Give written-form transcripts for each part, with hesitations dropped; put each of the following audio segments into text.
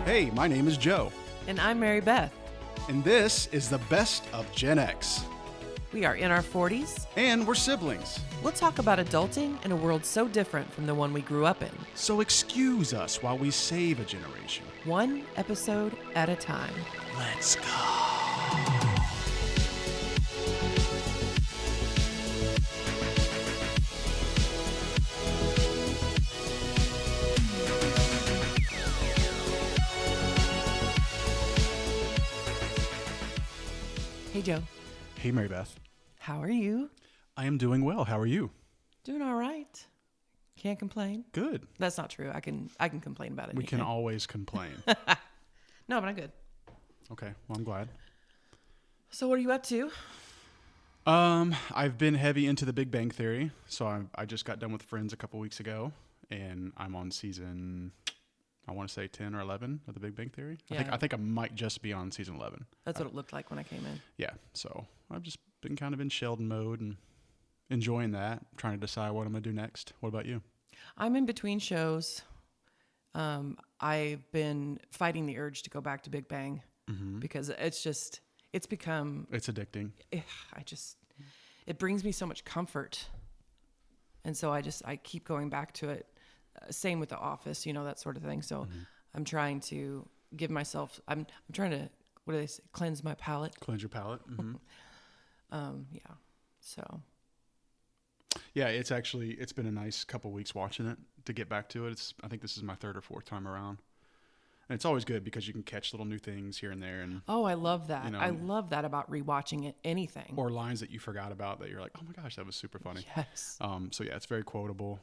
Hey, my name is Joe, And I'm Mary Beth. and this is the best of Gen X. We are in our 40s. And we're siblings, We'll talk about adulting in a world so different from the one we grew up in, so excuse us while we save a generation. one episode at a time. Let's go. Hey, Joe. Hey, Mary Beth. How are you? I am doing well. How are you? Doing all right. Can't complain. Good. That's not true. I can complain about it. We can always complain. No, but I'm good. Okay, well, I'm glad. So what are you up to? I've been heavy into the Big Bang Theory, so I just got done with Friends a couple weeks ago, and I'm on season, I want to say 10 or 11 of the Big Bang Theory. Yeah. I think I might just be on season 11. That's what it looked like when I came in. Yeah, so I've just been kind of in Sheldon mode and enjoying that, trying to decide what I'm going to do next. What about you? I'm in between shows. I've been fighting the urge to go back to Big Bang because it's become, It's addicting. it brings me so much comfort. And so I keep going back to it. Same with The Office, that sort of thing. So I'm trying to give myself, I'm trying to, what do they say? Cleanse my palate. Cleanse your palate. Yeah. So Yeah, it's been a nice couple weeks watching it to get back to it. I think this is my third or fourth time around. And it's always good because you can catch little new things here and there. And I love that. I love that about rewatching anything. or lines that you forgot about that you're like, oh my gosh, that was super funny. Yes. So yeah, it's very quotable.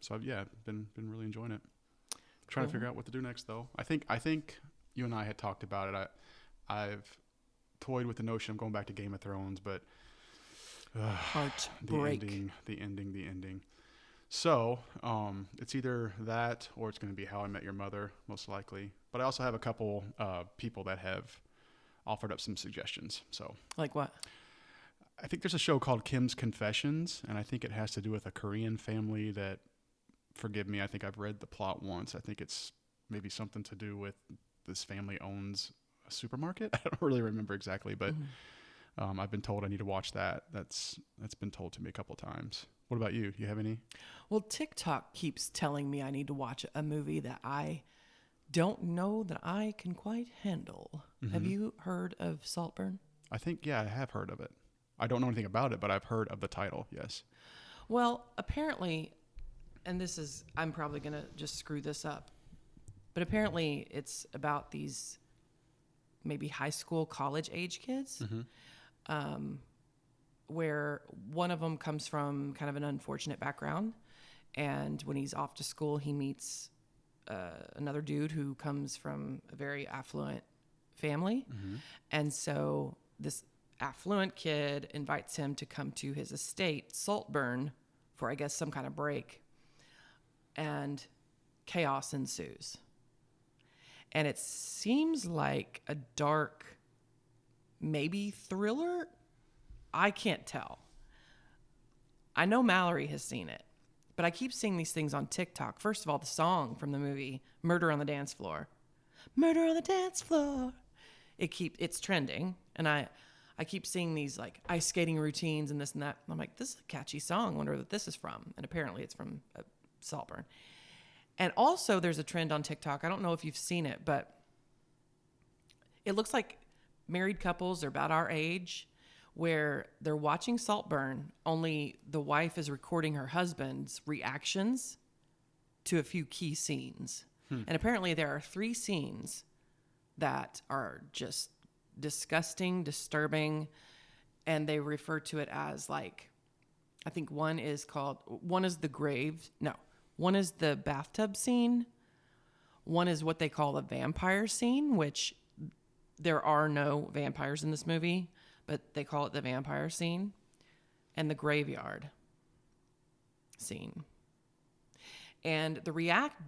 So I've been really enjoying it. Trying to figure out what to do next though. I think you and I had talked about it. I've toyed with the notion of going back to Game of Thrones, but Heartbreak. the ending. So it's either that or it's going to be How I Met Your Mother, most likely. But I also have a couple people that have offered up some suggestions. So Like what? I think there's a show called Kim's Confessions, and I think it has to do with a Korean family that, forgive me, I think I've read the plot once. I think it's maybe something to do with this family owns a supermarket. I don't really remember exactly, but I've been told I need to watch that. That's been told to me a couple times. What about you? You have any? Well, TikTok keeps telling me I need to watch a movie that I don't know that I can quite handle. Have you heard of Saltburn? I think, yeah, I have heard of it. I don't know anything about it, but I've heard of the title, yes. Well, apparently, and I'm probably going to just screw this up, but apparently it's about these maybe high school, college age kids, where one of them comes from kind of an unfortunate background. And when he's off to school, he meets another dude who comes from a very affluent family. And so this affluent kid invites him to come to his estate, Saltburn, for I guess some kind of break. And chaos ensues. And it seems like a dark, maybe thriller. I can't tell. I know Mallory has seen it, but I keep seeing these things on TikTok. First of all, the song from the movie, Murder on the Dance Floor. Murder on the Dance Floor. It's trending. And I keep seeing these like ice skating routines and this and that. And I'm like, this is a catchy song. I wonder what this is from. And apparently it's from Saltburn. And also there's a trend on TikTok. I don't know if you've seen it, but it looks like married couples are about our age where they're watching Saltburn, only the wife is recording her husband's reactions to a few key scenes. And apparently there are 3 scenes that are just disgusting, disturbing, and they refer to it as like, I think one is the bathtub scene. One is what they call the vampire scene, which there are no vampires in this movie, but they call it the vampire scene, and the graveyard scene. And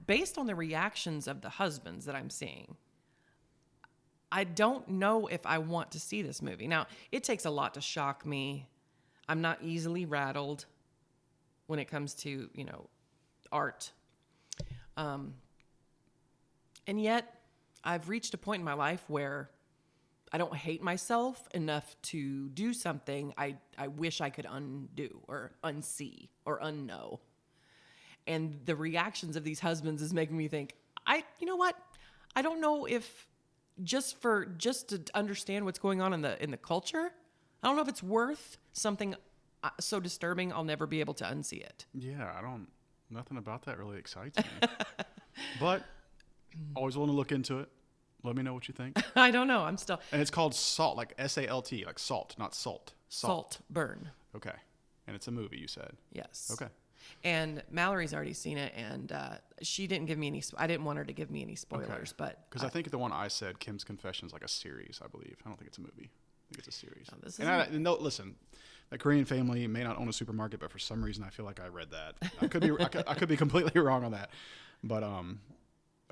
based on the reactions of the husbands that I'm seeing, I don't know if I want to see this movie. Now, it takes a lot to shock me. I'm not easily rattled when it comes to, art. And yet, I've reached a point in my life where I don't hate myself enough to do something I wish I could undo or unsee or unknow. And the reactions of these husbands is making me think, you know what? I don't know if just to understand what's going on in the culture, I don't know if it's worth something so disturbing I'll never be able to unsee it. Yeah, nothing about that really excites me. But always willing to look into it. Let me know what you think. I don't know. I'm still. And it's called Salt, like SALT, like salt, not salt. Salt Burn. Okay. And it's a movie, you said. Yes. Okay. And Mallory's already seen it, and she didn't give me any. I didn't want her to give me any spoilers, but because I think the one I said, Kim's Confessions, like a series, I believe. I don't think it's a movie. I think it's a series. Oh, this and no, listen, that Korean family may not own a supermarket, but for some reason I feel like I read that. I could be I could be completely wrong on that, but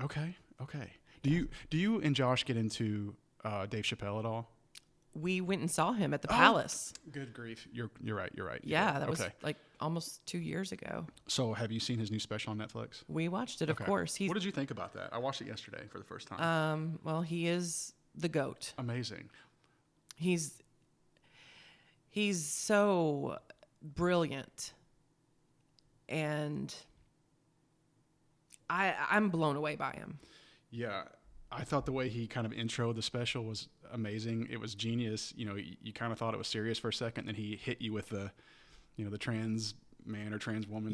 okay. Do you and Josh get into Dave Chappelle at all? We went and saw him at the Palace. Good grief! You're right. Yeah, that was like almost 2 years ago. So have you seen his new special on Netflix? We watched it, of course. What did you think about that? I watched it yesterday for the first time. Well, he is the GOAT. Amazing. He's so brilliant, and I'm blown away by him. Yeah, I thought the way he kind of introed the special was amazing. It was genius. You know, you kind of thought it was serious for a second, then he hit you with the trans man or trans woman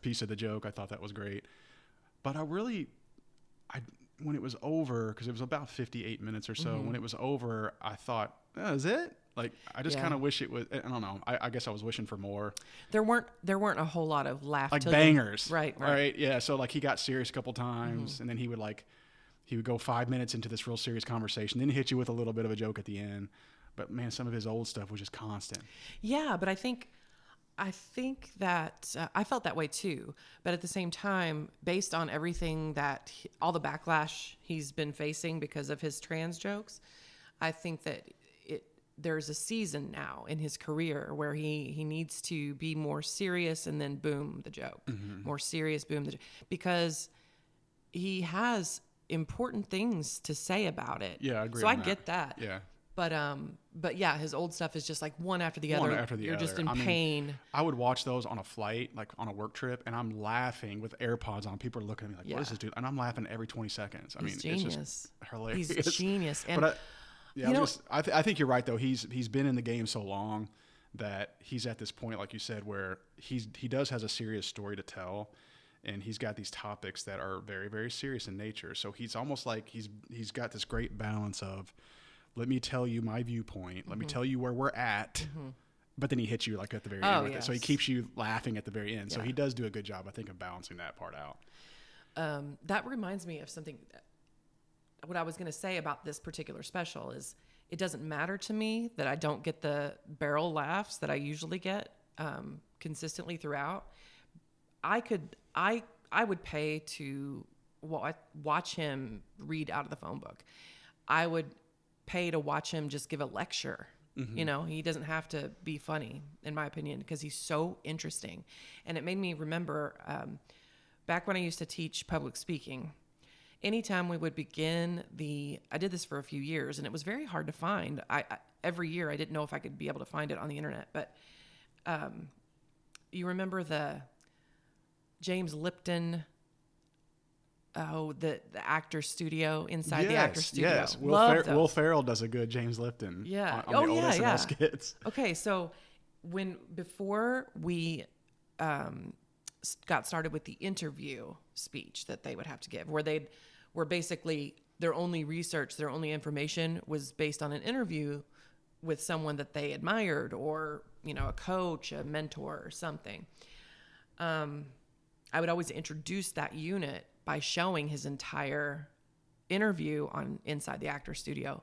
piece of the joke. I thought that was great. But when it was over, because it was about 58 minutes or so, when it was over, I thought, oh, is it? Like, I just kind of wish it was. I don't know. I guess I was wishing for more. There weren't a whole lot of laugh, like bangers, right. Yeah. So like he got serious a couple times, and then he would go 5 minutes into this real serious conversation, then hit you with a little bit of a joke at the end. But man, some of his old stuff was just constant. Yeah, but I think that I felt that way too. But at the same time, based on everything all the backlash he's been facing because of his trans jokes, I think that there's a season now in his career where he needs to be more serious and then boom, the joke. More serious, boom, the joke. Because he has important things to say about it. Yeah, I agree. So I get that. Yeah. But yeah, his old stuff is just like one after the other. You're just in pain. I would watch those on a flight, like on a work trip, and I'm laughing with AirPods on. People are looking at me like, "What is this dude?" And I'm laughing every 20 seconds. He's genius. It's just hilarious. He's genius. And but I think you're right though. He's been in the game so long that he's at this point, like you said, where he has a serious story to tell. And he's got these topics that are very, very serious in nature. So he's almost like he's got this great balance of, let me tell you my viewpoint. Let me tell you where we're at. But then he hits you like at the very end with it. So he keeps you laughing at the very end. So he does do a good job, I think, of balancing that part out. That reminds me of something. What I was going to say about this particular special is it doesn't matter to me that I don't get the barrel laughs that I usually get consistently throughout. I would pay to watch him read out of the phone book. I would pay to watch him just give a lecture. He doesn't have to be funny, in my opinion, because he's so interesting. And it made me remember back when I used to teach public speaking, anytime we would begin I did this for a few years, and it was very hard to find. Every year I didn't know if I could be able to find it on the internet, but you remember the James Lipton, the actor studio inside the actor studio. Yes, Will Ferrell does a good James Lipton. Yeah. On the old SNL skits. Okay, so before we got started with the interview speech that they would have to give, where basically their only research, their only information was based on an interview with someone that they admired, or a coach, a mentor, or something. I would always introduce that unit by showing his entire interview on Inside the Actor Studio.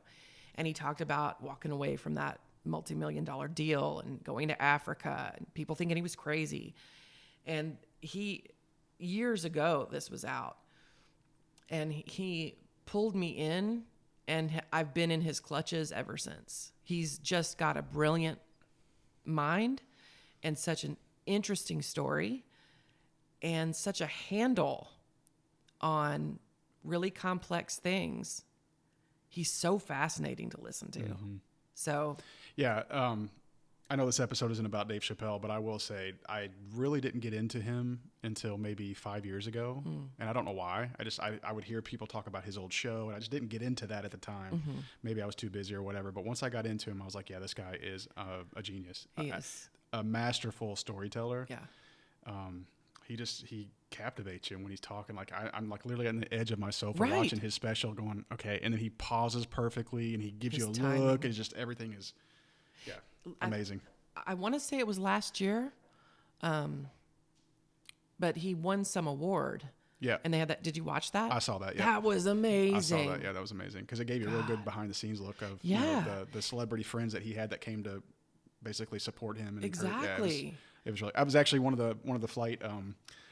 And he talked about walking away from that multi-million-dollar deal and going to Africa and people thinking he was crazy. And years ago, this was out. And he pulled me in, and I've been in his clutches ever since. He's just got a brilliant mind and such an interesting story and such a handle on really complex things he's so fascinating to listen to. Mm-hmm. So Yeah. I know this episode isn't about Dave Chappelle, but I will say I really didn't get into him until maybe 5 years ago. And I don't know why. I would hear people talk about his old show, and I just didn't get into that at the time. Maybe I was too busy or whatever. But once I got into him, I was like, yeah, this guy is a genius. he is. A masterful storyteller. Yeah. He captivates you when he's talking. Like I'm like literally on the edge of my sofa Right. watching his special going, okay. And then he pauses perfectly and he gives His you a timing. look, and just everything is, amazing. I want to say it was last year, but he won some award. Yeah. And they had that. Did you watch that? I saw that. Yeah. That was amazing. I saw that. Yeah, that was amazing because it gave you a real good behind the scenes look of the celebrity friends that he had that came to basically support him. And Exactly. it was really. I was actually one of the flight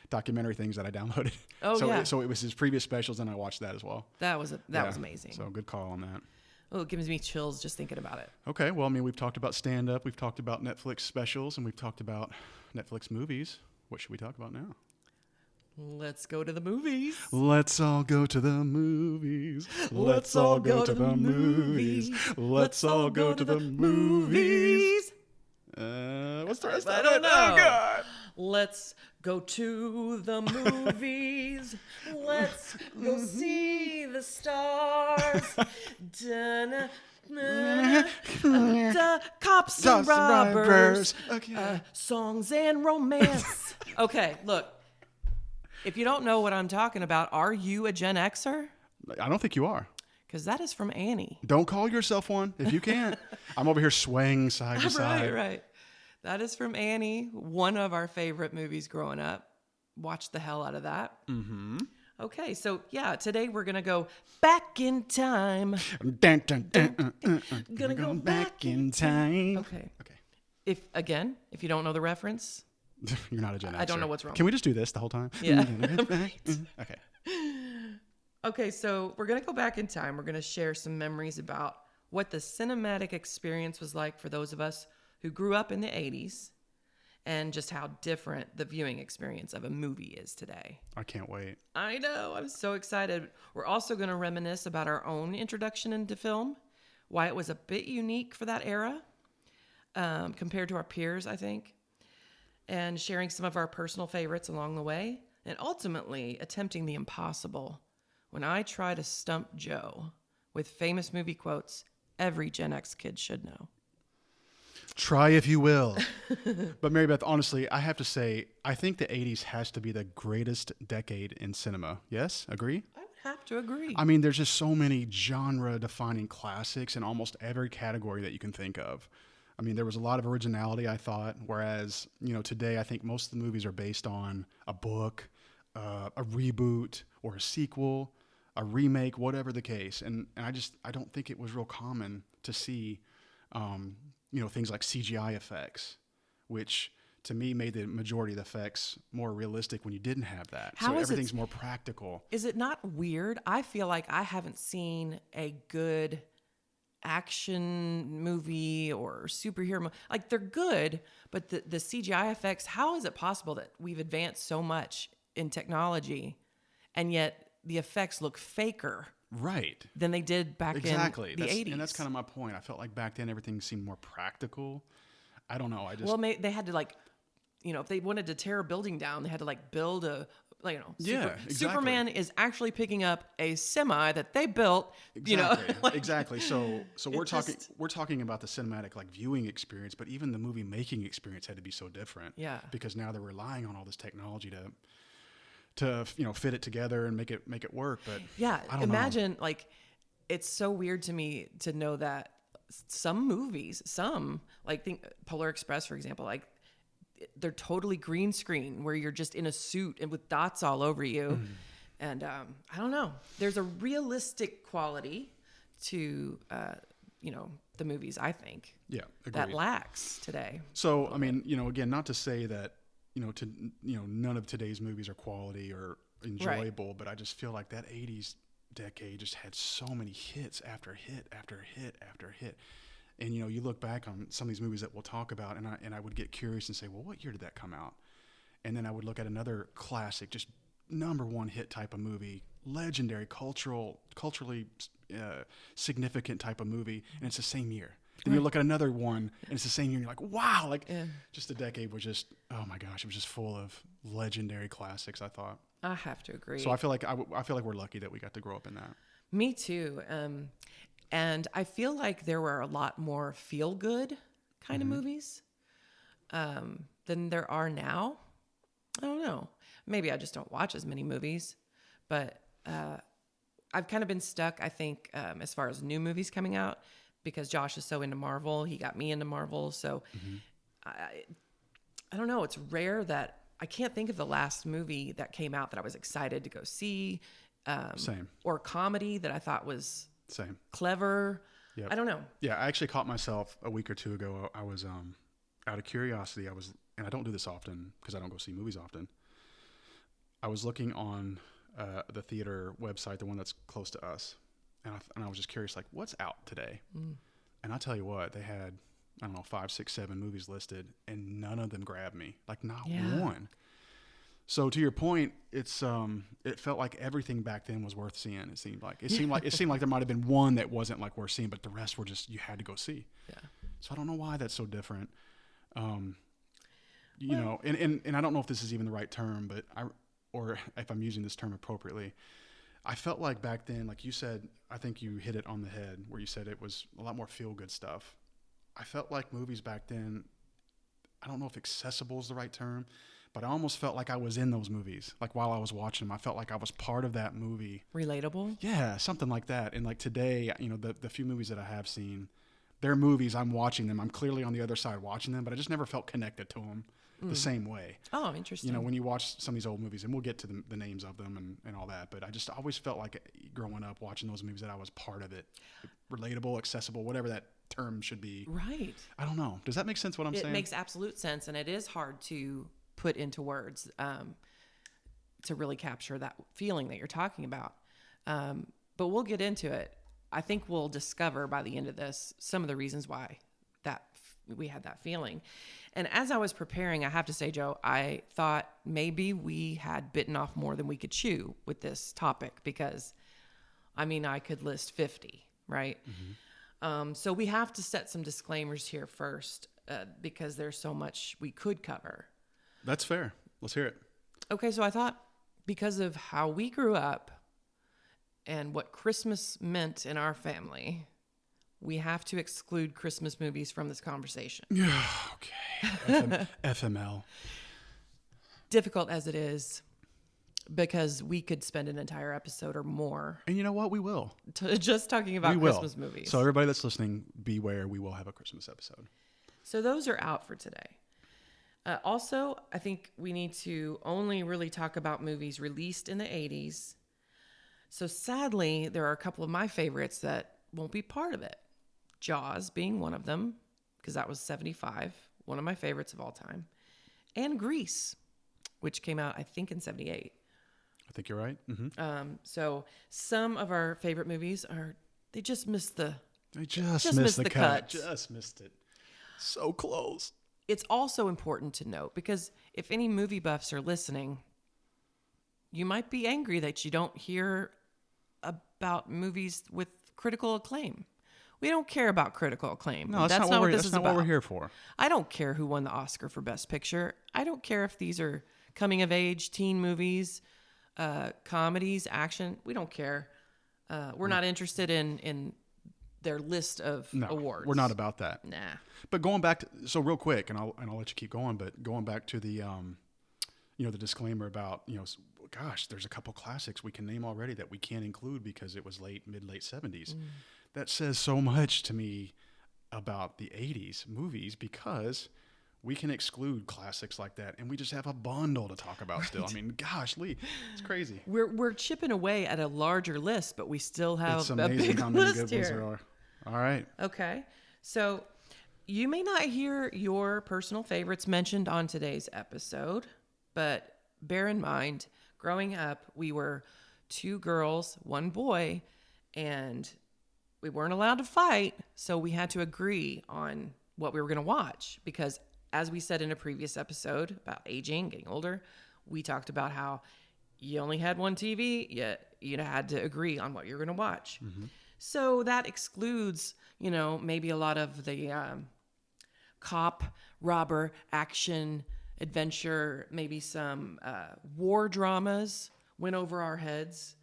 documentary things that I downloaded. Oh, so yeah. So it was his previous specials, and I watched that as well. That was amazing. So good call on that. Oh, it gives me chills just thinking about it. Okay, well, I mean, we've talked about stand-up, we've talked about Netflix specials, and we've talked about Netflix movies. What should we talk about now? Let's go to the movies. Let's all go to the movies. Let's all go to the movies. Let's all go to the movies. What's the rest of it? I don't know. Oh, God. Let's go to the movies. Let's go see the stars. Cops and robbers. Okay. Songs and romance. Okay, look. If you don't know what I'm talking about, are you a Gen Xer? I don't think you are. Because that is from Annie. Don't call yourself one if you can't. I'm over here swaying side to side. Right. That is from Annie, one of our favorite movies growing up. Watched the hell out of that. Mm-hmm. Okay, so yeah, today we're going to go back in time. Gonna go back in time. Okay. If you don't know the reference, You're not a Gen Xer. I don't know what's wrong. Can we just do this the whole time? Yeah. Okay. Okay, so we're going to go back in time. We're going to share some memories about what the cinematic experience was like for those of us who grew up in the 80s and just how different the viewing experience of a movie is today. I can't wait. I know. I'm so excited. We're also going to reminisce about our own introduction into film, why it was a bit unique for that era compared to our peers, I think, and sharing some of our personal favorites along the way, and ultimately attempting the impossible when I try to stump Joe with famous movie quotes every Gen X kid should know. Try if you will. But Mary Beth, honestly, I have to say, I think the 80s has to be the greatest decade in cinema. Yes? Agree? I would have to agree. I mean, there's just so many genre-defining classics in almost every category that you can think of. I mean, there was a lot of originality, I thought, whereas, today I think most of the movies are based on a book, a reboot, or a sequel, a remake, whatever the case. And I don't think it was real common to see things like CGI effects, which to me made the majority of the effects more realistic when you didn't have that. How so is everything's more practical. Is it not weird? I feel like I haven't seen a good action movie or superhero like they're good, but the CGI effects, how is it possible that we've advanced so much in technology and yet the effects look faker? Right. Than they did back in the 80s. And that's kind of my point. I felt like back then everything seemed more practical. I don't know. They had to if they wanted to tear a building down, they had to build a, exactly. Superman is actually picking up a semi that they built, Exactly. Exactly. So we're talking about the cinematic viewing experience, but even the movie making experience had to be so different. Yeah. Because now they're relying on all this technology to fit it together and make it work. But yeah, I don't imagine know. It's so weird to me to know that some movies, think Polar Express, for example, they're totally green screen where you're just in a suit and with dots all over you. And I don't know, there's a realistic quality to the movies, I think, that lacks today. So I mean, again, not to say that none of today's movies are quality or enjoyable, right. But I just feel like that 80s decade just had so many hits after hit after hit after hit. And, you look back on some of these movies that we'll talk about, and I would get curious and say, well, what year did that come out? And then I would look at another classic, just number one hit type of movie legendary, culturally significant type of movie, and it's the same year. Then you look at another one, and it's the same year, and you're like, wow, like just a decade was just, oh my gosh, it was just full of legendary classics, I thought. I have to agree. So I feel like we're lucky that we got to grow up in that. Me too. And I feel like there were a lot more feel-good kind of movies than there are now. I don't know. Maybe I just don't watch as many movies, but I've kind of been stuck, I think, as far as new movies coming out, because Josh is so into Marvel. He got me into Marvel. So I don't know. It's rare that I can't think of the last movie that came out that I was excited to go see. Same. Or comedy that I thought was Same. clever. Yep. I don't know. Yeah, I actually caught myself a week or two ago. I was out of curiosity. And I don't do this often because I don't go see movies often. I was looking on the theater website, the one that's close to us, and I was just curious, like, what's out today? And I tell you what, they had, I don't know, 5, 6, 7 movies listed, and none of them grabbed me, like not one. So to your point, it felt like everything back then was worth seeing. It seemed like there might have been one that wasn't like worth seeing, but the rest were just, you had to go see. Yeah. So I don't know why that's so different. You know, and I don't know if this is even the right term, but or if I'm using this term appropriately. I felt like back then, like you said, I think you hit it on the head where you said it was a lot more feel-good stuff. I felt like movies back then, I don't know if accessible is the right term, but I almost felt like I was in those movies. Like while I was watching them, I felt like I was part of that movie. Relatable? Yeah, something like that. And like today, you know, the few movies that I have seen, they're movies, I'm watching them. I'm clearly on the other side watching them, but I just never felt connected to them the same way. Oh, interesting. You know, when you watch some of these old movies, and we'll get to the names of them and all that, but I just always felt like growing up watching those movies that I was part of it. Relatable, accessible, whatever that term should be. Right. I don't know. Does that make sense what I'm saying? It makes absolute sense, and it is hard to put into words to really capture that feeling that you're talking about. But we'll get into it. I think we'll discover by the end of this some of the reasons why that we had that feeling. And as I was preparing, I have to say, Joe, I thought maybe we had bitten off more than we could chew with this topic because, I mean, I could list 50, right? So we have to set some disclaimers here first because there's so much we could cover. That's fair. Let's hear it. Okay, so I thought because of how we grew up and what Christmas meant in our family, we have to exclude Christmas movies from this conversation. Yeah, okay. FML. Difficult as it is, because we could spend an entire episode or more. And you know what? We will. Just talking about Christmas movies. So everybody that's listening, beware. We will have a Christmas episode. So those are out for today. Also, I think we need to only really talk about movies released in the 80s. So sadly, there are a couple of my favorites that won't be part of it. Jaws being one of them, because that was 75, one of my favorites of all time. And Grease, which came out, I think, in 78. I think you're right. Mm-hmm. So some of our favorite movies they just missed the They just missed the cut. cuts. Just missed it. So close. It's also important to note, because if any movie buffs are listening, you might be angry that you don't hear about movies with critical acclaim. We don't care about critical acclaim. No, that's not what this is about. What we're here for. I don't care who won the Oscar for Best Picture. I don't care if these are coming of age, teen movies, comedies, action. We don't care. We're not interested in their list of awards. We're not about that. Nah. But going back to, so real quick, and I'll let you keep going, but going back to the the disclaimer about, gosh, there's a couple classics we can name already that we can't include because it was mid-late 70s. That says so much to me about the 80s movies, because we can exclude classics like that, and we just have a bundle to talk about still. I mean, gosh, Lee, it's crazy. We're chipping away at a larger list, but we still have it's a amazing big how many list good here. ones there are. All right. Okay. So you may not hear your personal favorites mentioned on today's episode, but bear in mind, growing up, we were 2 girls, 1 boy, and we weren't allowed to fight, so we had to agree on what we were going to watch, because as we said in a previous episode about aging, getting older, we talked about how you only had one TV, yet had to agree on what you're going to watch. So that excludes, maybe a lot of the cop, robber, action, adventure, maybe some war dramas went over our heads.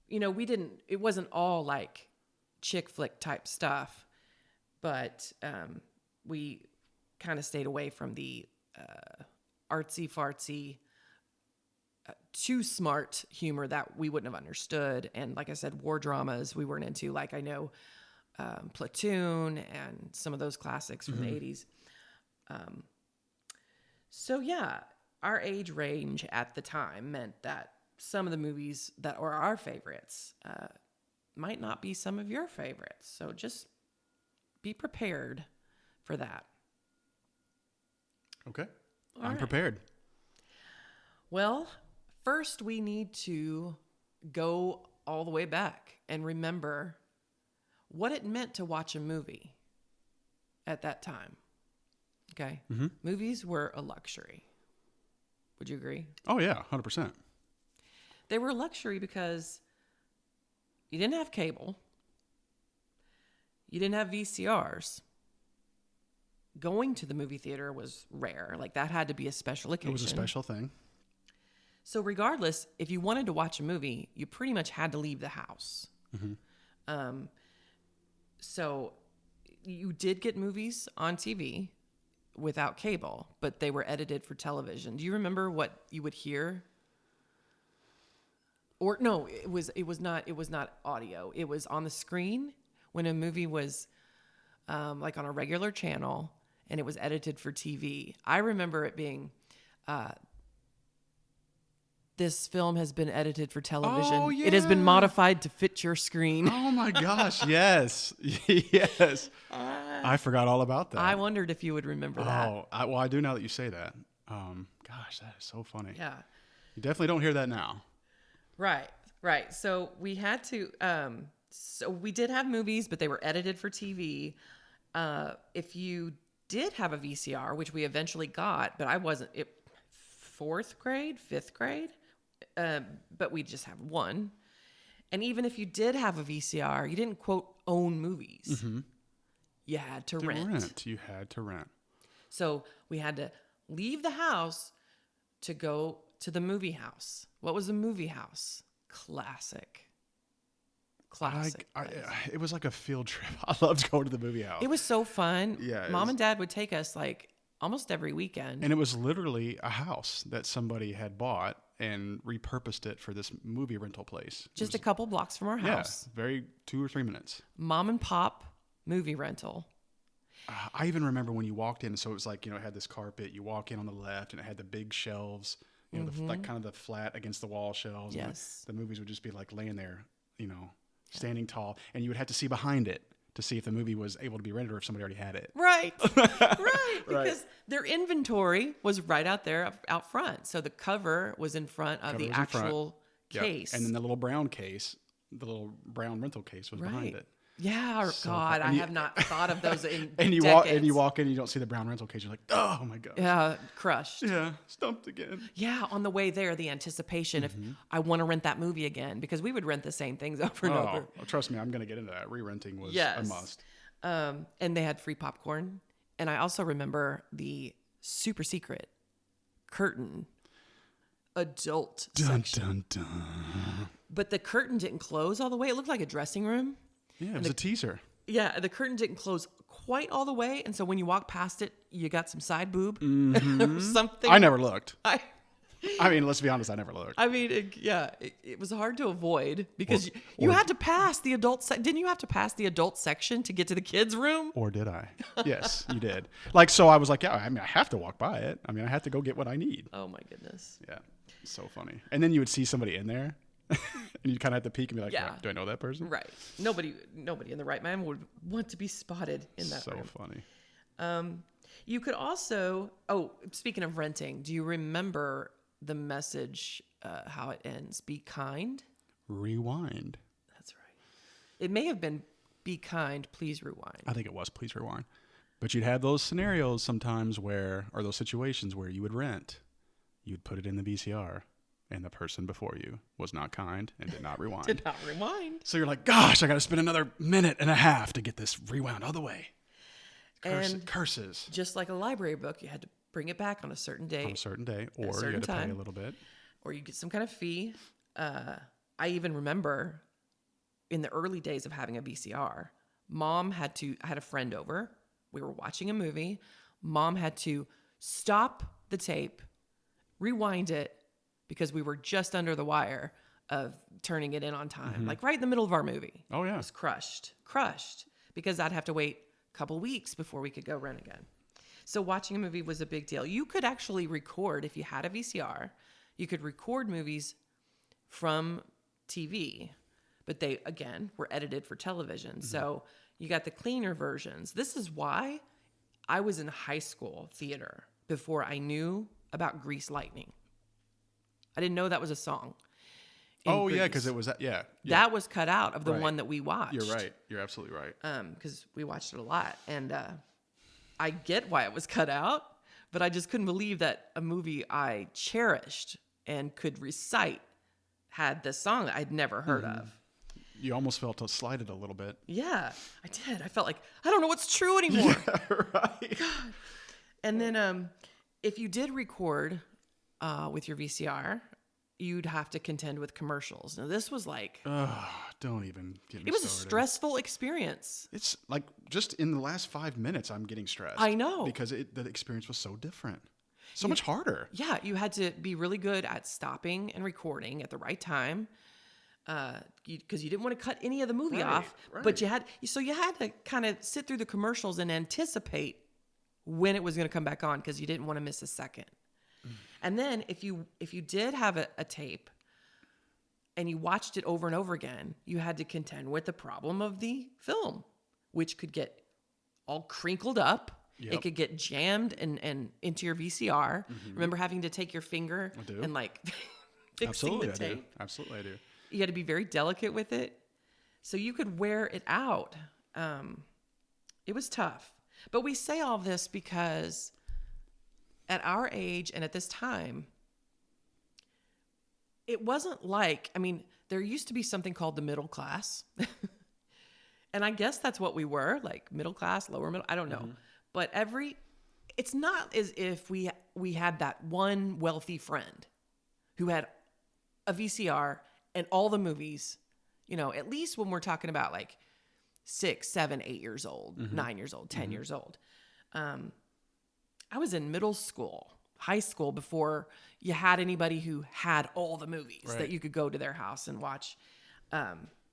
It wasn't all like chick flick type stuff, but we kind of stayed away from the artsy fartsy, too smart humor that we wouldn't have understood. And like I said, war dramas we weren't into. Like I know Platoon and some of those classics from the 80s. So yeah, our age range at the time meant that some of the movies that were our favorites might not be some of your favorites. So just be prepared for that. Okay. All I'm right. prepared. Well, first we need to go all the way back and remember what it meant to watch a movie at that time. Okay? Movies were a luxury. Would you agree? Oh, yeah, 100%. They were a luxury because you didn't have cable. You didn't have VCRs. Going to the movie theater was rare. Like that had to be a special occasion. It was a special thing. So regardless, if you wanted to watch a movie, you pretty much had to leave the house. So you did get movies on TV without cable, but they were edited for television. Do you remember what you would hear? Or no, it was not audio. It was on the screen when a movie was like on a regular channel and it was edited for TV. I remember it being this film has been edited for television. Oh, yeah. It has been modified to fit your screen. Oh my gosh, yes. Yes. I forgot all about that. I wondered if you would remember that. Oh, I do now that you say that. Gosh, that is so funny. Yeah. You definitely don't hear that now. Right. So we had to, so we did have movies, but they were edited for TV. If you did have a VCR, which we eventually got, but I wasn't, fifth grade, but we just have one. And even if you did have a VCR, you didn't quote own movies. You had to rent. You had to rent. So we had to leave the house to go to the movie house. What was a movie house? Classic. It was like a field trip. I loved going to the movie house. It was so fun. Yeah, Mom and Dad would take us like almost every weekend. And it was literally a house that somebody had bought and repurposed it for this movie rental place. Just a couple blocks from our house. Yeah, very 2 or 3 minutes. Mom and pop movie rental. I even remember when you walked in, so it was like, it had this carpet. You walk in on the left and it had the big shelves, like kind of the flat against the wall shelves. Yes. And the movies would just be like laying there, standing tall. And you would have to see behind it to see if the movie was able to be rented or if somebody already had it. Right. Right. Because their inventory was right out there out front. So the cover was in front of the actual case. Yep. And then the little brown case, the little brown rental case was behind it. Yeah, So God, fun. I have not thought of those in and you decades. walk in and you don't see the brown rental case. You're like, oh my God. Yeah, crushed. Yeah, stumped again. Yeah, on the way there, the anticipation if I want to rent that movie again, because we would rent the same things over and over. Trust me, I'm going to get into that. Re-renting was a must. And they had free popcorn. And I also remember the super secret curtain adult section. Dun, dun. But the curtain didn't close all the way. It looked like a dressing room. Yeah, it was a teaser. Yeah, the curtain didn't close quite all the way, and so when you walk past it, you got some side boob or something. I never looked. I mean, let's be honest, I never looked. I mean, it was hard to avoid because you had to pass the adult. Didn't you have to pass the adult section to get to the kids' room? Or did I? Yes, you did. Like, so I was like, yeah, I mean, I have to walk by it. I mean, I have to go get what I need. Oh my goodness. Yeah, so funny. And then you would see somebody in there. And you kind of have to peek and be like, do I know that person? Right. Nobody in the right mind would want to be spotted in that room. So funny. You could also, speaking of renting, do you remember the message, how it ends? Be kind. Rewind. That's right. It may have been be kind, please rewind. I think it was please rewind. But you'd have those scenarios sometimes or those situations where you would rent. You'd put it in the VCR. and the person before you was not kind and did not rewind. Did not rewind. So you're like, gosh, I got to spend another minute and a half to get this rewound all the way. And curses. Just like a library book, you had to bring it back on a certain date. On a certain day, or you certain had to pay time. a little bit. Or you get some kind of fee. I even remember in the early days of having a VCR, Mom had a friend over. We were watching a movie. Mom had to stop the tape, rewind it, because we were just under the wire of turning it in on time. Like right in the middle of our movie. Oh, yeah. It was crushed, because I'd have to wait a couple weeks before we could go rent again. So watching a movie was a big deal. You could actually record, if you had a VCR, you could record movies from TV, but they, again, were edited for television. So you got the cleaner versions. This is why I was in high school theater before I knew about Grease Lightning. I didn't know that was a song. Oh, Grease. yeah, because it was that. Yeah. That was cut out of the Right. one that we watched. You're right. You're absolutely right. Because we watched it a lot. And I get why it was cut out, but I just couldn't believe that a movie I cherished and could recite had this song that I'd never heard of. You almost felt slighted a little bit. Yeah, I did. I felt like, I don't know what's true anymore. Right. God. And then if you did record with your VCR, you'd have to contend with commercials. Now, this was like... Don't even get me It was a started. stressful experience. It's like just in the last 5 minutes, I'm getting stressed. I know. Because the experience was so different. So much harder. Yeah, you had to be really good at stopping and recording at the right time, because you didn't want to cut any of the movie off. Right. But you had to kind of sit through the commercials and anticipate when it was going to come back on, because you didn't want to miss a second. And then if you did have a tape and you watched it over and over again, you had to contend with the problem of the film, which could get all crinkled up. Yep. It could get jammed and into your VCR. Remember having to take your finger and like fixing the tape? Absolutely, I do. You had to be very delicate with it, so you could wear it out. It was tough. But we say all this because at our age and at this time, it wasn't like, I mean, there used to be something called the middle class. And I guess that's what we were, like middle class, lower middle, I don't know. But it's not as if we had that one wealthy friend who had a VCR and all the movies, at least when we're talking about like 6, 7, 8 years old, 9 years old, 10 years old. I was in middle school, high school, before you had anybody who had all the movies that you could go to their house and watch,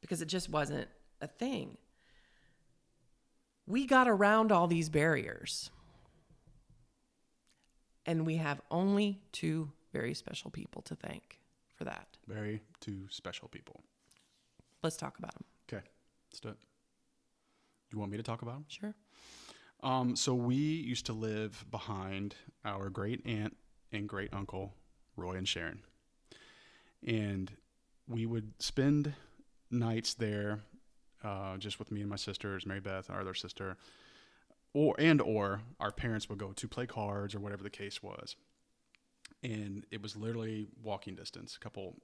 because it just wasn't a thing. We got around all these barriers, and we have only 2 very special people to thank for that. Very 2 special people. Let's talk about them. Okay, let's do it. You want me to talk about them? Sure. So we used to live behind our great aunt and great uncle, Roy and Sharon. And we would spend nights there just with me and my sisters, Mary Beth, our other sister, or our parents would go to play cards or whatever the case was. And it was literally walking distance, a couple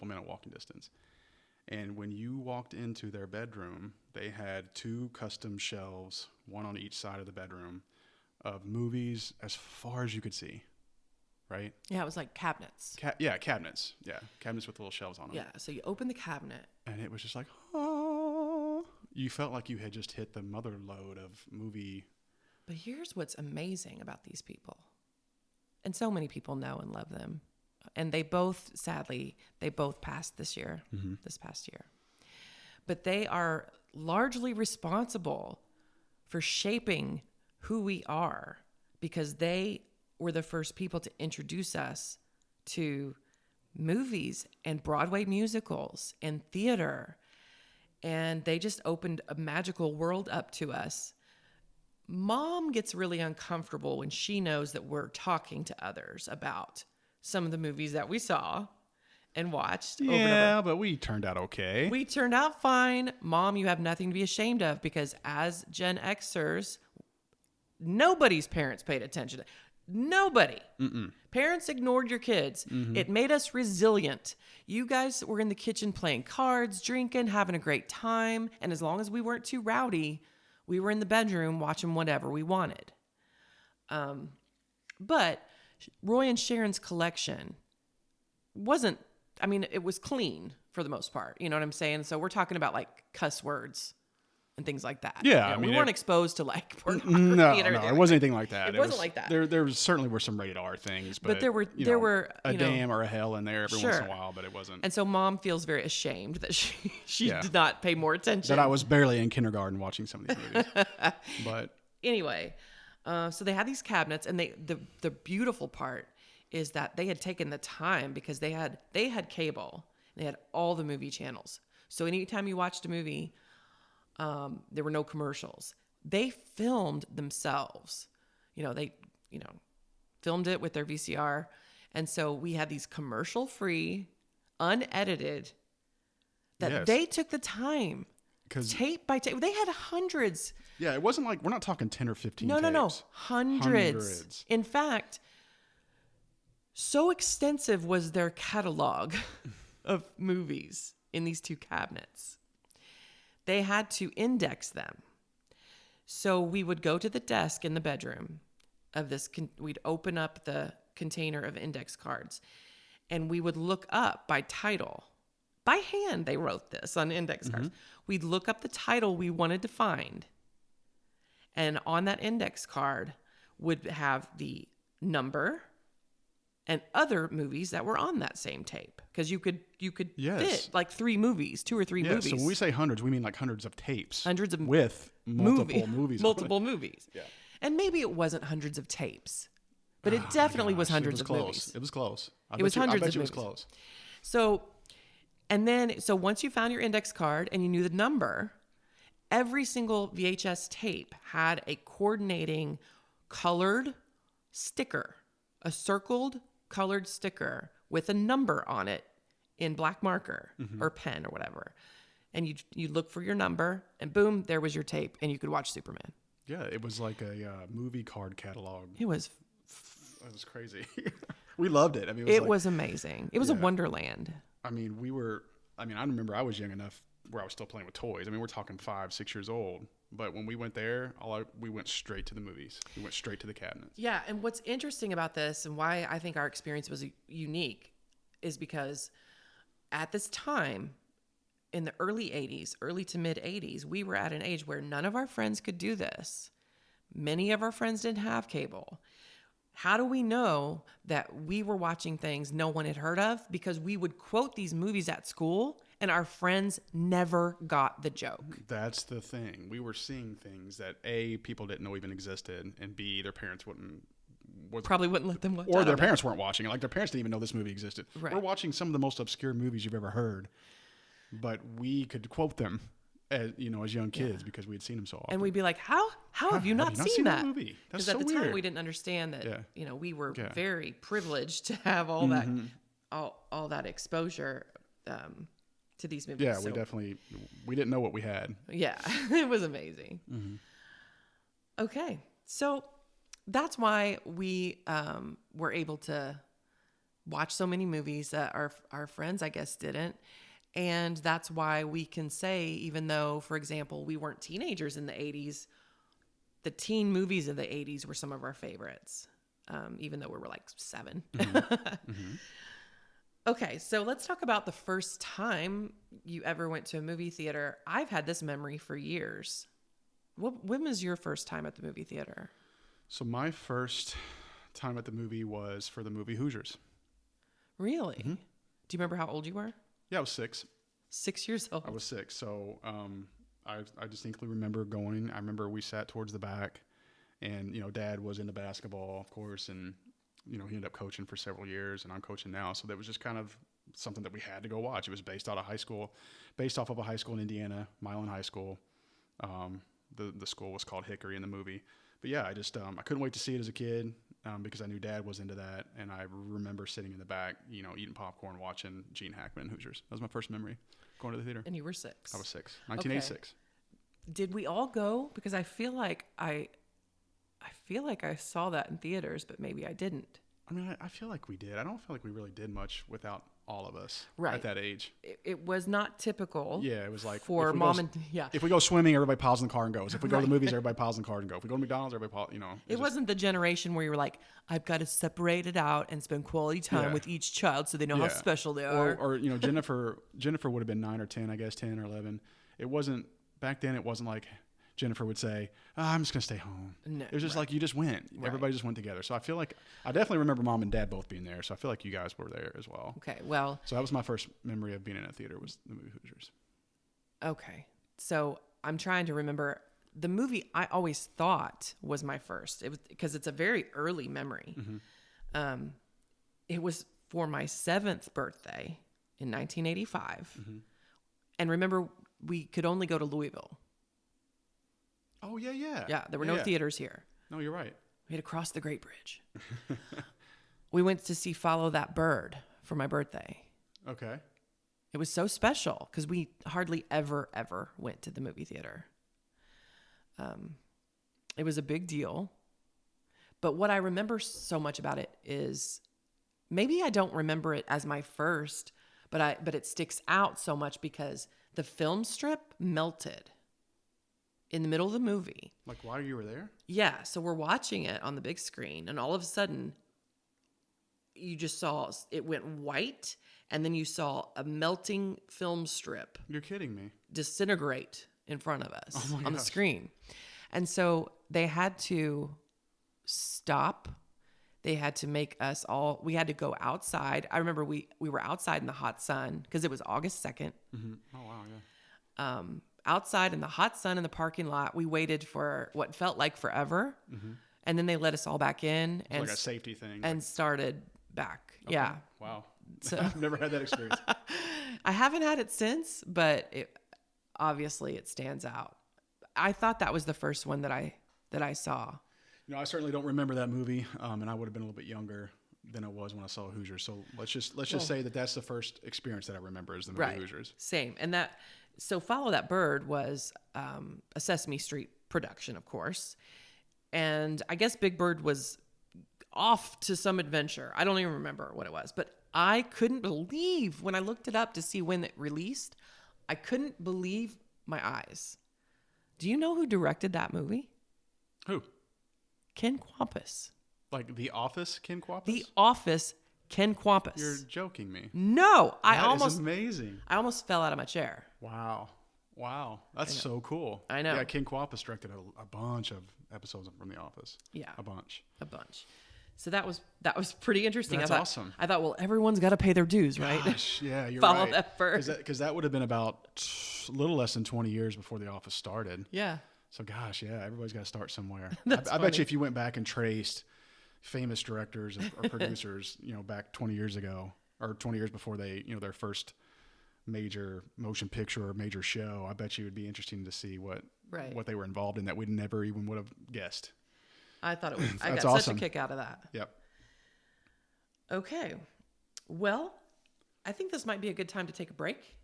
minute walking distance. And when you walked into their bedroom, they had 2 custom shelves, one on each side of the bedroom, of movies as far as you could see, right? Yeah, it was like cabinets. Cabinets. Yeah, cabinets with little shelves on them. Yeah, so you open the cabinet. And it was just like, oh. You felt like you had just hit the mother lode of movie. But here's what's amazing about these people. And so many people know and love them. And they both, sadly, passed this past year. But they are largely responsible for shaping who we are, because they were the first people to introduce us to movies and Broadway musicals and theater. And they just opened a magical world up to us. Mom gets really uncomfortable when she knows that we're talking to others about some of the movies that we saw and watched. Yeah, over and over. but we turned out okay. We turned out fine. Mom, you have nothing to be ashamed of, because as GenXers, nobody's parents paid attention. Nobody. Mm-mm. Parents ignored your kids. It made us resilient. You guys were in the kitchen playing cards, drinking, having a great time. And as long as we weren't too rowdy, we were in the bedroom watching whatever we wanted. But Roy and Sharon's collection wasn't, I mean, it was clean for the most part. You know what I'm saying? So we're talking about like cuss words and things like that. Yeah, You know, I mean, we weren't exposed to like pornography. No, and everything it like wasn't that. anything like that. It wasn't like that. There certainly were some rated R things, but there were a you know, damn or a hell in there every once in a while, but it wasn't. And so mom feels very ashamed that she Yeah. did not pay more attention. That I was barely in kindergarten watching some of these movies. But anyway, so they had these cabinets, and the beautiful part is that they had taken the time because they had cable. They had all the movie channels. So anytime you watched a movie, there were no commercials. They filmed themselves. They filmed it with their VCR. And so we had these commercial-free, unedited, that Yes. they took the time, tape by tape. They had hundreds. Yeah, it wasn't like, we're not talking 10 or 15 No. tapes. Hundreds. In fact, so extensive was their catalog of movies in these two cabinets. They had to index them. So we would go to the desk in the bedroom of this, we'd open up the container of index cards, and we would look up by title. By hand, they wrote this on index cards. We'd look up the title we wanted to find. And on that index card would have the number and other movies that were on that same tape. Because you could Yes. fit like 3 movies, 2 or 3 Yeah, movies. so when we say hundreds, we mean like hundreds of tapes. Hundreds of with multiple movies. multiple movies. Yeah. And maybe it wasn't hundreds of tapes, but it definitely was hundreds of movies. It was close. It was hundreds I of bet you it was movies. close. So once you found your index card and you knew the number, every single VHS tape had a coordinating colored sticker, a circled colored sticker with a number on it in black marker or pen or whatever. And you look for your number, and boom, there was your tape, and you could watch Superman. Yeah, it was like a movie card catalog. It was crazy. We loved it. I mean, it was amazing. It was a Yeah. wonderland. I mean, I remember I was young enough where I was still playing with toys. I mean, we're talking 5, 6 years old. But when we went there, we went straight to the movies. We went straight to the cabinets. Yeah, and what's interesting about this and why I think our experience was unique is because at this time, in the early 80s, early to mid 80s, we were at an age where none of our friends could do this. Many of our friends didn't have cable. How do we know that we were watching things no one had heard of? Because we would quote these movies at school and our friends never got the joke. That's the thing. We were seeing things that A, people didn't know even existed, and B, their parents probably wouldn't let them watch. Or their parents weren't watching it. Like, their parents didn't even know this movie existed. Right. We're watching some of the most obscure movies you've ever heard, but we could quote them as young kids because we had seen them so often. And we'd be like, how have you not seen that movie? That's Because so at the weird. time we didn't understand that we were Yeah. very privileged to have all that all that exposure to these movies. Yeah, So, we didn't know what we had. yeah, it was amazing. Okay, so that's why we were able to watch so many movies that our friends, I guess, didn't. And that's why we can say, even though, for example, we weren't teenagers in the 80s, the teen movies of the 80s were some of our favorites, even though we were like 7. Okay, so let's talk about the first time you ever went to a movie theater. I've had this memory for years. When was your first time at the movie theater? So my first time at the movie was for the movie Hoosiers. Really? Do you remember how old you were? Yeah, I was 6. 6 years old. I was 6. So I distinctly remember going. I remember we sat towards the back, and Dad was into basketball, of course, and he ended up coaching for several years, and I'm coaching now. So that was just kind of something that we had to go watch. It was based off of a high school in Indiana, Milan High School. The school was called Hickory in the movie. But yeah, I couldn't wait to see it as a kid because I knew Dad was into that, and I remember sitting in the back, eating popcorn, watching Gene Hackman and Hoosiers. That was my first memory going to the theater. And you were 6. I was 6, 1986. Did we all go? Because I feel like feel like I saw that in theaters, but maybe I didn't. I mean, I feel like we did. I don't feel like we really did much without all of us Right. at that age. It was not typical. Yeah, it was like for mom and if we go swimming, everybody piles in the car and goes. If we go to the Right. movies, everybody piles in the car and go. If we go to McDonald's, everybody piles. You know, It wasn't the generation where you were like, I've got to separate it out and spend quality time Yeah. with each child so they know how special they are. Or you know, Jennifer would have been 9 or 10, I guess 10 or 11. It wasn't back then. It wasn't like Jennifer would say, I'm just gonna stay home. No, it was just like you just went. Right. Everybody just went together. So I feel like I definitely remember mom and dad both being there. So I feel like you guys were there as well. Okay, well. So that was my first memory of being in a theater was the movie Hoosiers. Okay, so I'm trying to remember the movie. I always thought was my first. It was because it's a very early memory. Mm-hmm. It was for my 7th birthday in 1985, and remember we could only go to Louisville. Oh, yeah. Yeah, there were no theaters here. No, you're right. We had to cross the Great Bridge. We went to see Follow That Bird for my birthday. Okay. It was so special because we hardly ever went to the movie theater. It was a big deal. But what I remember so much about it is maybe I don't remember it as my first, but it sticks out so much because the film strip melted in the middle of the movie. Like while you were there? Yeah, so we're watching it on the big screen, and all of a sudden, you just saw it went white, and then you saw a melting film strip You're kidding me. disintegrate in front of us on the gosh. screen. And so they had to stop. They had to make us all, we had to go outside. I remember we were outside in the hot sun because it was August 2nd. Mm-hmm. Oh, wow, yeah. Outside in the hot sun in the parking lot, we waited for what felt like forever. Mm-hmm. And then they let us all back in It's like a safety thing. and started back. Okay. Yeah. Wow. So I've never had that experience. I haven't had it since, but obviously it stands out. I thought that was the first one that I saw. You know, I certainly don't remember that movie, and I would have been a little bit younger than I was when I saw Hoosiers. So let's just say that that's the first experience that I remember is the movie Hoosiers. Same. And so Follow That Bird was a Sesame Street production, of course. And I guess Big Bird was off to some adventure. I don't even remember what it was, but I couldn't believe when I looked it up to see when it released. I couldn't believe my eyes. Do you know who directed that movie? Who? Ken Kwapis. Like The Office, Ken Kwapis? The Office, Ken Kwapis. You're joking me. No, That is amazing. I almost fell out of my chair. Wow. That's so cool. I know. Yeah, Ken Kwapis directed a bunch of episodes from The Office. Yeah. A bunch. So that was pretty interesting. That's awesome. I thought, well, everyone's got to pay their dues, right? Gosh, yeah, you're Follow right. that bird. Because that would have been about a little less than 20 years before The Office started. Yeah. So, gosh, yeah, everybody's got to start somewhere. That's I bet funny. you if you went back and traced famous directors or producers, back 20 years ago or 20 years before they, their first major motion picture or major show, I bet you it would be interesting to see what they were involved in that we never even would have guessed. I thought it was. I got That's such awesome. a kick out of that. Yep. Okay. Well, I think this might be a good time to take a break.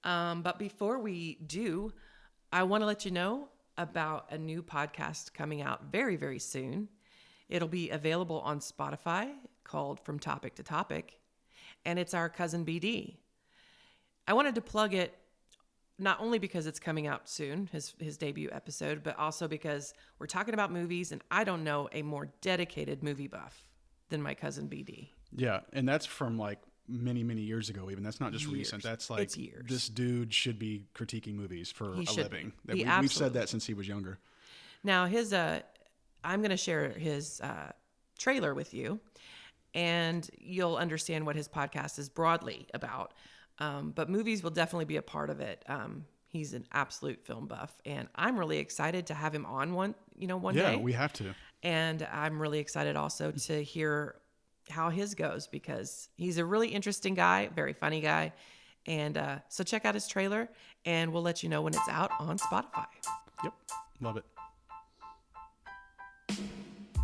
But before we do, I want to let you know about a new podcast coming out very, very soon. It'll be available on Spotify called From Topic to Topic, and it's our cousin BD. I wanted to plug it not only because it's coming out soon, his debut episode, but also because we're talking about movies, and I don't know a more dedicated movie buff than my cousin BD. Yeah, and that's from like many, many years ago even. That's not just recent. That's like It's years. This dude should be critiquing movies for a living. He We've absolutely- said that since he was younger. Now, I'm going to share his trailer with you, and you'll understand what his podcast is broadly about. But movies will definitely be a part of it. He's an absolute film buff, and I'm really excited to have him on one day. Yeah, we have to. And I'm really excited also to hear how his goes because he's a really interesting guy, very funny guy. And so check out his trailer, and we'll let you know when it's out on Spotify. Yep, love it.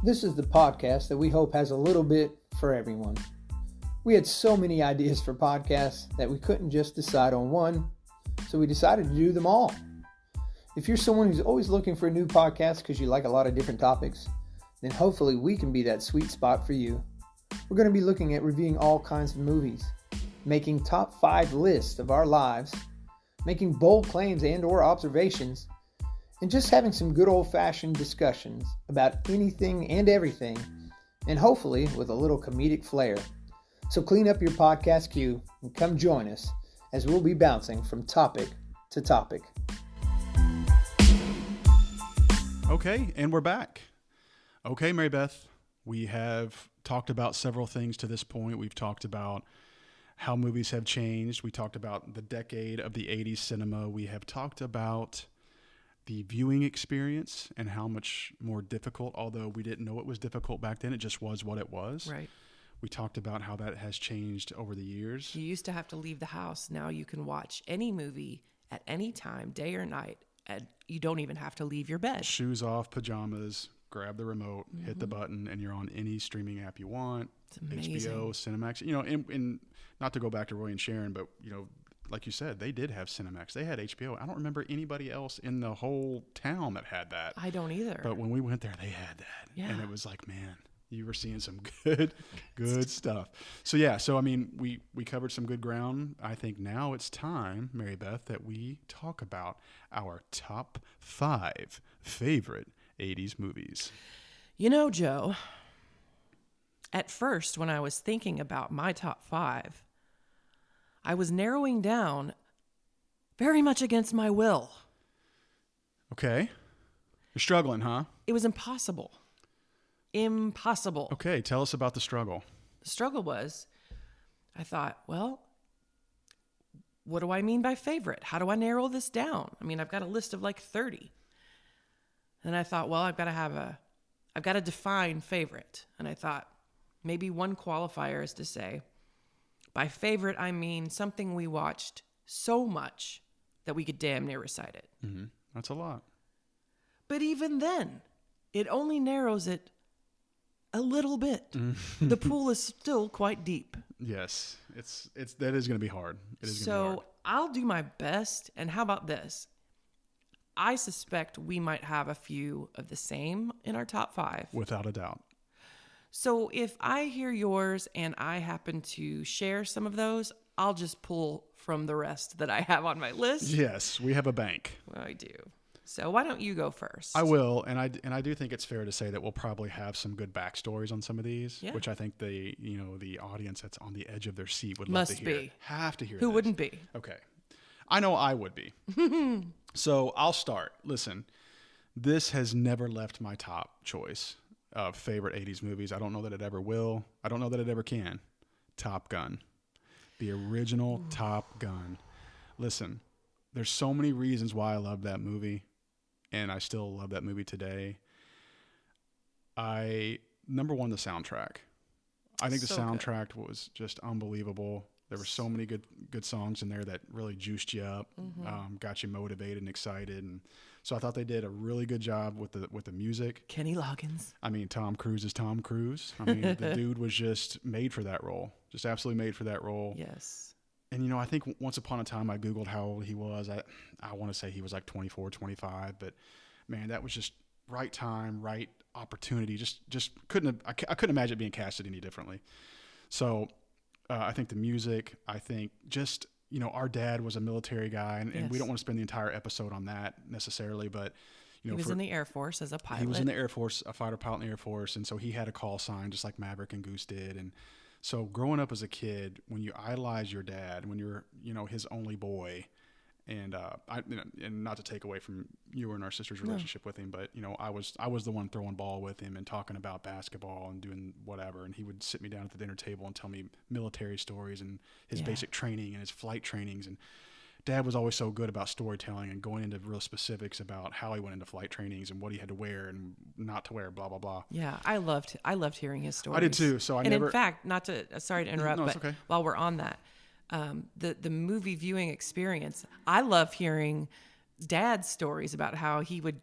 This is the podcast that we hope has a little bit for everyone. We had so many ideas for podcasts that we couldn't just decide on one, so we decided to do them all. If you're someone who's always looking for a new podcast because you like a lot of different topics, then hopefully we can be that sweet spot for you. We're going to be looking at reviewing all kinds of movies, making top 5 lists of our lives, making bold claims and or observations, and just having some good old-fashioned discussions about anything and everything, and hopefully with a little comedic flair. So clean up your podcast queue and come join us as we'll be bouncing from topic to topic. Okay, and we're back. Okay, Mary Beth, we have talked about several things to this point. We've talked about how movies have changed. We talked about the decade of the 80s cinema. We have talked about the viewing experience and how much more difficult, although we didn't know it was difficult back then, it just was what it was. Right. We talked about how that has changed over the years. You used to have to leave the house. Now you can watch any movie at any time, day or night, and you don't even have to leave your bed. Shoes off, pajamas, grab the remote, hit the button, and you're on any streaming app you want. It's amazing. HBO, Cinemax. You know, and not to go back to Roy and Sharon, but, you know, like you said, they did have Cinemax. They had HBO. I don't remember anybody else in the whole town that had that. I don't either. But when we went there, they had that. Yeah. And it was like, man, you were seeing some good stuff. So, yeah. So, I mean, we covered some good ground. I think now it's time, Mary Beth, that we talk about our top 5 favorite 80s movies. You know, Joe, at first when I was thinking about my top 5, I was narrowing down very much against my will. Okay. You're struggling, huh? It was impossible. Impossible. Okay. Tell us about the struggle. The struggle was, I thought, well, what do I mean by favorite? How do I narrow this down? I mean, I've got a list of like 30. And I thought, well, I've got to define favorite. And I thought maybe one qualifier is to say, by favorite, I mean something we watched so much that we could damn near recite it. Mm-hmm. That's a lot. But even then, it only narrows it a little bit. The pool is still quite deep. Yes, that is going to be hard. It is going to be hard. So I'll do my best. And how about this? I suspect we might have a few of the same in our top 5. Without a doubt. So if I hear yours and I happen to share some of those, I'll just pull from the rest that I have on my list. Yes, we have a bank. Well, I do. So why don't you go first? I will, and I do think it's fair to say that we'll probably have some good backstories on some of these, which I think the audience that's on the edge of their seat would love to hear. Must be. Have to hear. Who this. wouldn't be? Okay, I know I would be. So I'll start. Listen, this has never left my top choice of favorite 80s movies. I don't know that it ever will. I don't know that it ever can. Top Gun. The original Top Gun. Listen, there's so many reasons why I love that movie, and I still love that movie today. Number one, the soundtrack. I think the soundtrack was just unbelievable. There were so many good songs in there that really juiced you up, got you motivated and excited, and so I thought they did a really good job with the music. Kenny Loggins. I mean, Tom Cruise is Tom Cruise. I mean, the dude was just made for that role, just absolutely made for that role. Yes. And I think once upon a time I Googled how old he was. I want to say he was like 24, 25, but man, that was just right time, right opportunity. Just I couldn't imagine it being casted any differently. So. I think the music, I think just, our dad was a military guy, and we don't want to spend the entire episode on that necessarily, but, he was in the Air Force as a pilot. He was in the Air Force, a fighter pilot in the Air Force, and so he had a call sign just like Maverick and Goose did. And so growing up as a kid, when you idolize your dad, when you're, his only boy, and and not to take away from you and our sister's relationship with him, but I was the one throwing ball with him and talking about basketball and doing whatever, and he would sit me down at the dinner table and tell me military stories and his basic training and his flight trainings. And Dad was always so good about storytelling and going into real specifics about how he went into flight trainings and what he had to wear and not to wear, blah blah blah. Yeah, I loved hearing his stories. I did too. So in fact, sorry to interrupt, no, but okay. While we're on that. The movie viewing experience, I love hearing Dad's stories about how he would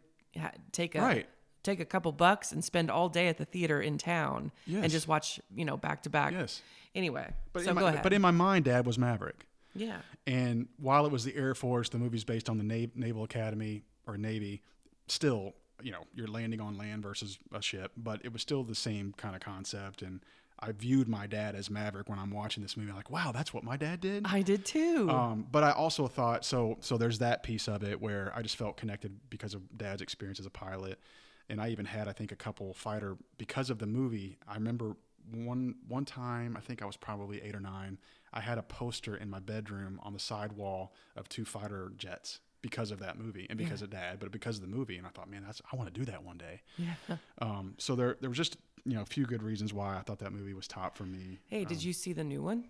take a couple bucks and spend all day at the theater in town and just watch, back to back. Yes. Anyway, go ahead. But in my mind, Dad was Maverick. Yeah. And while it was the Air Force, the movie's based on the Naval Academy or Navy, still you're landing on land versus a ship, but it was still the same kind of concept. And I viewed my dad as Maverick when I'm watching this movie. I'm like, wow, that's what my dad did. I did too. But I also thought, so there's that piece of it where I just felt connected because of Dad's experience as a pilot. And I even had, I think, a couple fighter, because of the movie. I remember one time, I think I was probably 8 or 9, I had a poster in my bedroom on the side wall of 2 fighter jets because of that movie and because of Dad, but because of the movie. And I thought, man, I want to do that one day. Yeah. So there was just, a few good reasons why I thought that movie was top for me. Hey, did you see the new one?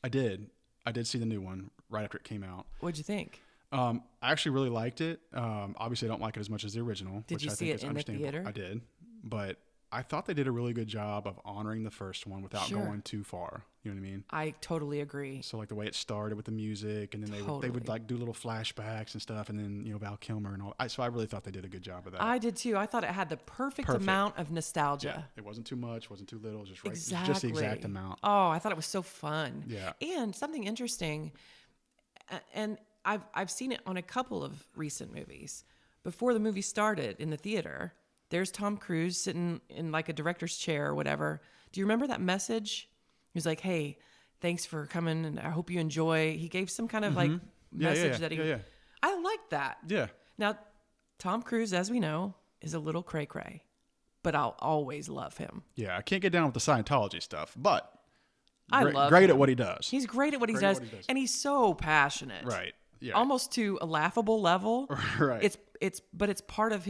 I did see the new one right after it came out. What'd you think? I actually really liked it. Obviously, I don't like it as much as the original. Did which you I see think it is in the understandable. theater? I did, but I thought they did a really good job of honoring the first one without Sure. going too far. You know what I mean? I totally agree. So like the way it started with the music, and then they would like do little flashbacks and stuff, and then Val Kilmer and all. So I really thought they did a good job of that. I did too. I thought it had the perfect amount of nostalgia. It wasn't too much, wasn't too little, just right, Exactly. just the exact amount. Oh, I thought it was so fun. Yeah. And something interesting, and I've seen it on a couple of recent movies. Before the movie started in the theater, there's Tom Cruise sitting in like a director's chair or whatever. Do you remember that message? He was like, "Hey, thanks for coming, and I hope you enjoy." He gave some kind of like message that he. Yeah. I like that. Yeah. Now, Tom Cruise, as we know, is a little cray-cray, but I'll always love him. Yeah, I can't get down with the Scientology stuff, but I love great him. at what he does. He's great at what he does, and he's so passionate. Right. Yeah. Almost to a laughable level. Right. It's part of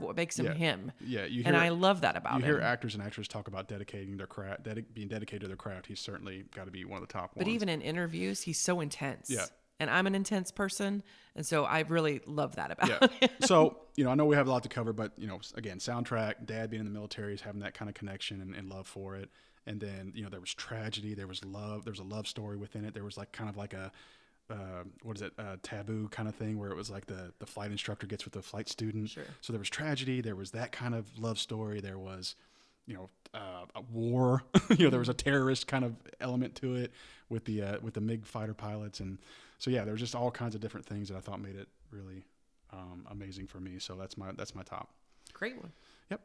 what makes him him. Yeah, and I love that about him. You hear actors and actresses talk about dedicating their craft, being dedicated to their craft. He's certainly got to be one of the top ones. But even in interviews, he's so intense. Yeah. And I'm an intense person, and so I really love that about him. So, I know we have a lot to cover, but, again, soundtrack, Dad being in the military is having that kind of connection and love for it. And then, there was tragedy, there was love, there was a love story within it. There was like kind of like a taboo kind of thing where it was like the flight instructor gets with the flight student. Sure. So there was tragedy, there was that kind of love story, there was a war. There was a terrorist kind of element to it with the MiG fighter pilots, and so there was just all kinds of different things that I thought made it really amazing for me. So that's my top. Great one. Yep.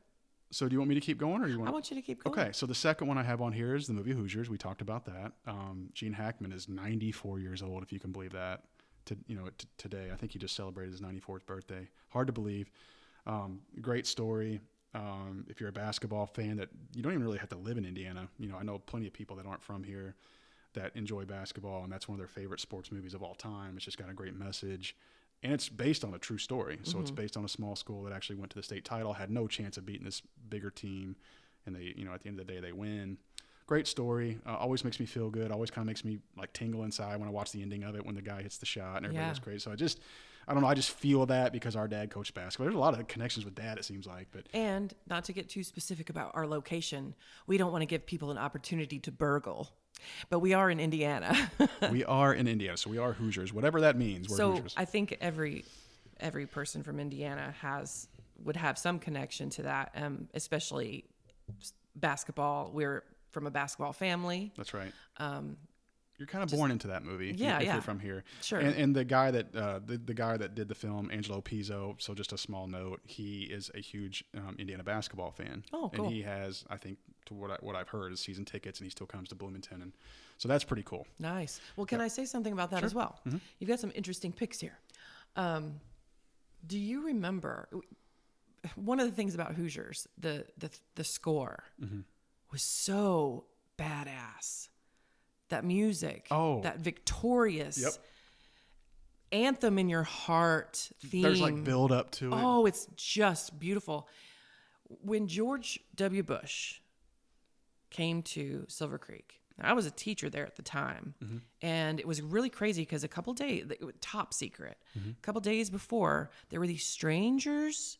So do you want me to keep going, or you want? I want you to keep going. Okay. So the second one I have on here is the movie Hoosiers. We talked about that. Gene Hackman is 94 years old, if you can believe that. Today, I think he just celebrated his 94th birthday. Hard to believe. Great story. If you're a basketball fan, that you don't even really have to live in Indiana. I know plenty of people that aren't from here that enjoy basketball, and that's one of their favorite sports movies of all time. It's just got a great message, and it's based on a true story. So it's based on a small school that actually went to the state title, had no chance of beating this bigger team, and they, at the end of the day, they win. Great story. Always makes me feel good. Always kind of makes me like tingle inside when I watch the ending of it, when the guy hits the shot and everybody goes crazy. So I don't know. I just feel that because our dad coached basketball. There's a lot of connections with Dad, it seems like. And not to get too specific about our location, we don't want to give people an opportunity to burgle, but we are in Indiana. We are in Indiana, so we are Hoosiers, whatever that means. We're Hoosiers. I think every person from Indiana would have some connection to that, especially basketball. We're from a basketball family. That's right. You're kind of born into that movie if you're from here. Sure. And the guy that the guy that did the film, Angelo Pizzo, so just a small note, he is a huge Indiana basketball fan. Oh, cool. And he has, I think, to what I've heard, is season tickets, and he still comes to Bloomington, and so that's pretty cool. Nice. Well, can I say something about that as well? Mm-hmm. You've got some interesting picks here. Do you remember one of the things about Hoosiers? The score was so badass. That music, that victorious anthem in your heart theme. There's like build up to it. Oh, it's just beautiful. When George W. Bush came to Silver Creek, I was a teacher there at the time, and it was really crazy because a couple days, top secret, a couple days before, there were these strangers.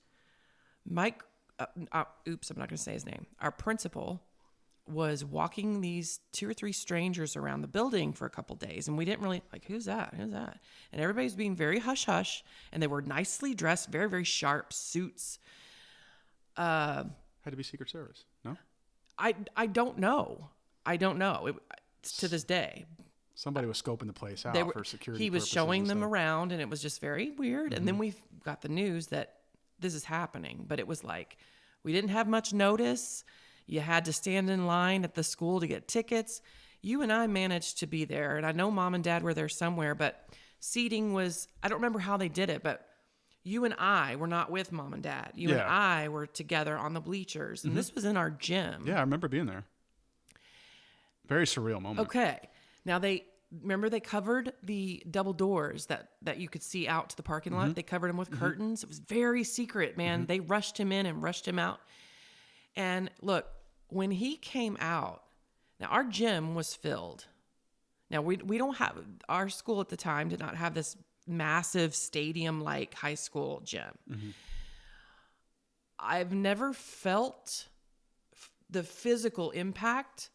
Mike, I'm not going to say his name. Our principal was walking these 2 or 3 strangers around the building for a couple days, and we didn't really who's that, and everybody's being very hush hush, and they were nicely dressed, very, very sharp suits. Had to be Secret Service. No, I don't know. To this day, somebody was scoping the place out for security. He was purposes showing and them stuff. around, and it was just very weird. And then we got the news that this is happening. But it was like, we didn't have much notice. You had to stand in line at the school to get tickets. You and I managed to be there. And I know mom and dad were there somewhere, but seating was, I don't remember how they did it, but you and I were not with mom and dad. You and I were together on the bleachers. And this was in our gym. Yeah, I remember being there. Very surreal moment. Okay. Now they covered the double doors that you could see out to the parking lot. They covered them with curtains. It was very secret, man. They rushed him in and rushed him out. And look, when he came out, now our gym was filled. Now we don't have, our school at the time did not have this massive stadium like high school gym. I've never felt the physical impact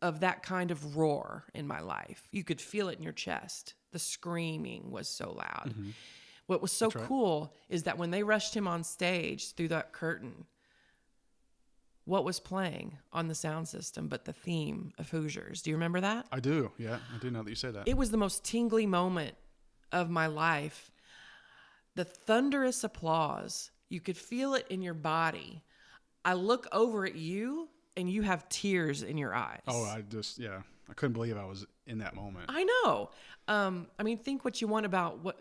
of that kind of roar in my life. You could feel it in your chest. The screaming was so loud. What was so cool is that when they rushed him on stage through that curtain, what was playing on the sound system but the theme of Hoosiers? Do you remember that? I do. Yeah, I do now that you say that. It was the most tingly moment of my life. The thunderous applause. You could feel it in your body. I look over at you and you have tears in your eyes. Oh, I couldn't believe I was in that moment. I know. I mean, think what you want about what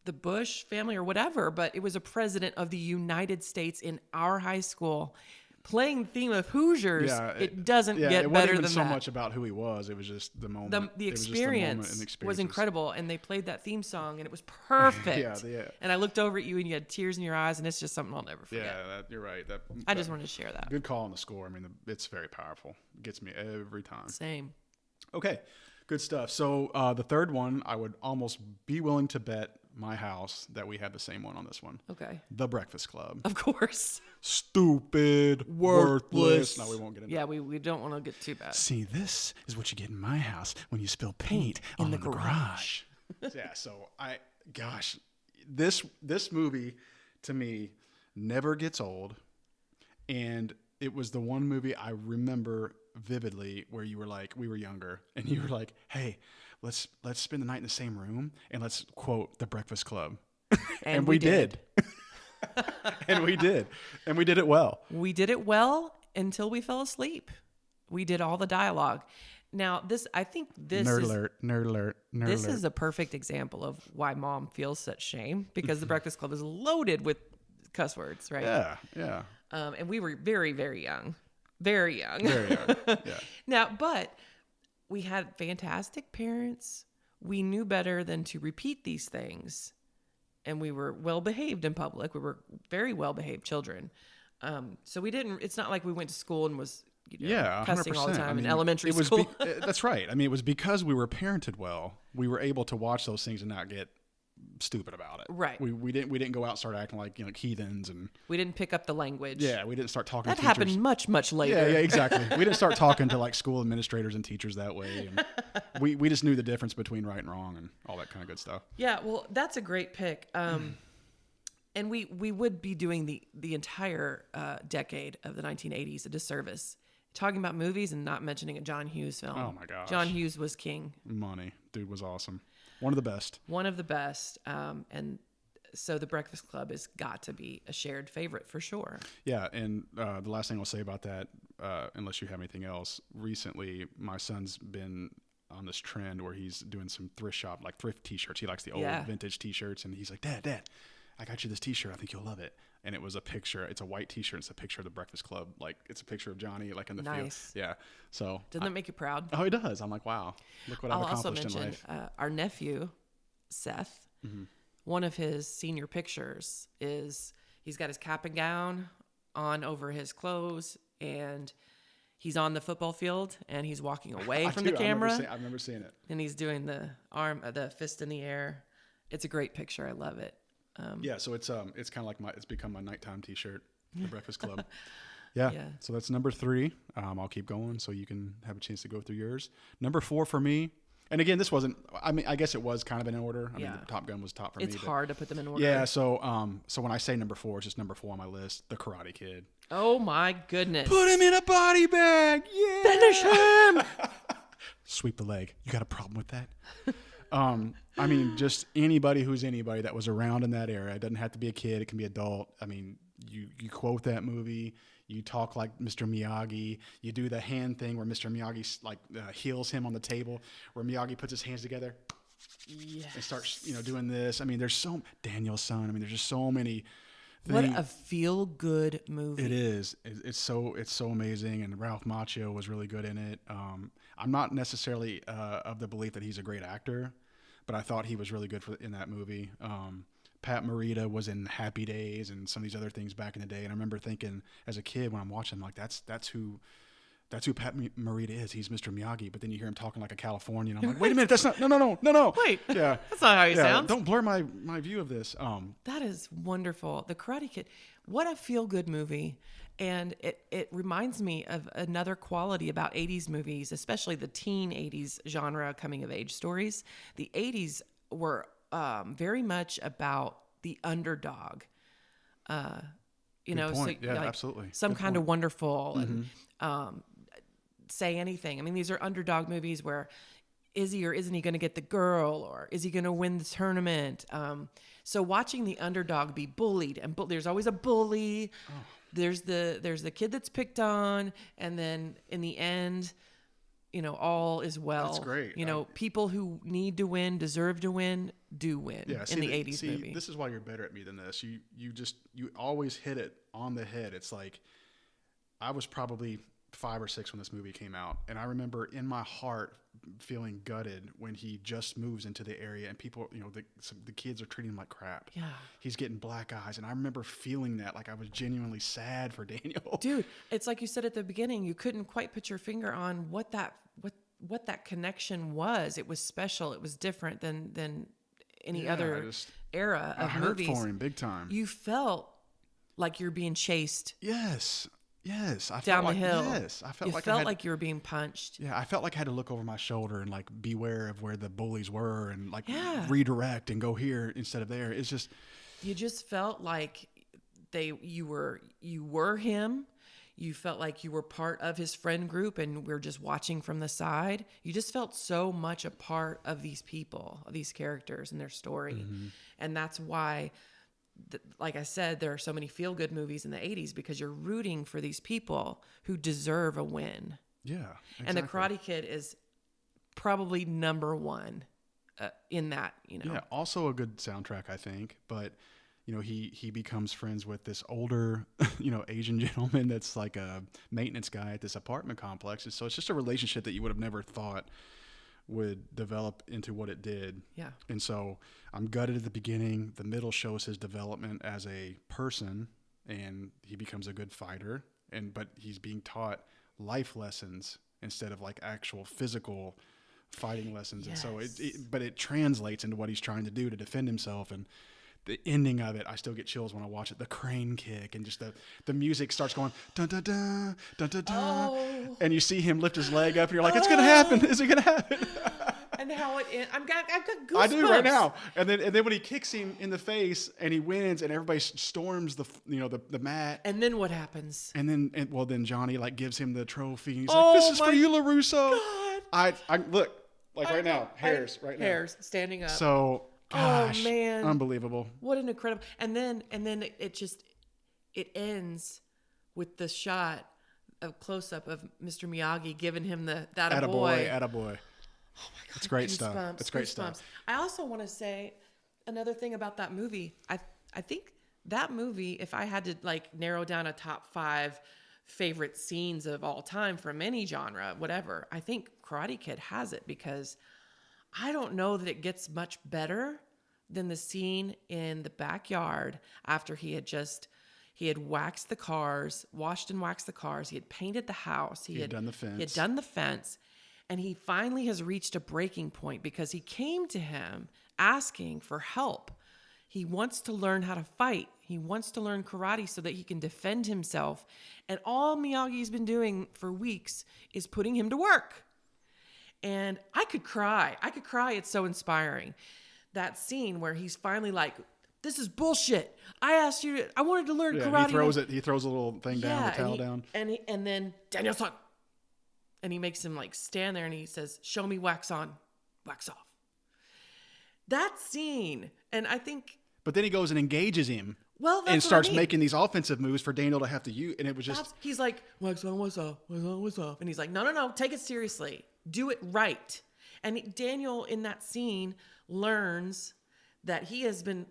the Bush family or whatever, but it was a president of the United States in our high school playing the theme of Hoosiers. Yeah, it doesn't get it better wasn't even than so that. much about who he was. It was just the moment. The It was just experience and the was incredible, and they played that theme song, and it was perfect. Yeah. And I looked over at you, and you had tears in your eyes, and it's just something I'll never forget. Yeah, you're right. I just wanted to share that. Good call on the score. I mean, it's very powerful. It gets me every time. Same. Okay, good stuff. So the third one, I would almost be willing to bet my house that we had the same one on this one. Okay. The Breakfast Club. Of course. Stupid, worthless. No, we won't get into Yeah, we don't want to get too bad. See, this is what you get in my house when you spill paint on the garage. Yeah, so this movie to me never gets old, and it was the one movie I remember vividly where you were like, we were younger, and you were like, hey, let's spend the night in the same room and let's quote The Breakfast Club. And we did. And we did. And we did it well. We did it well until we fell asleep. We did all the dialogue. Now, I think this nerd is... alert, nerd alert, nerd This alert. is a perfect example of why mom feels such shame, because The Breakfast Club is loaded with cuss words, right? Yeah. And we were very, very young. Very young. Very young. Yeah. Now, but we had fantastic parents. We knew better than to repeat these things. And we were well behaved in public. We were very well behaved children. So we didn't, it's not like we went to school and was cussing 100%. all the time I mean, in elementary school. That's right. I mean, it was because we were parented well. We were able to watch those things and not get stupid about it. Right. We didn't go out and start acting like heathens, and We didn't pick up the language. yeah, we didn't start talking. That to teachers. happened much, much later. Yeah, exactly. We didn't start talking to like school administrators and teachers that way. And we just knew the difference between right and wrong and all that kind of good stuff. Yeah, well, that's a great pick. And we would be doing the entire decade of the 1980s a disservice, talking about movies and not mentioning a John Hughes film. Oh my gosh. John Hughes was king. Money. Dude was awesome. One of the best. One of the best. And so The Breakfast Club has got to be a shared favorite for sure. Yeah, and the last thing I'll say about that, unless you have anything else, recently my son's been on this trend where he's doing some thrift t-shirts. He likes the old vintage t-shirts, and he's like, Dad, I got you this t-shirt. I think you'll love it. And it was a picture. It's a white t-shirt. It's a picture of the Breakfast Club. Like, it's a picture of Johnny, like, in the field. Yeah. So. Doesn't that make you proud? Oh, it does. I'm like, wow. Look what I've accomplished in life. Our nephew, Seth, one of his senior pictures is he's got his cap and gown on over his clothes, and he's on the football field, and he's walking away from the camera. I remember seeing it. And he's doing the fist in the air. It's a great picture. I love it. Yeah, so it's kind of like it's become my nighttime t-shirt, The Breakfast Club. Yeah. So that's number 3. I'll keep going so you can have a chance to go through yours. Number 4 for me, and again, this wasn't. I mean, I guess it was kind of in order. I mean, Top Gun was top for me. It's hard to put them in order. Yeah. So when I say number 4, it's just number 4 on my list. The Karate Kid. Oh my goodness! Put him in a body bag. Yeah. Finish him. Sweep the leg. You got a problem with that? I mean, just anybody who's anybody that was around in that era. It doesn't have to be a kid. It can be adult. I mean, you quote that movie. You talk like Mr. Miyagi. You do the hand thing where Mr. Miyagi like heals him on the table, where Miyagi puts his hands together and starts, doing this. I mean, there's Daniel's son. I mean, there's just so many things. What a feel-good movie. It is. It's so amazing, and Ralph Macchio was really good in it. I'm not necessarily of the belief that he's a great actor, but I thought he was really good in that movie. Pat Morita was in Happy Days and some of these other things back in the day, and I remember thinking as a kid when I'm watching, like that's who Pat Morita is. He's Mr. Miyagi. But then you hear him talking like a Californian. I'm like, wait a minute, that's not no. Wait, yeah, that's not how he sounds. Don't blur my view of this. That is wonderful. The Karate Kid, what a feel-good movie. And it reminds me of another quality about 80s movies, especially the teen 80s genre coming-of-age stories. The 80s were very much about the underdog. Good point. So Yeah, like absolutely. some Good kind point. of wonderful and Say Anything. I mean, these are underdog movies where is he or isn't he going to get the girl, or is he going to win the tournament? So watching the underdog be bullied, and there's always a bully. Oh. There's the kid that's picked on, and then in the end, all is well. That's great. People who need to win, deserve to win, do win in the 80s movie. This is why you're better at me than this. You always hit it on the head. It's like I was probably 5 or 6 when this movie came out, and I remember in my heart feeling gutted when he just moves into the area and people, the kids are treating him like crap. Yeah, he's getting black eyes, and I remember feeling that, like I was genuinely sad for Daniel. Dude, it's like you said at the beginning, you couldn't quite put your finger on what that connection was. It was special. It was different than any other era of movies. I hurt for him big time. You felt like you're being chased. Yes, I down felt like, the hill. Yes, I felt you like felt like you were being punched. Yeah, I felt like I had to look over my shoulder and like beware of where the bullies were and like redirect and go here instead of there. It's just you just felt like you were him. You felt like you were part of his friend group and we're just watching from the side. You just felt so much a part of these people, of these characters and their story. Mm-hmm. And that's why like I said, there are so many feel-good movies in the 80s because you're rooting for these people who deserve a win. Yeah, exactly. And The Karate Kid is probably number one in that, Yeah, also a good soundtrack, I think. But, he becomes friends with this older, Asian gentleman that's like a maintenance guy at this apartment complex. And so it's just a relationship that you would have never thought would develop into what it did. Yeah. And so I'm gutted at the beginning. The middle shows his development as a person, and he becomes a good fighter. But he's being taught life lessons instead of like actual physical fighting lessons. Yes. And so but it translates into what he's trying to do to defend himself. And the ending of it, I still get chills when I watch it. The crane kick and just the music starts going dun dun dun dun dun dun, and you see him lift his leg up, and you're like, "It's gonna happen! Is it gonna happen?" And how I've got goosebumps. I do right now. And then when he kicks him in the face and he wins, and everybody storms the mat. And then what happens? And then Johnny like gives him the trophy. And he's like, "This is for you, LaRusso." God. I look like right now, hairs hairs standing up. So. Gosh, oh man, unbelievable! What an incredible! And then it ends with the shot of close up of Mr. Miyagi giving him that attaboy. Oh my God, it's great stuff. It's great stuff. I also want to say another thing about that movie. I think that movie, if I had to like narrow down a top 5 favorite scenes of all time from any genre, whatever, I think Karate Kid has it because I don't know that it gets much better than the scene in the backyard after he had waxed the cars, washed and waxed the cars. He had painted the house. He had done the fence. He had done the fence. And he finally has reached a breaking point because he came to him asking for help. He wants to learn how to fight. He wants to learn karate so that he can defend himself. And all Miyagi's been doing for weeks is putting him to work. And I could cry. It's so inspiring. That scene where he's finally like, "This is bullshit. I wanted to learn karate." He throws a little thing down, the towel down. And then Daniel-san. And he makes him like stand there and he says, "Show me wax on, wax off." That scene, and I think. But then he goes and engages him. Well, that's and starts what I mean. making these offensive moves for Daniel to have to use, and it was just. He's like, what's up? And he's like, no, take it seriously. Do it right. And Daniel, in that scene, learns that he has been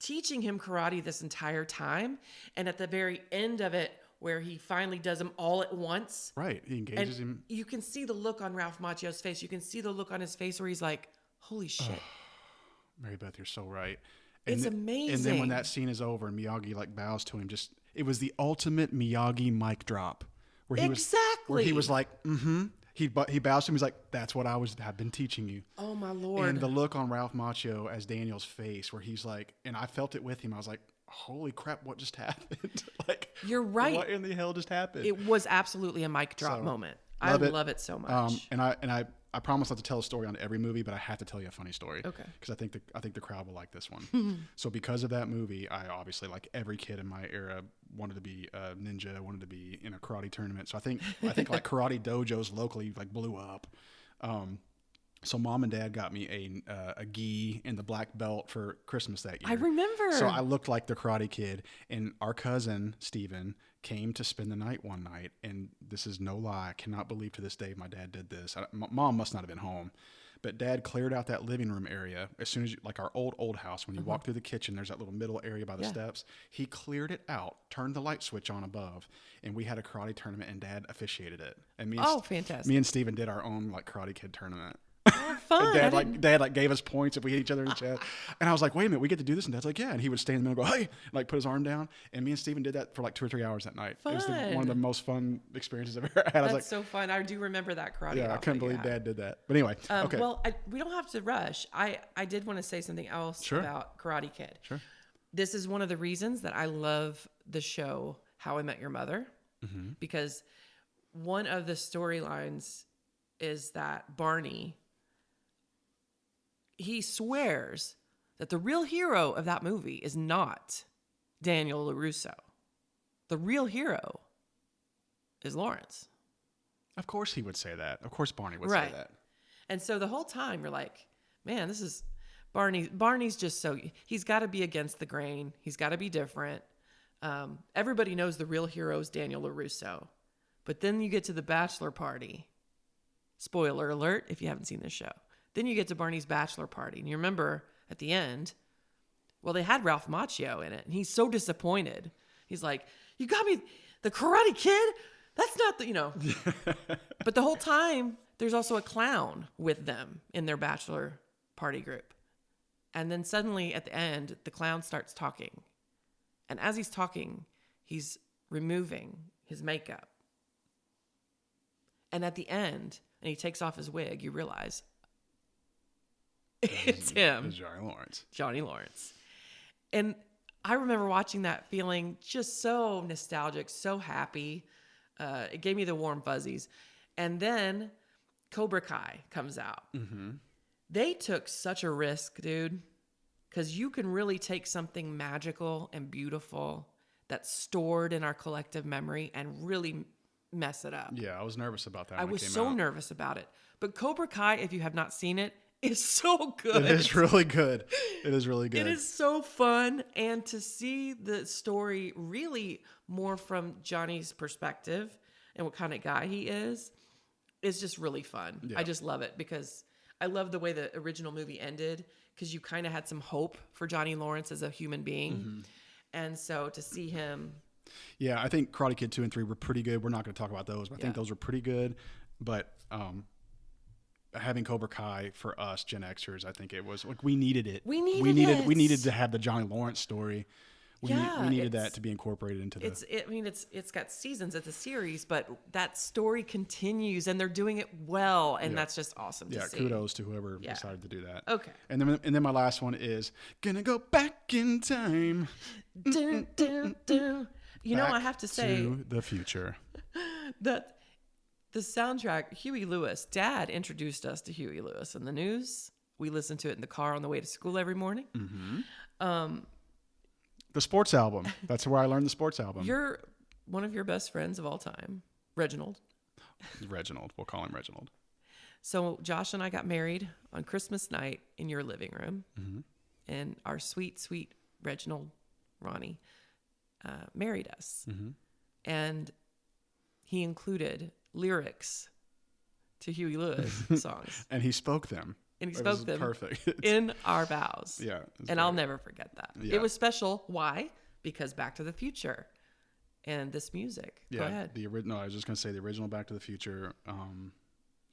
teaching him karate this entire time. And at the very end of it, where he finally does them all at once. Right. He engages him. You can see the look on Ralph Macchio's face. You can see the look on his face where he's like, holy shit. Mary Beth, you're so right. It's amazing. And then when that scene is over and Miyagi like bows to him, it was the ultimate Miyagi mic drop. Where he was like, He bows to him. He's like, that's what have been teaching you. Oh my Lord. And the look on Ralph Macchio as Daniel's face where he's like, and I felt it with him. I was like, holy crap, what just happened? Like, you're right. What in the hell just happened? It was absolutely a mic drop moment. I love it so much. And I promise not to tell a story on every movie, but I have to tell you a funny story. Okay. Because I think the crowd will like this one. So because of that movie, I obviously, like every kid in my era, wanted to be a ninja, wanted to be in a karate tournament. So I think like karate dojos locally like blew up. So mom and dad got me a gi and the black belt for Christmas that year. I remember. So I looked like the karate kid, and our cousin Steven came to spend the night one night, and this is no lie. I cannot believe to this day my dad did this. Mom must not have been home, but Dad cleared out that living room area as soon as like our old house. When you walk through the kitchen, there's that little middle area by the steps. He cleared it out, turned the light switch on above, and we had a karate tournament, and Dad officiated it. And fantastic! Me and Steven did our own like Karate Kid tournament. Oh, fun. Dad gave us points if we hit each other in the chest. And I was like, wait a minute, we get to do this? And Dad's like, yeah. And he would stand in the middle and go, hey, and like put his arm down. And me and Steven did that for like 2 or 3 hours that night. Fun. It was one of the most fun experiences I've ever had. That's so fun. I do remember that karate. Yeah, I couldn't believe Dad did that. But anyway, okay. Well, we don't have to rush. I did want to say something else about Karate Kid. Sure. This is one of the reasons that I love the show How I Met Your Mother, because one of the storylines is that Barney, he swears that the real hero of that movie is not Daniel LaRusso. The real hero is Lawrence. Of course he would say that. Of course Barney would say that. And so the whole time you're like, man, this is Barney. Barney's just he's got to be against the grain. He's got to be different. Everybody knows the real hero is Daniel LaRusso. But then you get to the bachelor party. Spoiler alert if you haven't seen this show. Then you get to Barney's bachelor party. And you remember at the end, well, they had Ralph Macchio in it. And he's so disappointed. He's like, you got me the Karate Kid? That's not the. But the whole time, there's also a clown with them in their bachelor party group. And then suddenly at the end, the clown starts talking. And as he's talking, he's removing his makeup. And at the end, and he takes off his wig, you realize it's him. It's Johnny Lawrence. And I remember watching that feeling just so nostalgic, so happy. It gave me the warm fuzzies. And then Cobra Kai comes out. Mm-hmm. They took such a risk, dude, because you can really take something magical and beautiful that's stored in our collective memory and really mess it up. Yeah, I was nervous about that. I was so nervous about it. But Cobra Kai, if you have not seen it, is so good. It is really good. It is really good. It is so fun. And to see the story really more from Johnny's perspective and what kind of guy he is just really fun. Yeah. I just love it because I love the way the original movie ended because you kind of had some hope for Johnny Lawrence as a human being. Mm-hmm. And so to see him. Yeah, I think Karate Kid 2 and 3 were pretty good. We're not going to talk about those, but I think those were pretty good. But having Cobra Kai for us Gen Xers, I think it was like we needed it. We needed to have the Johnny Lawrence story. We needed that to be incorporated into the. It's got seasons. It's a series, but that story continues, and they're doing it well, and that's just awesome to see. Kudos to whoever decided to do that. Okay. And then my last one is gonna go back in time. Dun, dun, dun. I have to say to the future. That the soundtrack, Huey Lewis, Dad introduced us to Huey Lewis in the news. We listened to it in the car on the way to school every morning. Mm-hmm. The sports album. That's where I learned the sports album. You're one of your best friends of all time, Reginald. Reginald. We'll call him Reginald. So Josh and I got married on Christmas night in your living room, Mm-hmm. and our sweet, sweet Reginald Ronnie married us. Mm-hmm. And he included lyrics to Huey Lewis songs. And he spoke them. And he It spoke was them perfect. in our vows. Yeah. And I'll never forget that. Yeah. It was special. Why? Because Back to the Future and this music. Go ahead. The original. I was just gonna say the original Back to the Future.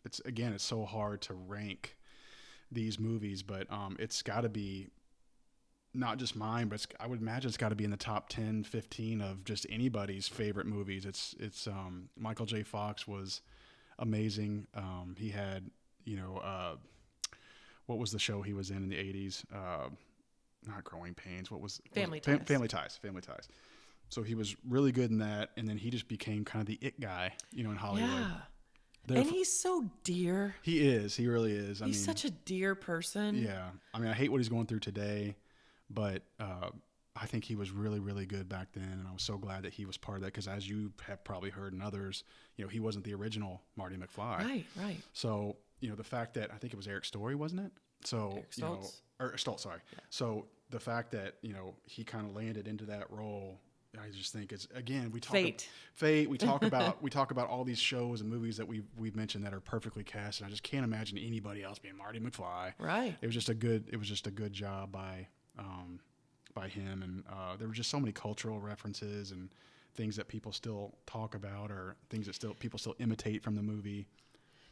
It's so hard to rank these movies, but it's got to be not just mine, but I would imagine it's got to be in the top 10, 15 of just anybody's favorite movies. It's Michael J. Fox was amazing. He had, what was the show he was in the 80s? Not Growing Pains. What was Family Ties? Ties. Family Ties. So he was really good in that, and then he just became kind of the it guy, in Hollywood. Yeah. And he's so dear. He is. He really is. He's such a dear person. Yeah. I mean, I hate what he's going through today, but I think he was really, really good back then, and I was so glad that he was part of that because, as you have probably heard in others, he wasn't the original Marty McFly. Right. So, the fact that I think it was Eric Story, wasn't it? So, Eric Stoltz. Or Stoltz, sorry. Yeah. So the fact that he kind of landed into that role, I just think it's, again, we talk Fate. Fate. We talk about all these shows and movies that we've mentioned that are perfectly cast, and I just can't imagine anybody else being Marty McFly. Right. It was just a good job by him, and there were just so many cultural references and things that people still talk about, or things that people still imitate from the movie.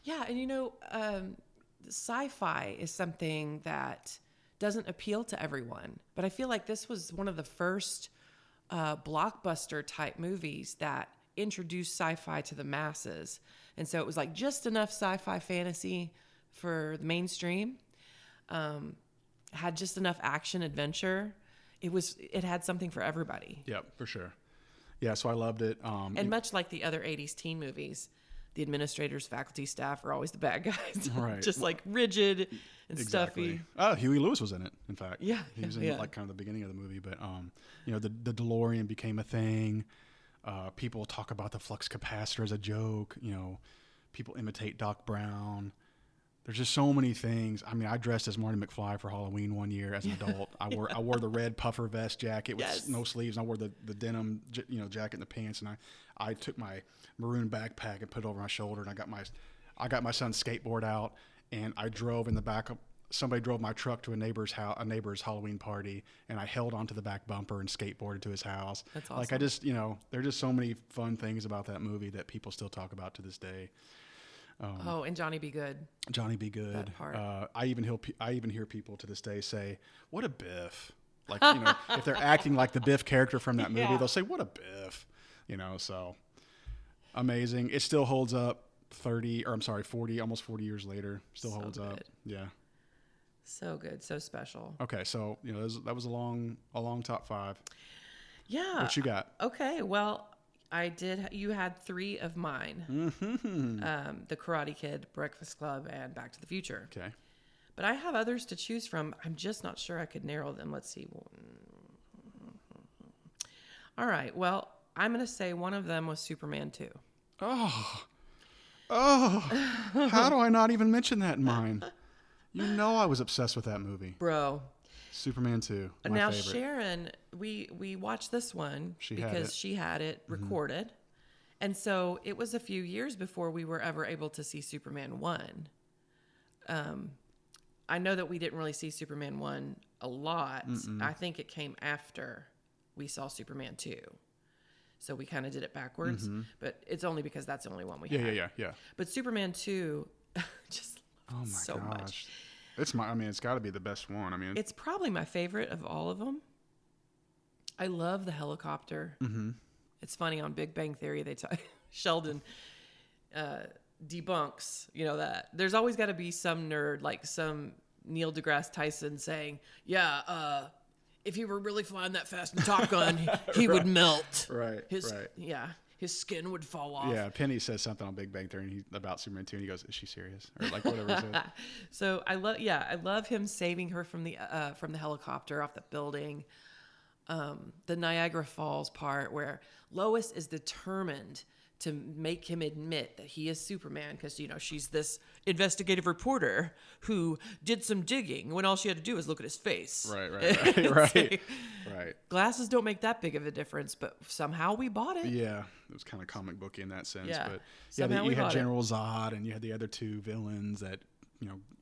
Yeah, and sci-fi is something that doesn't appeal to everyone, but I feel like this was one of the first blockbuster type movies that introduced sci-fi to the masses. And so it was like just enough sci-fi fantasy for the mainstream, had just enough action adventure. It had something for everybody. Yep, for sure. Yeah, so I loved it. And much like the other 80s teen movies, the administrators, faculty, staff are always the bad guys. Right. Just like rigid and Exactly. stuffy. Huey Lewis was in it, in fact. Yeah, He was in yeah. like kind of the beginning of the movie, but the DeLorean became a thing. People talk about the flux capacitor as a joke. People imitate Doc Brown. There's just so many things. I mean, I dressed as Marty McFly for Halloween one year as an adult. I wore the red puffer vest jacket with no sleeves, and I wore the denim jacket and the pants, and I took my maroon backpack and put it over my shoulder, and I got my son's skateboard out, and I drove in the back of somebody drove my truck to a neighbor's Halloween party, and I held onto the back bumper and skateboarded to his house. That's awesome. Like, I just, there are just so many fun things about that movie that people still talk about to this day. And Johnny Be Good. Johnny Be Good. That part. I even hear people to this day say, "What a Biff!" Like, if they're acting like the Biff character from that movie, Yeah. they'll say, "What a Biff!" So amazing. It still holds up. 40, almost 40 years later, still So holds up. good. Yeah. So good, so special. Okay, so that was a long top 5. Yeah. What you got? Okay, well, I did. You had 3 of mine. Mm-hmm. The Karate Kid, Breakfast Club, and Back to the Future. Okay. But I have others to choose from. I'm just not sure I could narrow them. Let's see. All right. Well, I'm going to say one of them was Superman 2. How do I not even mention that in mine? I was obsessed with that movie. Bro. Superman 2, my Now, favorite. Sharon, we watched this one She had because it. she had it recorded. And so it was a few years before we were ever able to see Superman 1. I know that we didn't really see Superman 1 a lot. I think it came after we saw Superman 2. So we kind of did it backwards. But it's only because that's the only one we had. Yeah. But Superman 2, just Oh my so gosh. much. It's got to be the best one. I mean, It's probably my favorite of all of them. I love the helicopter. It's funny, on Big Bang Theory, Sheldon debunks, that. There's always got to be some nerd, like some Neil deGrasse Tyson saying, if he were really flying that fast in Top Gun, he would melt. Right. Yeah, his skin would fall off. Yeah, Penny says something on Big Bang Theory about Superman 2, and he goes, "Is she serious?" Or like whatever he said. So I love him saving her from the helicopter off the building. The Niagara Falls part where Lois is determined to make him admit that he is Superman, because she's this investigative reporter who did some digging when all she had to do was look at his face. Right. Glasses don't make that big of a difference, but somehow we bought it. Yeah, it was kind of comic booky in that sense. Yeah. But Somehow you we had bought it. General Zod, and you had the other two villains that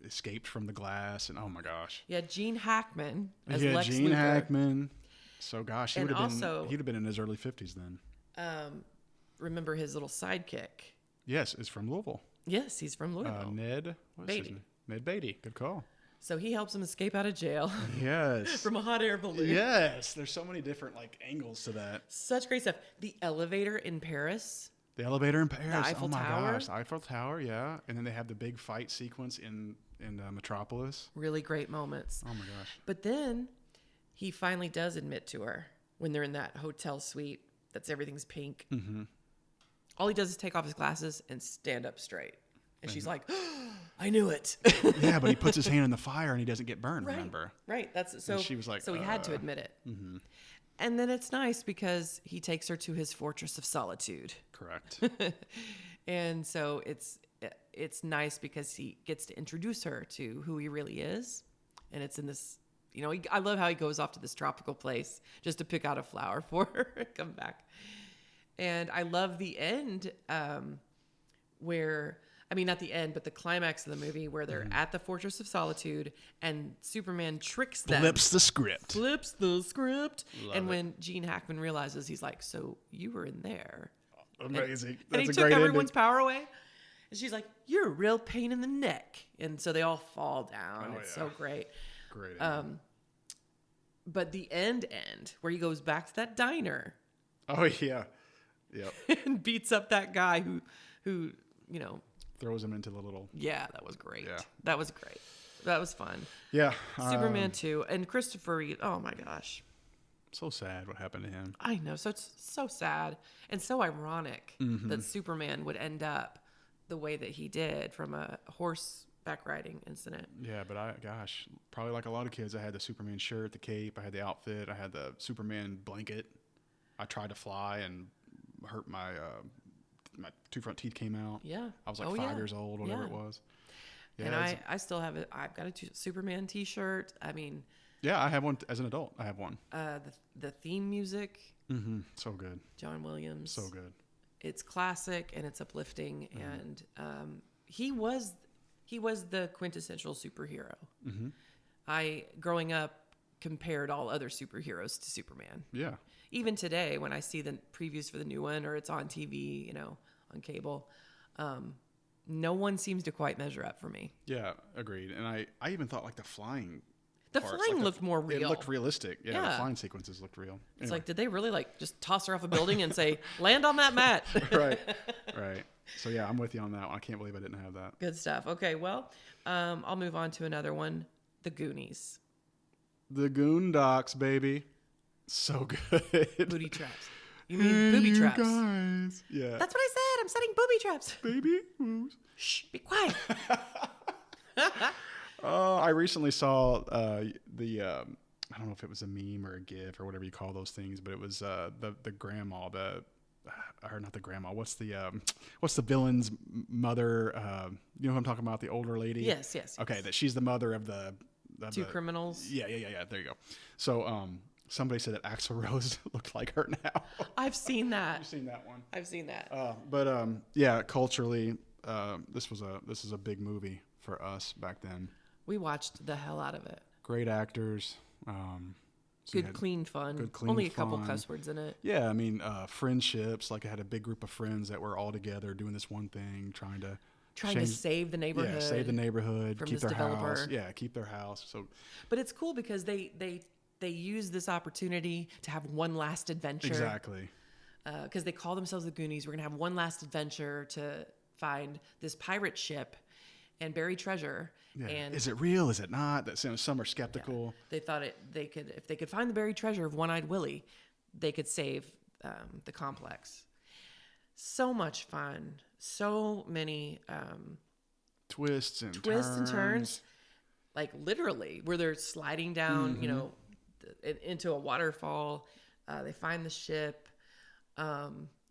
escaped from the glass, and oh my gosh. Yeah, Gene Hackman as Yeah, Lex Gene Luthor. Hackman. So gosh, he'd And have been in his early 50s then. Remember his little sidekick? Yes, it's from Louisville. Yes, he's from Louisville. Ned Beatty. Ned Beatty. Good call. So he helps him escape out of jail Yes. from a hot air balloon. Yes. There's so many different angles to that. Such great stuff. The elevator in Paris. The elevator in Paris. Eiffel oh my Tower. gosh, the Eiffel Tower. Yeah, and then they have the big fight sequence in Metropolis. Really great moments. Oh my gosh. But then he finally does admit to her when they're in that hotel suite everything's pink. Mm-hmm. All he does is take off his glasses and stand up straight. And she's like, oh, I knew it. Yeah, but he puts his hand in the fire and he doesn't get burned. Right. Remember? Right. That's so. And she was like, so he had to admit it. Mm-hmm. And then it's nice because he takes her to his fortress of solitude. Correct. And so it's nice because he gets to introduce her to who he really is. And it's in this, I love how he goes off to this tropical place just to pick out a flower for her and come back. And I love the end not the end, but the climax of the movie where they're at the Fortress of Solitude and Superman tricks them. Flips the script. Love and when Gene Hackman realizes, he's like, so you were in there. Amazing. And he took everyone's power away. And she's like, you're a real pain in the neck. And so they all fall down. It's so great. Great. But the end where he goes back to that diner. Oh yeah. Yep. And beats up that guy who throws him into the little. Yeah, that was great. Yeah. That was great. That was fun. Yeah. Superman 2 and Christopher Reeve. Oh my gosh. So sad what happened to him. I know. So it's so sad and so ironic that Superman would end up the way that he did from a horseback riding incident. Yeah, but probably like a lot of kids, I had the Superman shirt, the cape, I had the outfit, I had the Superman blanket. I tried to fly and hurt my two front teeth came out. Yeah. I was like 5 years old, whatever it was. Yeah, and I still have it. I've got a Superman t-shirt. I mean, yeah, I have one as an adult. I have one. The theme music. Mm-hmm. So good. John Williams. So good. It's classic and it's uplifting. And he was the quintessential superhero. Mm-hmm. I, growing up, compared all other superheroes to Superman. Yeah. Even today, when I see the previews for the new one or it's on TV, on cable, no one seems to quite measure up for me. Yeah, agreed. And I even thought the flying. The flying looked more real. It looked realistic. Yeah, Yeah. the flying sequences looked real. It's like, did they really just toss her off a building and say, land on that mat? Right. So yeah, I'm with you on that one. I can't believe I didn't have that. Good stuff. Okay, well, I'll move on to another one. The Goonies. The Goondocks, baby. So good. Booty traps. You mean booby traps? Guys. Yeah. That's what I said. I'm setting booby traps. Baby. Shh, be quiet. I recently saw I don't know if it was a meme or a GIF or whatever you call those things, but it was the grandma, or not the grandma. What's the villain's mother? You know who I'm talking about? The older lady. Yes. Okay, that she's the mother of the two criminals. Yeah. There you go. So somebody said that Axl Rose looked like her now. I've seen that. You've seen that one. I've seen that. But yeah, culturally, this is a big movie for us back then. We watched the hell out of it. Great actors. Good, clean fun. Good, clean Only a couple fun. cuss words in it. Yeah, I mean, friendships. I had a big group of friends that were all together doing this one thing, trying to save the neighborhood. Yeah, save the neighborhood, from keep this their developer. house. Yeah, keep their house. So, but it's cool because they use this opportunity to have one last adventure. Exactly. Because they call themselves the Goonies. We're gonna have one last adventure to find this pirate ship and bury treasure. Yeah. And is it real? Is it not? That some are skeptical. Yeah, they thought if they could find the buried treasure of One-Eyed Willie, they could save the complex. So much fun. So many twists and turns. Like literally, where they're sliding down, into a waterfall. They find the ship.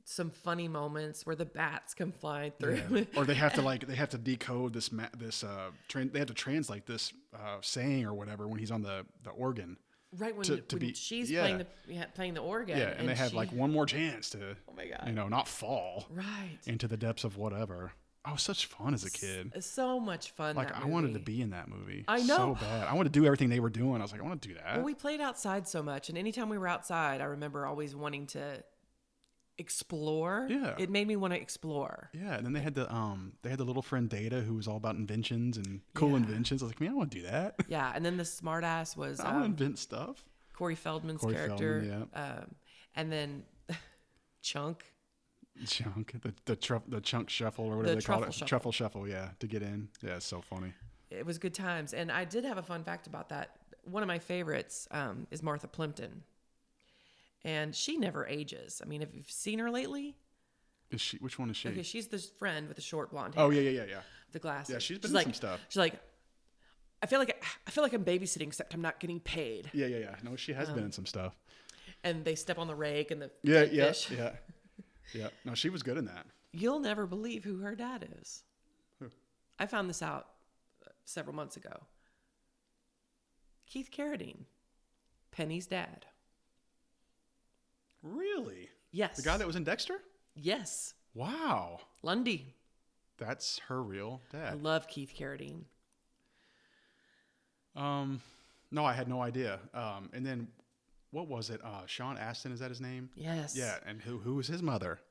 some funny moments where the bats come flying through. Or they have to decode this they have to translate this saying or whatever when he's on the organ. Right when, to she's playing the organ. Yeah, and they have like one more chance to, oh my God, not fall into the depths of whatever. Oh, such fun as a kid. So much fun. Like I wanted to be in that movie. I know. So bad. I wanted to do everything they were doing. I was like, I want to do that. Well, we played outside so much, and anytime we were outside, I remember always wanting to explore. Yeah. It made me want to explore. Yeah, and then they had the little friend Data who was all about inventions and cool inventions. I was like, man, I want to do that. Yeah, and then the smart ass was I want to invent stuff. Corey Feldman's character. Yeah. And then Chunk, the chunk shuffle or whatever they call it. Truffle shuffle, yeah, to get in. Yeah, it's so funny. It was good times. And I did have a fun fact about that. One of my favorites is Martha Plimpton. And she never ages. I mean, have you seen her lately? Is she? Which one is she? Okay, she's this friend with the short blonde hair. Oh yeah. The glasses. Yeah, she's been in some stuff. She's like, I feel like I'm babysitting, except I'm not getting paid. Yeah. No, she has been in some stuff. And they step on the rake and the fish. Yeah. No, she was good in that. You'll never believe who her dad is. Who? I found this out several months ago. Keith Carradine, Penny's dad. Really? Yes. The guy that was in Dexter? Yes. Wow. Lundy. That's her real dad. I love Keith Carradine. No, I had no idea. And then what was it? Sean Astin, is that his name? Yes. Yeah, and who was his mother?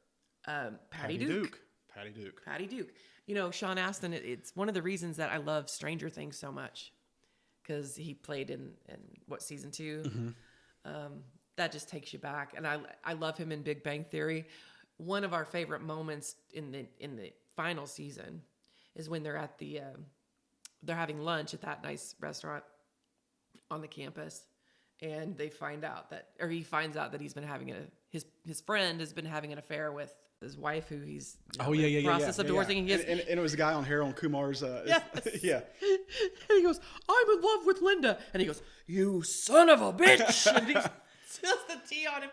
Patty Duke. Patty Duke. Sean Astin, it's one of the reasons that I love Stranger Things so much. Because he played in season 2? Mm-hmm. That just takes you back. And I love him in Big Bang Theory. One of our favorite moments in the final season is when they're at they're having lunch at that nice restaurant on the campus, and he finds out that he's been having his friend has been having an affair with his wife, who he's process of divorcing. And it was the guy on Harold Kumar's. Yes. Yeah. And he goes, "I'm in love with Linda," and he goes, "You son of a bitch!" And he spills the tea on him.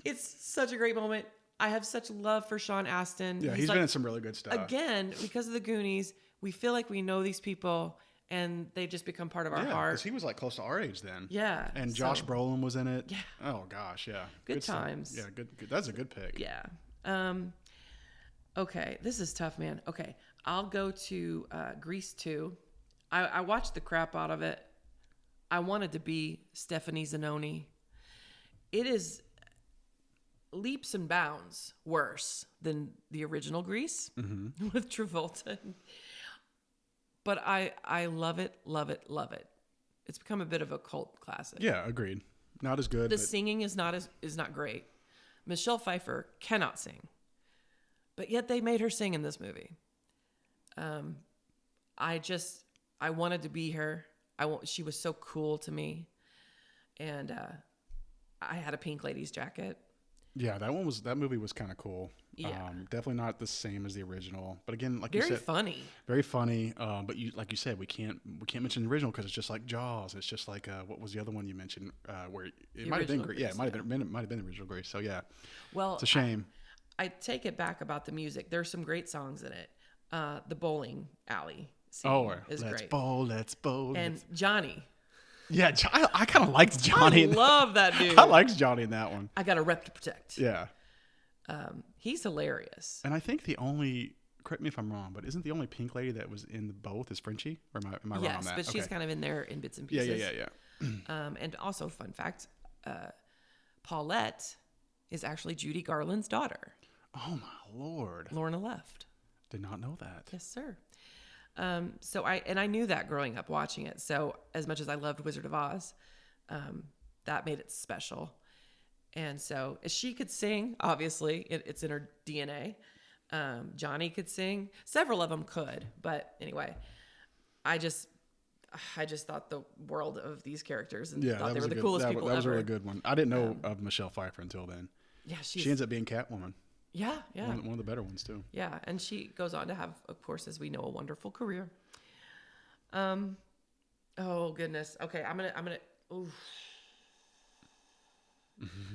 It's such a great moment. I have such love for Sean Astin. Yeah, he's been in some really good stuff. Again, because of the Goonies, we feel like we know these people, and they just become part of our heart. Because he was like close to our age then. Yeah. And Josh Brolin was in it. Yeah. Oh gosh, yeah. Good times. Yeah, good. That's a good pick. Yeah. Okay, this is tough, man. Okay, I'll go to Grease 2. I watched the crap out of it. I wanted to be Stephanie Zanoni. It is leaps and bounds worse than the original Grease with Travolta. But I love it. It's become a bit of a cult classic. Yeah, agreed. Not as good. The singing is not great. Michelle Pfeiffer cannot sing, but yet they made her sing in this movie. I wanted to be her. She was so cool to me, and I had a Pink Ladies jacket. Yeah, that movie was kind of cool. Yeah. Definitely not the same as the original, but again, like very you said, very funny. But like you said, we can't mention the original because it's just like Jaws. It's just like what was the other one you mentioned? Where it might have been Grease. Yeah, it might have been the original Grease. So yeah, well, it's a shame. I take it back about the music. There's some great songs in it. The bowling alley scene is great. Let's bowl. And Johnny. Yeah, I kind of liked Johnny. I love that dude. I liked Johnny in that one. I got a rep to protect. Yeah. He's hilarious. And I think correct me if I'm wrong, but isn't the only Pink Lady that was in both is Frenchie? Or am I wrong on that? Yes, but she's kind of in there in bits and pieces. Yeah. And also, fun fact, Paulette is actually Judy Garland's daughter. Oh, my Lord. Lorna Left. Did not know that. Yes, sir. So I knew that growing up watching it. So as much as I loved Wizard of Oz, that made it special. And so she could sing, obviously it's in her DNA. Johnny could sing. Several of them could, but anyway, I just thought the world of these characters and thought they were the coolest people ever. That was a really good one. I didn't know of Michelle Pfeiffer until then. Yeah, she ends up being Catwoman. Yeah. One of the better ones too. Yeah, and she goes on to have, of course, as we know, a wonderful career. Oh goodness. Okay, I'm gonna. Oof.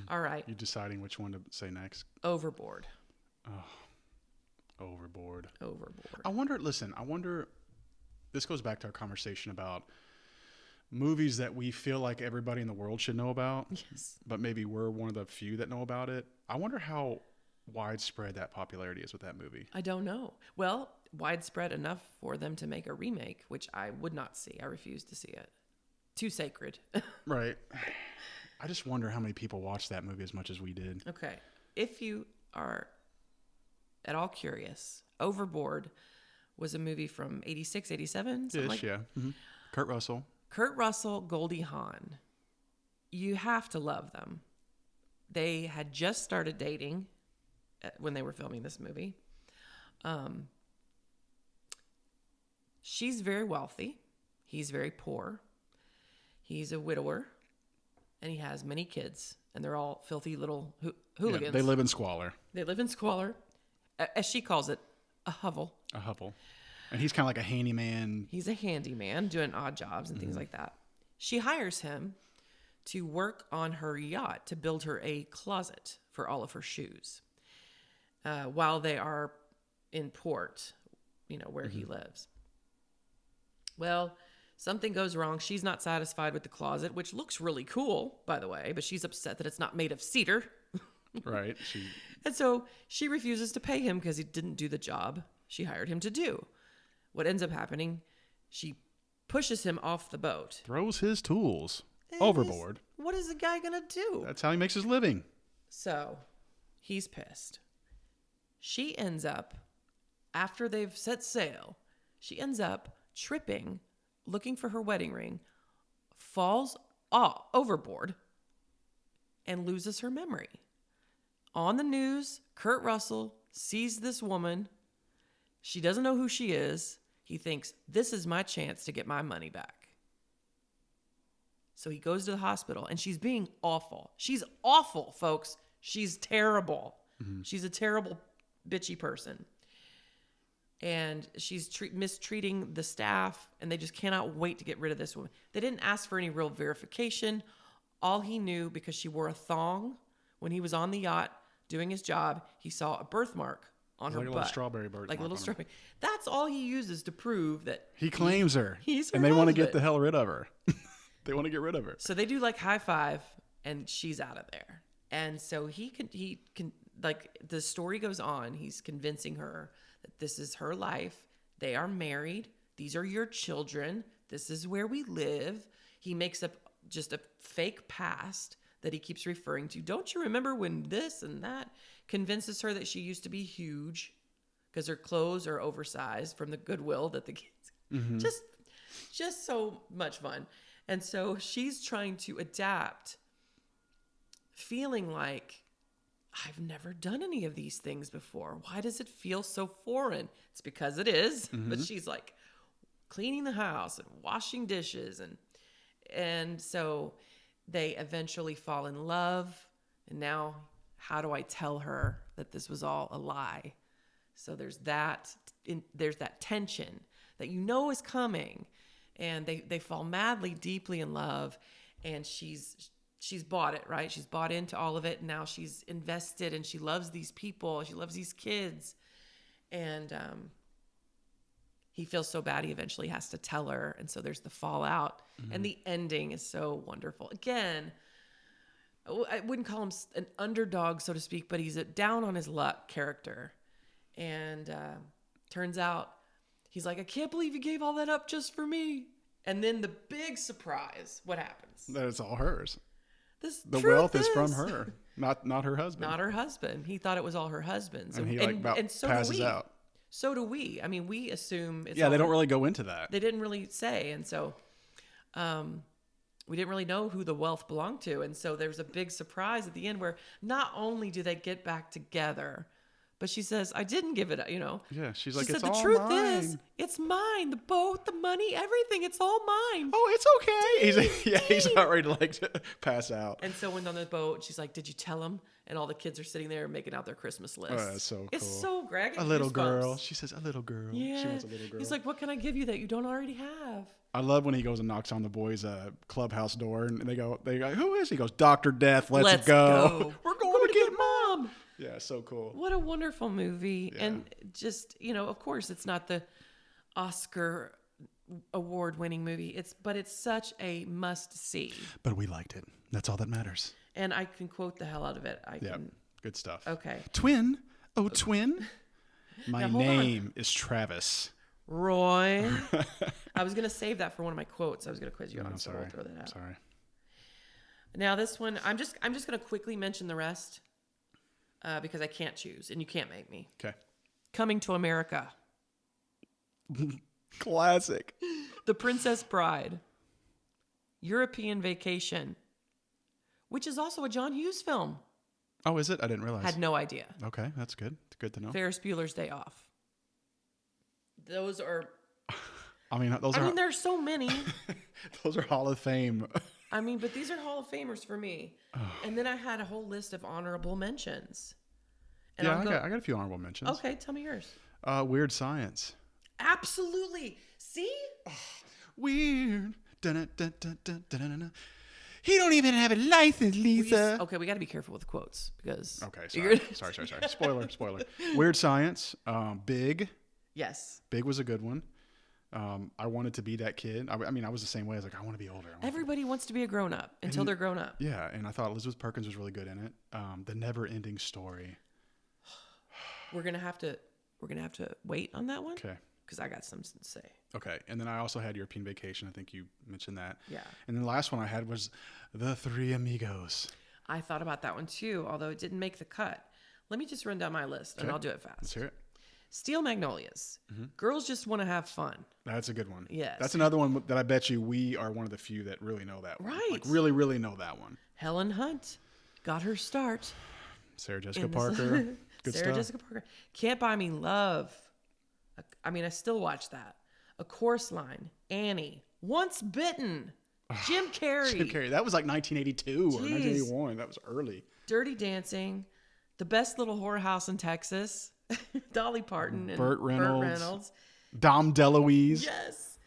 All right. You deciding which one to say next? Overboard. Overboard. Overboard. I wonder, this goes back to our conversation about movies that we feel like everybody in the world should know about, Yes. but maybe we're one of the few that know about it. I wonder how widespread that popularity is with that movie. I don't know. Well, widespread enough for them to make a remake, which I would not see. I refuse to see it. Too sacred. Right. I just wonder how many people watched that movie as much as we did. Okay. If you are at all curious, Overboard was a movie from 86, 87, something like that. Yeah. Mm-hmm. Kurt Russell. Kurt Russell, Goldie Hawn. You have to love them. They had just started dating when they were filming this movie. She's very wealthy. He's very poor. He's a widower. And he has many kids. And they're all filthy little hooligans. Yeah, they live in squalor. They live in squalor. As she calls it, a hovel. A hovel. And he's kind of like a handyman. He's a handyman doing odd jobs and things like that. She hires him to work on her yacht to build her a closet for all of her shoes while they are in port, where he lives. Well, something goes wrong. She's not satisfied with the closet, which looks really cool, by the way, but she's upset that it's not made of cedar. Right. And so she refuses to pay him because he didn't do the job she hired him to do. What ends up happening, she pushes him off the boat. Throws his tools overboard. What is the guy going to do? That's how he makes his living. So he's pissed. She ends up, after they've set sail, she ends up tripping, looking for her wedding ring, falls overboard, and loses her memory. On the news, Kurt Russell sees this woman. She doesn't know who she is. He thinks, this is my chance to get my money back. So he goes to the hospital, and she's being awful. She's awful, folks. She's terrible. Mm-hmm. She's a terrible, bitchy person. And she's mistreating the staff, and they just cannot wait to get rid of this woman. They didn't ask for any real verification. All he knew, because she wore a thong when he was on the yacht doing his job, he saw a birthmark on her butt. Like a little strawberry birthmark. Like a little strawberry. That's all he uses to prove that he claims her. He's her and they want to husband. get the hell rid of her. They want to get rid of her. So they do like high five, and she's out of there. And so he can like the story goes on. He's convincing her that this is her life. They are married. These are your children. This is where we live. He makes up just a fake past that he keeps referring to. Don't you remember when this and that? Convinces her that she used to be huge because her clothes are oversized from the Goodwill that the kids. Mm-hmm. Just so much fun. And so she's trying to adapt, feeling like, I've never done any of these things before. Why does it feel so foreign? It's because it is. Mm-hmm. But she's like cleaning the house and washing dishes. And so they eventually fall in love. And now, how do I tell her that this was all a lie? So there's that tension that is coming. And they fall madly, deeply in love. And she's bought it, right? She's bought into all of it. And now she's invested, and she loves these people. She loves these kids. And he feels so bad he eventually has to tell her. And so there's the fallout. Mm-hmm. And the ending is so wonderful. Again, I wouldn't call him an underdog, so to speak, but he's a down on his luck character. And turns out he's like, I can't believe you gave all that up just for me. And then the big surprise, what happens? That it's all hers. The wealth is from her, not her husband. Not her husband. He thought it was all her husband's. And he so passes out. So do we. I mean, we assume it's they don't really go into that. They didn't really say. And so we didn't really know who the wealth belonged to. And so there's a big surprise at the end where not only do they get back together, But she says, I didn't give it up, Yeah, she's She like, said, it's the all truth mine. is, it's mine. The boat, the money, everything. It's all mine. Oh, it's okay. He's not ready to like pass out. And so when on the boat, she's like, did you tell him? And all the kids are sitting there making out their Christmas list. Oh, that's so cool. It's so Greg. A little girl. She says, a little girl. Yeah. She wants a little girl. He's like, what can I give you that you don't already have? I love when he goes and knocks on the boys' clubhouse door, and they go, who is he? He goes, Dr. Death, let's go. We're going to get Mom. Yeah, so cool. What a wonderful movie. Yeah. And just, of course, it's not the Oscar award-winning movie. But it's such a must-see. But we liked it. That's all that matters. And I can quote the hell out of it. Good stuff. Okay. Twin. Oh, twin. My Now, hold name is Travis. Roy. I was going to save that for one of my quotes I was going to quiz you on, so sorry. we'll throw that out. Sorry. Now this one, I'm just going to quickly mention the rest because I can't choose, and you can't make me. Okay. Coming to America. Classic. The Princess Bride. European Vacation, which is also a John Hughes film. Oh, is it? I didn't realize. Had no idea. Okay, that's good. It's good to know. Ferris Bueller's Day Off. Those are... I mean, there's so many. Those are Hall of Fame. But these are Hall of Famers for me. And then I had a whole list of honorable mentions. And I got a few honorable mentions. Okay, tell me yours. Weird Science. Absolutely. See? Weird. Dun-dun-dun-dun-dun-dun-dun. He don't even have a license, Lisa. We got to be careful with the quotes because... Okay, sorry. Spoiler. Weird Science. Big. Yes. Big was a good one. I wanted to be that kid. I was the same way. I was like, I want to be older. Everybody wants to be a grown-up until they're grown up. Yeah, and I thought Elizabeth Perkins was really good in it. The Never-Ending Story. We're gonna have to wait on that one. Okay. Because I got something to say. Okay, and then I also had European Vacation. I think you mentioned that. Yeah. And then the last one I had was The Three Amigos. I thought about that one too, although it didn't make the cut. Let me just run down my list, and I'll do it fast. Let's hear it. Steel Magnolias. Mm-hmm. Girls Just Want to Have Fun. That's a good one. Yes. That's another one that I bet you we are one of the few that really know that one. Right. Like really, really know that one. Helen Hunt got her start. Sarah Jessica Parker. Good Sarah stuff. Jessica Parker. Can't Buy Me Love. I still watch that. A Chorus Line. Annie. Once Bitten. Jim Carrey. Jim Carrey. That was like 1982 or 1981. That was early. Dirty Dancing. The Best Little Whorehouse in Texas. Dolly Parton and Burt Reynolds. Burt Dom DeLuise. Yes.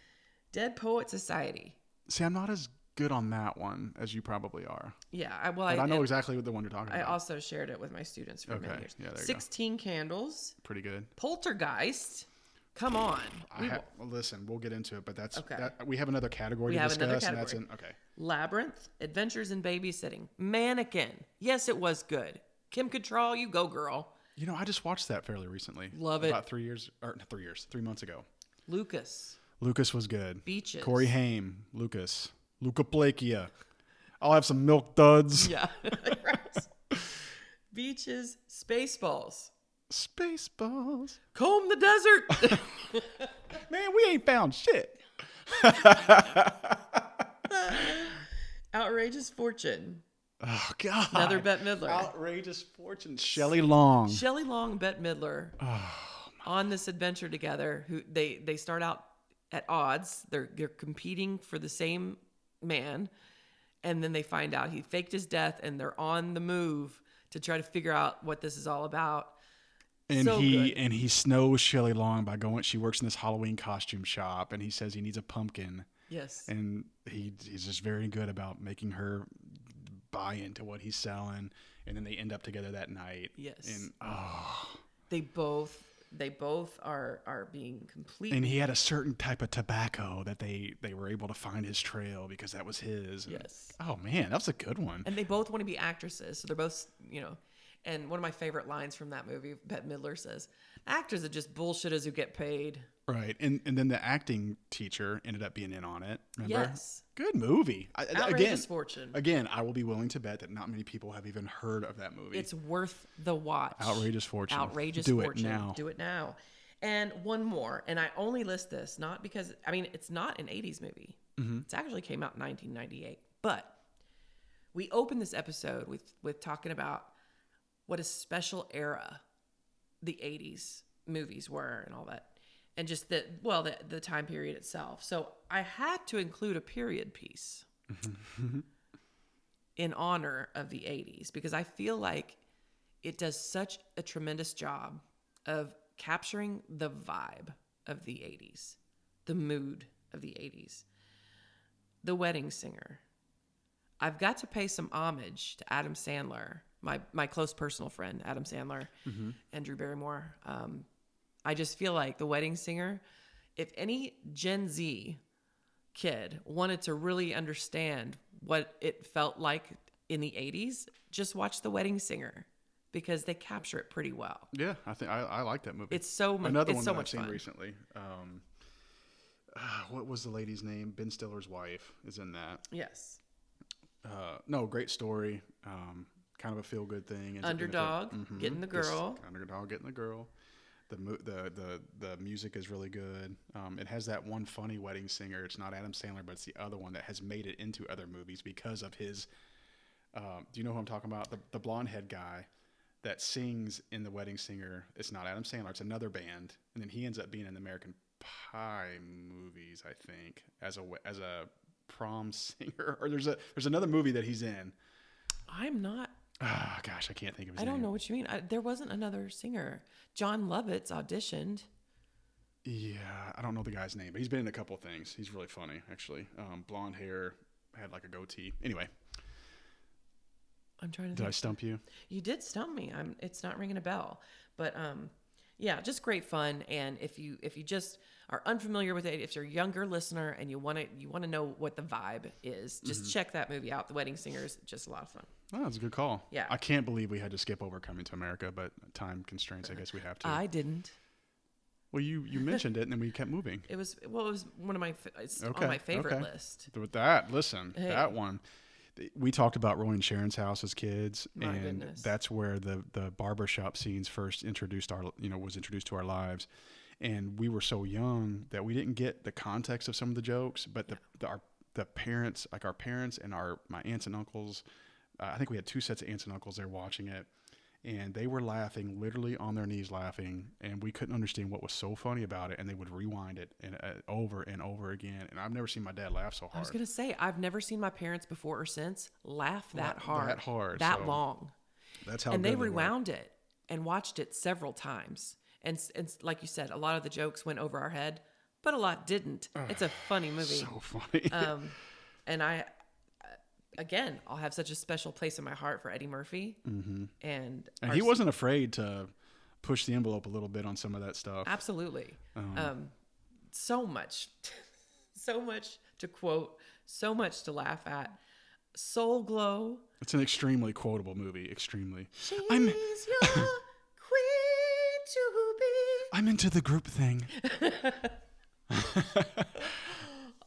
Dead Poet Society. See, I'm not as good on that one as you probably are. Yeah, I know exactly what the one you're talking about. I also shared it with my students for many years. Yeah, there you 16 Candles. Pretty good. Poltergeist. Come on. Listen, we'll get into it, but that's okay. We have another category to discuss, and that's okay. Labyrinth, Adventures in Babysitting, Mannequin. Yes, it was good. Kim Cattrall, you go, girl. I just watched that fairly recently. Love it. About 3 months ago. Lucas was good. Beaches. Corey Haim, Lucas. Luca Plakia. I'll have some milk duds. Yeah. Beaches, Spaceballs. Spaceballs. Comb the Desert. Man, we ain't found shit. Outrageous Fortune. Oh, God. Another Bette Midler. Outrageous Fortune. Shelley Long. Shelley Long, Bette Midler. On this adventure together. Who they start out at odds. They're competing for the same man. And then they find out he faked his death, and they're on the move to try to figure out what this is all about. And he snows Shelley Long by going. She works in this Halloween costume shop, and he says he needs a pumpkin. Yes. And he's just very good about making her buy into what he's selling, and then they end up together that night. Yes. And they both are being completely. And he had a certain type of tobacco that they were able to find his trail because that was his. Yes. And, oh man, that was a good one. And they both want to be actresses, so they're both And one of my favorite lines from that movie, Bette Midler says, "Actors are just bullshitters who get paid." Right, and then the acting teacher ended up being in on it. Remember? Yes. Good movie. Outrageous Fortune. Again, I will be willing to bet that not many people have even heard of that movie. It's worth the watch. Outrageous Fortune. Outrageous Do Fortune. it now. Do it now. And one more, and I only list this not because it's not an 80s movie. Mm-hmm. It actually came out in 1998. But we opened this episode with talking about what a special era the 80s movies were and all that. And just the time period itself. So I had to include a period piece in honor of the 80s because I feel like it does such a tremendous job of capturing the vibe of the 80s, the mood of the 80s. The Wedding Singer. I've got to pay some homage to Adam Sandler, my close personal friend, Adam Sandler, and Drew Barrymore. I just feel like The Wedding Singer, if any Gen Z kid wanted to really understand what it felt like in the 80s, just watch The Wedding Singer because they capture it pretty well. Yeah, I think I like that movie. It's so much. Another it's one so that much I've seen fun. recently. What was the lady's name? Ben Stiller's wife is in that. Yes. No, great story. Kind of a feel good thing. Underdog getting the girl. Underdog getting the girl. The music is really good. It has that one funny wedding singer. It's not Adam Sandler, but it's the other one that has made it into other movies because of his. Do you know who I'm talking about? The blonde head guy that sings in The Wedding Singer. It's not Adam Sandler. It's another band, and then he ends up being in the American Pie movies, I think, as a prom singer. Or there's another movie that he's in. I'm not. Oh, gosh, I can't think of his name. I don't know what you mean. There wasn't another singer. John Lovitz auditioned. Yeah, I don't know the guy's name, but he's been in a couple things. He's really funny, actually. Blonde hair, had like a goatee. Anyway. I'm trying to Did think. I stump you? You did stump me. It's not ringing a bell. But yeah, just great fun. And if you just are unfamiliar with it, if you're a younger listener and you want to know what the vibe is, just check that movie out. The Wedding Singer is just a lot of fun. Oh, that's a good call. Yeah. I can't believe we had to skip over Coming to America, but time constraints, I guess we have to. I didn't. Well, you mentioned it, and then we kept moving. It was one of my it's on my favorite list. With that, listen, Hey. that one. We talked about Roy and Sharon's house as kids, My and goodness. that's where the barbershop scenes first was introduced to our lives. And we were so young that we didn't get the context of some of the jokes, but the parents, like our parents and my aunts and uncles, I think we had 2 sets of aunts and uncles there watching it, and they were laughing, literally on their knees laughing, and we couldn't understand what was so funny about it, and they would rewind it and over and over again. And I've never seen my dad laugh so hard. I was gonna say I've never seen my parents before or since laugh that hard, so long. That's how. And good they were. rewound it and watched it several times. And like you said, a lot of the jokes went over our head, but a lot didn't. It's a funny movie. So funny. And I'll have such a special place in my heart for Eddie Murphy. Mm-hmm. And he wasn't afraid to push the envelope a little bit on some of that stuff. Absolutely. So much to quote, so much to laugh at. Soul Glow. It's an extremely quotable movie. Extremely. She's your queen to be. I'm into the group thing.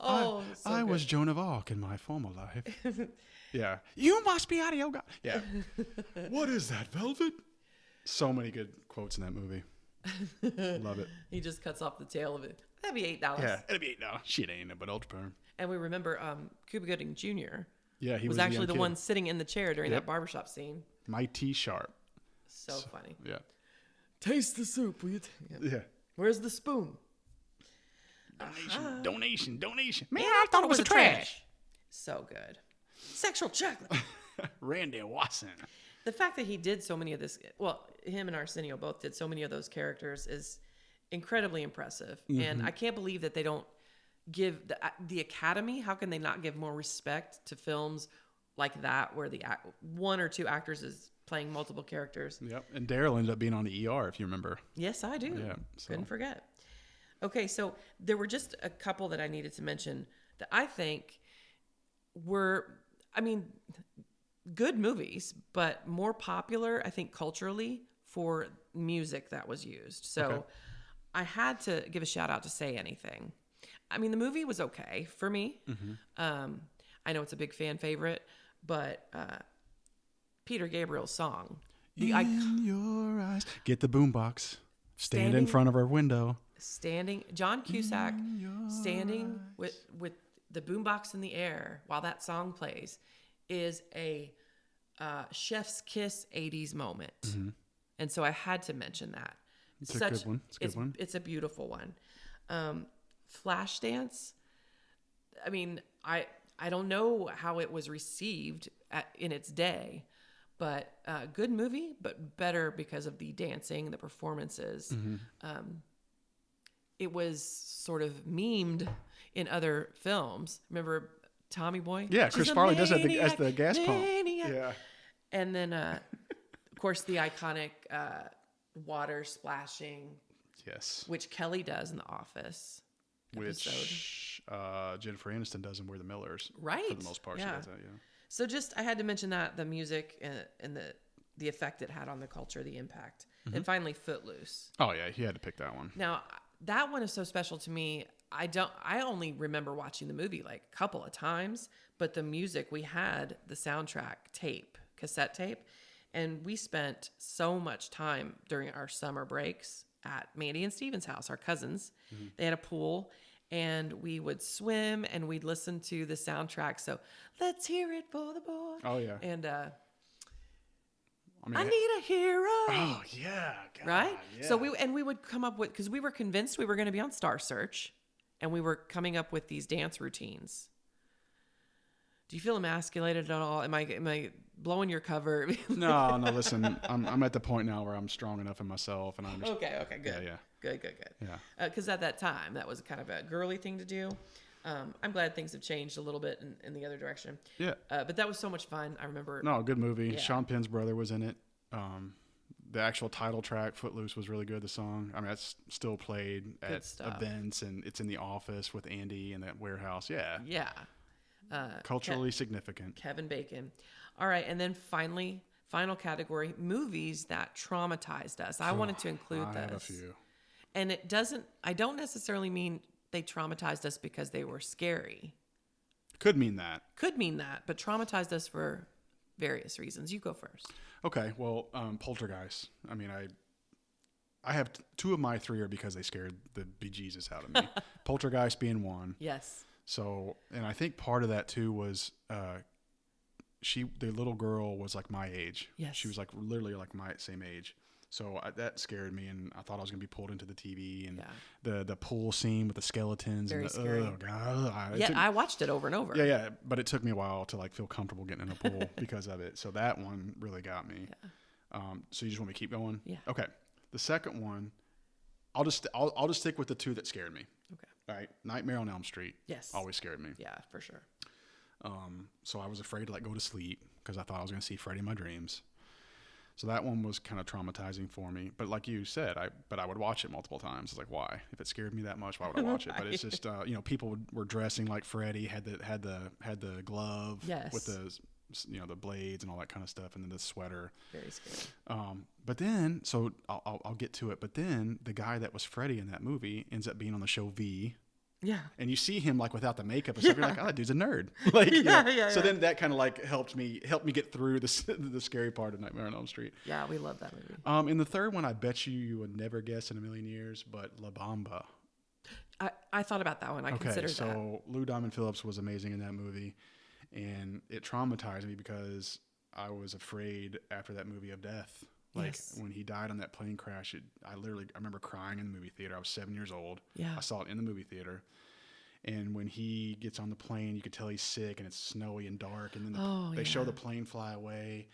Oh, I was Joan of Arc in my former life. Yeah. You must be out of your god. Yeah. What is that, Velvet? So many good quotes in that movie. Love it. He just cuts off the tail of it. That'd be $8. Yeah. It'll be $8. Shit ain't it, but ultra perm. And we remember Cuba Gooding Jr. Yeah, he was was actually the young one kid. sitting in the chair during Yep. that barbershop scene. Mighty Sharp. So funny. Yeah. Taste the soup, will you? Yeah. Where's the spoon? Donation. Man, I thought it was a trash. So good. Sexual chocolate. Randy Watson. The fact that he did so many of this, well, him and Arsenio both did so many of those characters is incredibly impressive. Mm-hmm. And I can't believe that they don't give the Academy, how can they not give more respect to films like that where the one or two actors is playing multiple characters? Yep. And Daryl ended up being on the ER, if you remember. Yes, I do. Yeah, so. Couldn't forget. Okay, so there were just a couple that I needed to mention that I think were, good movies, but more popular, I think, culturally for music that was used. So Okay. I had to give a shout out to Say Anything. The movie was okay for me. Mm-hmm. I know it's a big fan favorite, but Peter Gabriel's song, In your eyes. Get the boombox. Stand in Standing- front of our window. John Cusack standing with the boombox in the air while that song plays is a chef's kiss 80s moment. Mm-hmm. And so I had to mention that. It's a good one. It's a good one. It's a beautiful one. Flashdance. I mean, I don't know how it was received in its day, but good movie, but better because of the dancing, the performances. It was sort of memed in other films. Remember Tommy Boy? Yeah, She's Chris a Farley does it maniac, as the gas pump. maniac. Yeah. And then, of course, the iconic water splashing, Yes. which Kelly does in The Office episode. Which Jennifer Aniston does in We're the Millers. Right. For the most part, she does that, yeah. So just, I had to mention that, the music and the effect it had on the culture, the impact. And finally, Footloose. Oh, yeah, he had to pick that one. Now, that one is so special to me. I only remember watching the movie like a couple of times, but the music, we had the soundtrack cassette tape, and we spent so much time during our summer breaks at Mandy and Steven's house, our cousins. They had a pool, and we would swim and we'd listen to the soundtrack. So let's hear it for the boy. Oh, yeah. And mean, I need a hero. Oh, yeah. God, Right? yeah. So we would come up with, because we were convinced we were going to be on Star Search, and we were coming up with these dance routines. Do you feel emasculated at all? Am I blowing your cover? No, listen, I'm at the point now where I'm strong enough in myself, and I understand. Okay, good. Yeah. Good. Yeah. Because at that time, that was kind of a girly thing to do. I'm glad things have changed a little bit in the other direction. Yeah. But that was so much fun. I remember. No, good movie. Yeah. Sean Penn's brother was in it. The actual title track, Footloose, was really good. The song, I mean, that's still played at events, and it's in The Office with Andy in that warehouse. Yeah. Yeah. Culturally significant. Kevin Bacon. All right, and then final category, movies that traumatized us. I wanted to include I this. have a few. And I don't necessarily mean they traumatized us because they were scary. Could mean that. Could mean that, but traumatized us for various reasons. You go first. Okay, well, Poltergeist. I mean, I have two of my three are because they scared the bejesus out of me. Poltergeist being one. Yes. So, and I think part of that too was the little girl was like my age. Yes. She was like literally like my same age. So that scared me, and I thought I was gonna be pulled into the TV, and the pool scene with the skeletons. Very and scary. Oh god! Yeah, I watched it over and over. Yeah, but it took me a while to like feel comfortable getting in a pool because of it. So that one really got me. Yeah. So you just want me to keep going? Yeah. Okay. The second one, I'll just stick with the two that scared me. Okay. All right. Nightmare on Elm Street. Yes. Always scared me. Yeah, for sure. So I was afraid to like go to sleep because I thought I was going to see Freddy in my dreams. So that one was kind of traumatizing for me. But like you said, I would watch it multiple times. It's like, why? If it scared me that much, why would I watch it? But it's just, people were dressing like Freddy, had the glove with the, the blades and all that kind of stuff, and then the sweater. Very scary. But then, so I'll get to it. But then the guy that was Freddy in that movie ends up being on the show V. Yeah. And you see him like without the makeup and stuff. You're like, oh, that dude's a nerd. Like, So then that kind of like helped me get through the scary part of Nightmare on Elm Street. Yeah, we love that movie. And the third one, I bet you would never guess in a million years, but La Bamba. I thought about that one. I considered that. So Lou Diamond Phillips was amazing in that movie, and it traumatized me because I was afraid after that movie of death. Like when he died on that plane crash, I remember crying in the movie theater. I was 7 years old. Yeah. I saw it in the movie theater. And when he gets on the plane, you could tell he's sick and it's snowy and dark. And then they show the plane fly away.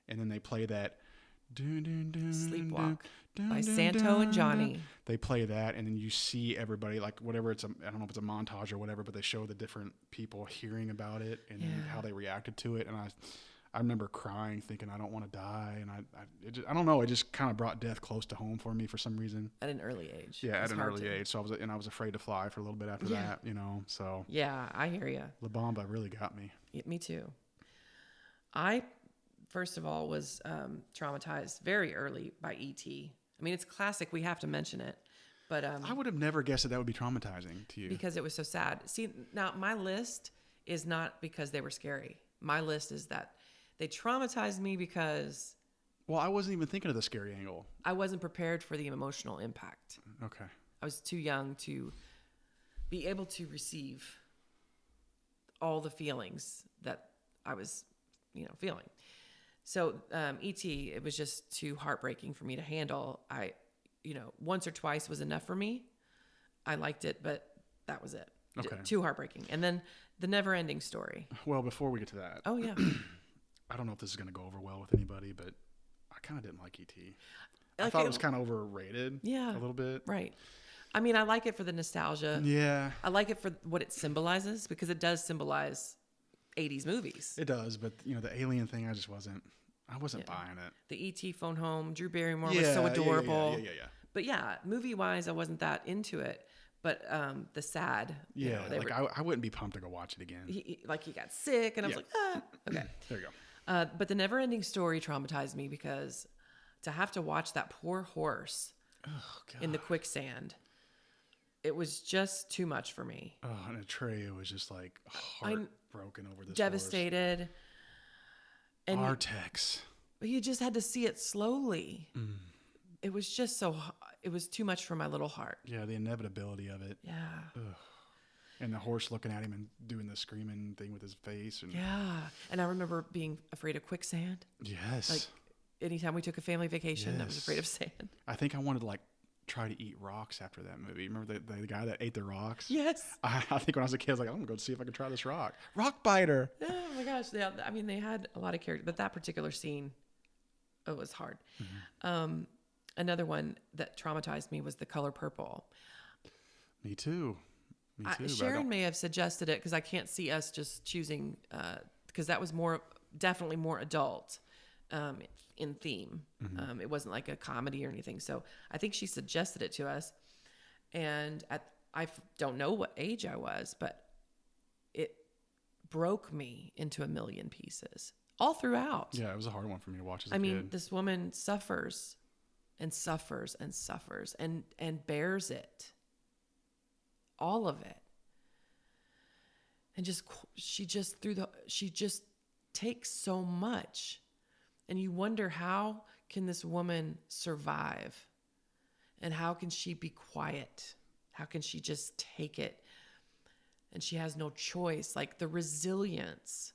And then they play that Sleepwalk by Santo and Johnny. They play that, and then you see everybody, like whatever I don't know if it's a montage or whatever, but they show the different people hearing about it and how they reacted to it. And I remember crying, thinking I don't want to die, and I don't know. It just kind of brought death close to home for me for some reason. At an early age. Yeah, at an early age. So I was afraid to fly for a little bit after that. So yeah, I hear you. La Bamba really got me. Yeah, me too. I first of all was traumatized very early by E.T. I mean, it's classic. We have to mention it. But I would have never guessed that would be traumatizing to you because it was so sad. See, now my list is not because they were scary. My list is that they traumatized me because... Well, I wasn't even thinking of the scary angle. I wasn't prepared for the emotional impact. Okay. I was too young to be able to receive all the feelings that I was, feeling. So E.T., it was just too heartbreaking for me to handle. once or twice was enough for me. I liked it, but that was it. Okay. Too heartbreaking. And then the Never Ending Story. Well, before we get to that, Oh yeah. I don't know if this is going to go over well with anybody, but I kind of didn't like E.T. I thought it was kind of overrated. Yeah. A little bit. Right. I mean, I like it for the nostalgia. Yeah. I like it for what it symbolizes, because it does symbolize 80s movies. It does, but the alien thing, I wasn't buying it. The E.T. phone home, Drew Barrymore was so adorable. Yeah. But yeah, movie-wise, I wasn't that into it. But the sad. Yeah, I wouldn't be pumped to go watch it again. He got sick, and I was like, okay. There you go. But the Never Ending Story traumatized me, because to have to watch that poor horse in the quicksand, it was just too much for me. Oh, and Atreyu was just like heartbroken over this. Devastated. Horse. And Artex. you just had to see it slowly. It was just it was too much for my little heart. Yeah, the inevitability of it. Yeah. Ugh. And the horse looking at him and doing the screaming thing with his face. And yeah. And I remember being afraid of quicksand. Yes. Like anytime we took a family vacation, I was afraid of sand. I think I wanted to try to eat rocks after that movie. Remember the guy that ate the rocks? Yes. I think when I was a kid, I was like, I'm going to go see if I can try this rock. Rock biter. Oh my gosh. Yeah. I mean, they had a lot of characters, but that particular scene, it was hard. Mm-hmm. Another one that traumatized me was The Color Purple. Me too. Sharon may have suggested it, because I can't see us just choosing, because that was definitely more adult in theme. Mm-hmm. It wasn't like a comedy or anything. So I think she suggested it to us. And I don't know what age I was, but it broke me into a million pieces all throughout. Yeah, it was a hard one for me to watch as a kid. I mean, this woman suffers and suffers and suffers and bears it. All of it. And she just takes so much. And you wonder, how can this woman survive? And how can she be quiet? How can she just take it? And she has no choice. Like, the resilience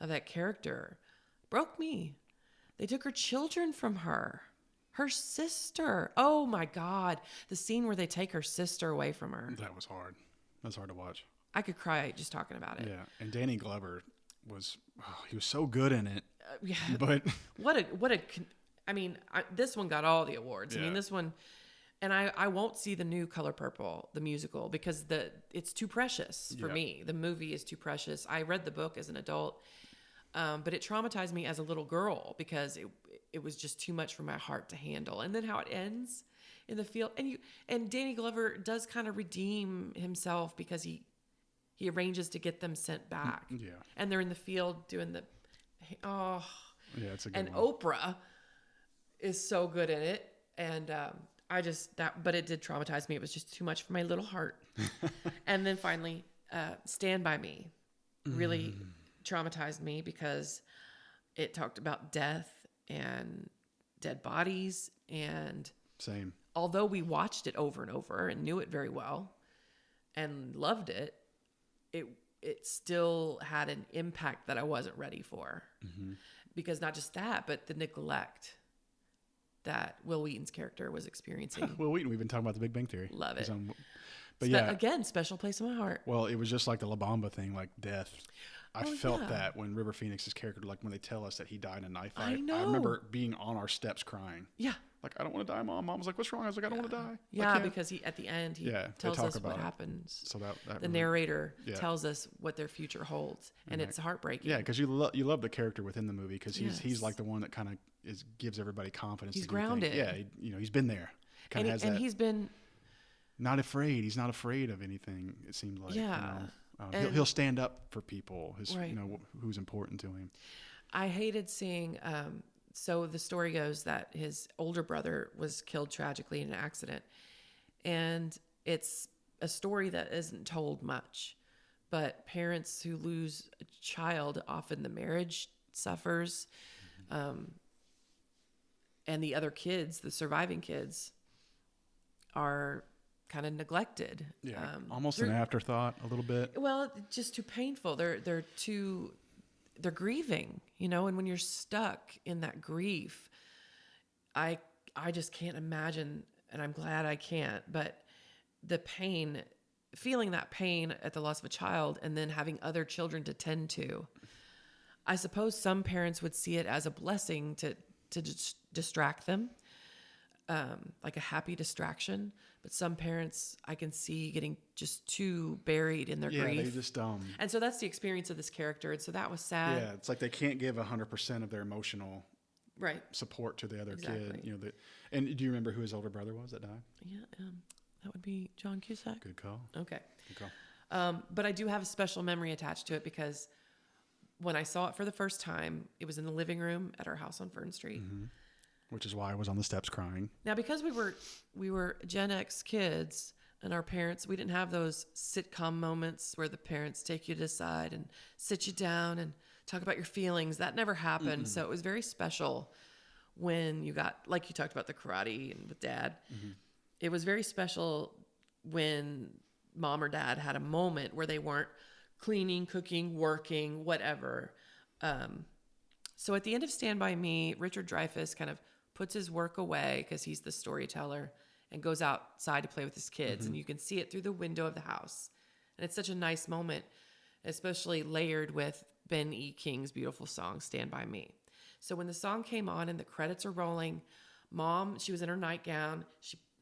of that character broke me. They took her children from her. Her sister. Oh my God. The scene where they take her sister away from her. That was hard. That was hard to watch. I could cry just talking about it. Yeah. And Danny Glover he was so good in it. Yeah. But this one got all the awards. Yeah. I mean, this one, and I won't see the new Color Purple, the musical, because it's too precious for me. The movie is too precious. I read the book as an adult, but it traumatized me as a little girl, because it was just too much for my heart to handle. And then how it ends in the field, and Danny Glover does kind of redeem himself, because he arranges to get them sent back. Yeah. And they're in the field doing yeah, it's a good and one. Oprah is so good in it. And but it did traumatize me. It was just too much for my little heart. And then finally, Stand By Me really traumatized me, because it talked about death and dead bodies. And same. Although we watched it over and over and knew it very well and loved it, it still had an impact that I wasn't ready for. Mm-hmm. Because not just that, but the neglect that Will Wheaton's character was experiencing. Will Wheaton, we've been talking about The Big Bang Theory. Love it. But yeah. Again, special place in my heart. Well, it was just like the La Bamba thing, like death. I felt yeah. that when River Phoenix's character, like when they tell us that he died in a knife fight. I know. I remember being on our steps crying. Yeah. Like, I don't want to die, Mom. Mom was like, what's wrong? I was like, I don't want to die. Yeah, because at the end, he tells us what it. happens. So that the narrator tells us what their future holds, and it's heartbreaking. Yeah, because you love the character within the movie, because he's like the one that kind of gives everybody confidence. He's grounded. Yeah, he's been there. And he's been not afraid. He's not afraid of anything. It seemed like. Yeah. He'll stand up for people. Who's important to him. I hated seeing. So the story goes that his older brother was killed tragically in an accident. And it's a story that isn't told much. But parents who lose a child, often the marriage suffers. And the other kids, the surviving kids, are kind of neglected. Yeah, almost an afterthought a little bit. Well, just too painful. They're grieving, and when you're stuck in that grief, I just can't imagine and I'm glad I can't, but the pain, feeling that pain at the loss of a child and then having other children to tend to, I suppose some parents would see it as a blessing to distract them, like a happy distraction. But some parents I can see getting just too buried in their grief. Yeah, they just And so that's the experience of this character. And so that was sad. Yeah, it's like they can't give 100% of their emotional Right. support to the other Exactly. kid. And do you remember who his older brother was that died? Yeah, that would be John Cusack. Good call. Okay. Good call. But I do have a special memory attached to it because when I saw it for the first time, it was in the living room at our house on Fern Street. Mm-hmm. Which is why I was on the steps crying. Now, because we were Gen X kids and our parents, we didn't have those sitcom moments where the parents take you to the side and sit you down and talk about your feelings. That never happened. Mm-hmm. So it was very special when you got, like you talked about the karate and with Dad. Mm-hmm. It was very special when Mom or Dad had a moment where they weren't cleaning, cooking, working, whatever. So at the end of Stand By Me, Richard Dreyfuss kind of puts his work away because he's the storyteller and goes outside to play with his kids. Mm-hmm. And you can see it through the window of the house. And it's such a nice moment, especially layered with Ben E. King's beautiful song, Stand By Me. So when the song came on and the credits are rolling, Mom, she was in her nightgown.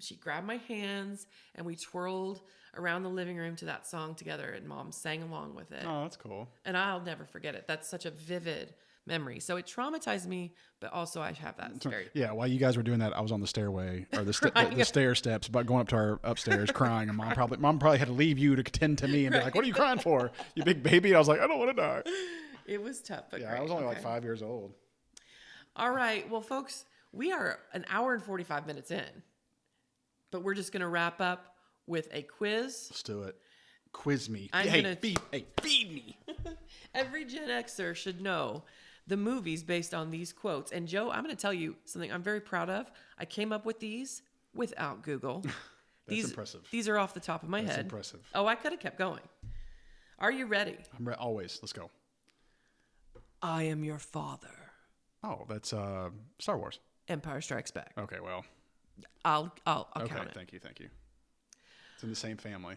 She grabbed my hands and we twirled around the living room to that song together, and Mom sang along with it. Oh, that's cool. And I'll never forget it. That's such a vivid memory. So it traumatized me, but also I have that very... Yeah, while you guys were doing that, I was on the stairway, or the stair steps, but going up to our upstairs crying, and Mom probably had to leave you to tend to me and be like, what are you crying for, you big baby? And I was like, I don't want to die. It was tough, but yeah, great. I was only like 5 years old. All right, well, folks, we are an hour and 45 minutes in, but we're just going to wrap up with a quiz. Let's do it. Quiz me. Feed me. Every Gen Xer should know the movies based on these quotes. And Joe, I'm going to tell you something I'm very proud of. I came up with these without Google. That's impressive. These are off the top of my head. That's impressive. Oh, I could have kept going. Are you ready? I'm ready. Always. Let's go. I am your father. Oh, that's Star Wars. Empire Strikes Back. Okay, well. I'll count it. Thank you. It's in the same family.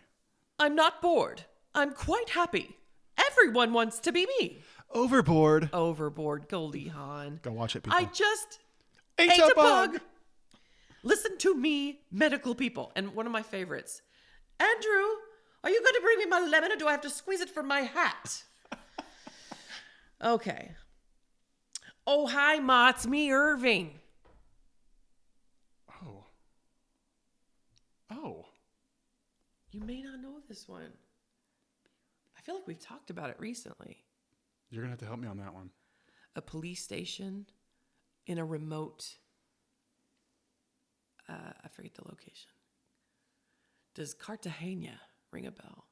I'm not bored. I'm quite happy. Everyone wants to be me. Overboard, Goldie Hawn. Go watch it, people. I just ate a bug. Listen to me, medical people. And one of my favorites. Andrew, are you going to bring me my lemon or do I have to squeeze it from my hat? Okay. Oh, hi, Ma. It's me, Irving. Oh. You may not know this one. I feel like we've talked about it recently. You're going to have to help me on that one. A police station in a remote, I forget the location. Does Cartagena ring a bell?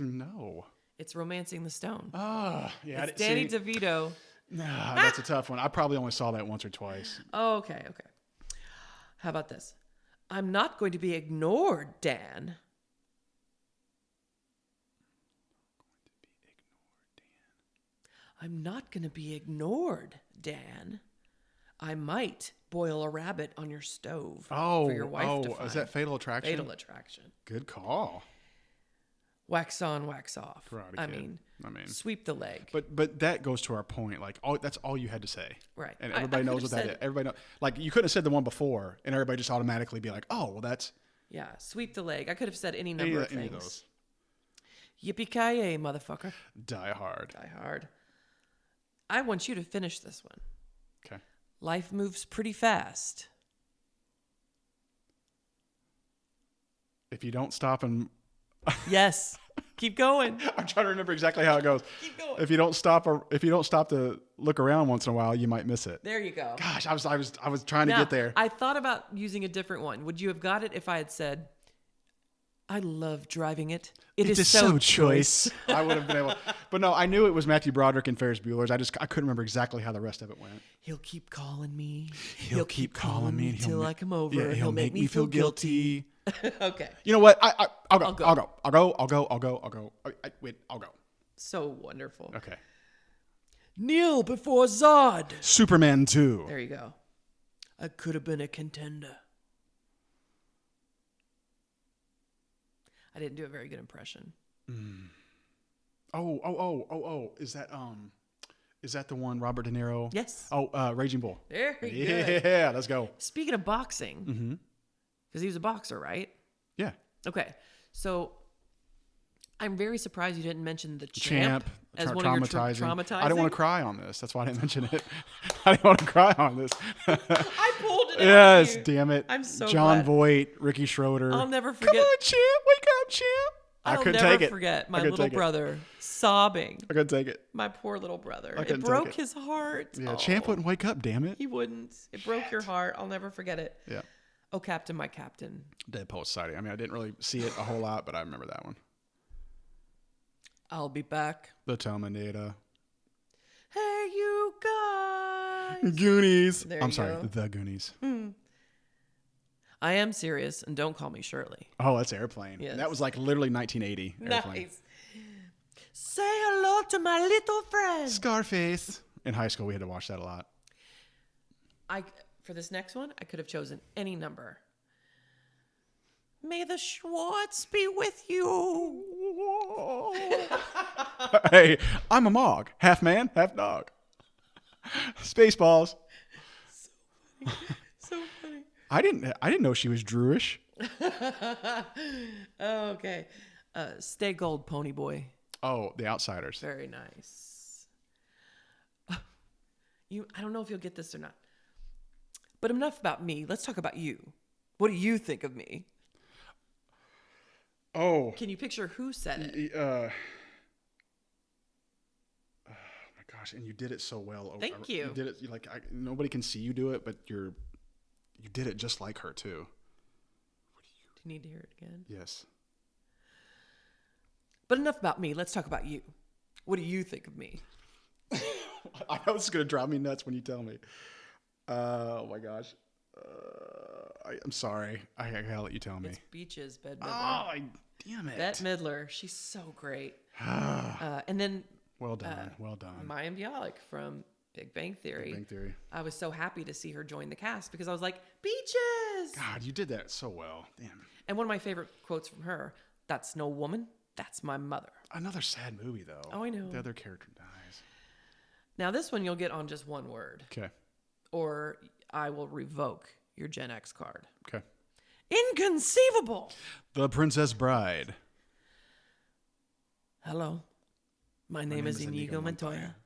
No. It's Romancing the Stone. Yeah. It's Danny DeVito. Nah, that's a tough one. I probably only saw that once or twice. Okay. How about this? I'm not going to be ignored, Dan. I'm not going to be ignored, Dan. I might boil a rabbit on your stove for your wife to find. Is that Fatal Attraction? Fatal Attraction. Good call. Wax on, wax off. Karate I Kid. mean, sweep the leg. But that goes to our point. Like, that's all you had to say. Right. And everybody knows what that is. Everybody knows. Like, you couldn't have said the one before, and everybody just automatically be like, oh, well, that's... Yeah, sweep the leg. I could have said any number of things. Any of those. Yippee-ki-yay, motherfucker. Die Hard. Die Hard. I want you to finish this one. Okay. Life moves pretty fast. If you don't stop and... Yes. Keep going. I'm trying to remember exactly how it goes. Keep going. If you don't stop to look around once in a while, you might miss it. There you go. Gosh, I was trying to get there. I thought about using a different one. Would you have got it if I had said, I love driving it. It is so choice. I would have been able. But no, I knew it was Matthew Broderick and Ferris Bueller's. I couldn't remember exactly how the rest of it went. He'll keep calling me. He'll keep calling me until I come over. Yeah, he'll make me feel guilty. Okay. You know what? I'll go. Wait, I'll go. So wonderful. Okay. Kneel before Zod. Superman 2. There you go. I could have been a contender. I didn't do a very good impression. Oh. Is that the one, Robert De Niro? Yes. Oh, Raging Bull. Very good. Yeah, let's go. Speaking of boxing, because he was a boxer, right? Yeah. Okay. So I'm very surprised you didn't mention the champ as one traumatizing. of your traumatizing. I didn't want to cry on this. That's why I didn't mention it. I didn't want to cry on this. I pulled it out. Yes, of you. damn it. I'm so John glad. Voight, Ricky Schroeder. I'll never forget. Come on, champ. Wake up, champ. I I'll couldn't never take it. forget my I couldn't little take it. brother sobbing. I couldn't take it. My poor little brother. I It couldn't take broke it. his heart. Yeah, Oh, champ wouldn't wake up, damn it. He wouldn't. It broke your heart. I'll never forget it. Yeah. Oh, Captain, my captain. Dead Poet Society. I mean, I didn't really see it a whole lot, but I remember that one. I'll be back. The Terminator. Hey, you guys. Goonies. There I'm you sorry, go. The Goonies. I am serious, and don't call me Shirley. Oh, that's Airplane. Yes. That was like literally 1980. Airplane. Nice. Say hello to my little friend. Scarface. In high school, we had to watch that a lot. For this next one, I could have chosen any number. May the Schwartz be with you. Hey, I'm a Mog. Half man, half dog. Spaceballs. So funny. I didn't know she was Druish. Okay. Stay gold, pony boy. Oh, The Outsiders. Very nice. I don't know if you'll get this or not. But enough about me. Let's talk about you. What do you think of me? Oh. Can you picture who said it? Oh my gosh! And you did it so well. Thank you. You did it nobody can see you do it, but you did it just like her too. Do you need to hear it again? Yes. But enough about me. Let's talk about you. What do you think of me? I know this is gonna drive me nuts when you tell me. Oh my gosh. I'm sorry. I gotta let you tell me. It's Beaches, Bette Midler. Damn it. Bette Midler. She's so great. And then Well done. Well done. Mayim Bialik from Big Bang Theory. Big Bang Theory. I was so happy to see her join the cast because I was like, Beaches! God, you did that so well. Damn. And one of my favorite quotes from her, that's no woman, that's my mother. Another sad movie though. Oh, I know. The other character dies. Now this one you'll get on just one word. Okay. Or I will revoke your Gen X card. Okay. Inconceivable! The Princess Bride. Hello. My name is Inigo Montoya.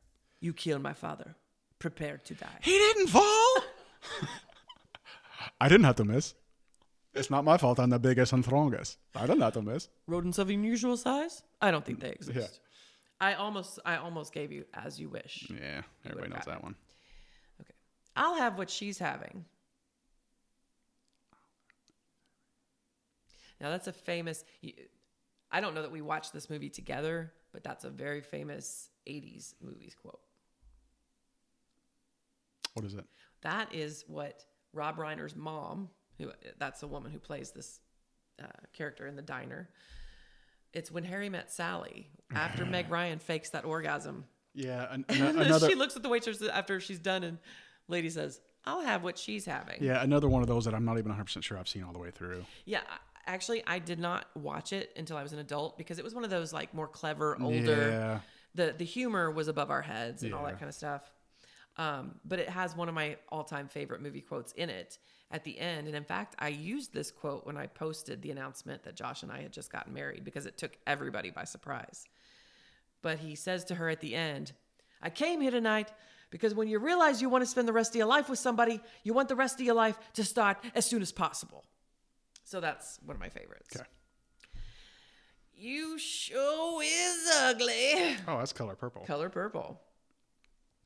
You killed my father. Prepare to die. He didn't fall. I didn't have to miss. It's not my fault I'm the biggest and strongest. I didn't have to miss. Rodents of unusual size? I don't think they exist. Yeah. I almost gave you As You Wish. Yeah, everybody knows that one. Okay. I'll have what she's having. Now that's a famous, I don't know that we watched this movie together, but that's a very famous 80s movies quote. What is it? That is what Rob Reiner's mom, that's the woman who plays this character in the diner. It's When Harry Met Sally, after Meg Ryan fakes that orgasm. Yeah, Another. She looks at the waitress after she's done, and lady says, I'll have what she's having. Yeah, another one of those that I'm not even 100% sure I've seen all the way through. Yeah, actually, I did not watch it until I was an adult because it was one of those like more clever, older. Yeah. The humor was above our heads and all that Yeah. kind of stuff. But it has one of my all-time favorite movie quotes in it at the end. And in fact, I used this quote when I posted the announcement that Josh and I had just gotten married because it took everybody by surprise. But he says to her at the end, I came here tonight because when you realize you want to spend the rest of your life with somebody, you want the rest of your life to start as soon as possible. So that's one of my favorites. Okay. You sure is ugly. Oh, that's Color Purple. Color Purple.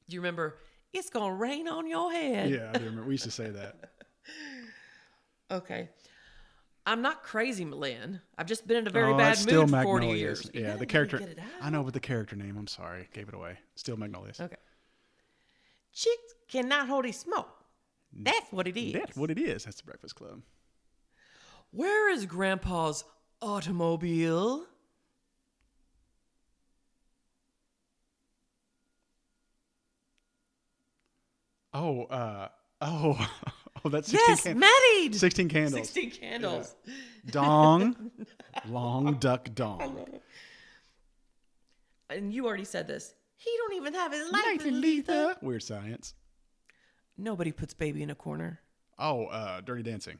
Do you remember, it's going to rain on your head? Yeah, I do remember. We used to say that. Okay. I'm not crazy, Lynn. I've just been in a very bad that's Still mood for Magnolias. 40 years. You Yeah, gotta the character. get it out. I know, but the character name, I'm sorry. Gave it away. Still Magnolias. Okay. Chicks cannot hold a smoke. That's what it is. That's what it is. That's the Breakfast Club. Where is Grandpa's automobile? Oh, that's 16 Yes, married. 16 candles. 16 candles. Dong. Long duck dong. And you already said this. He don't even have his life in in Letha. Letha. Weird Science. Nobody puts baby in a corner. Oh, Dirty Dancing.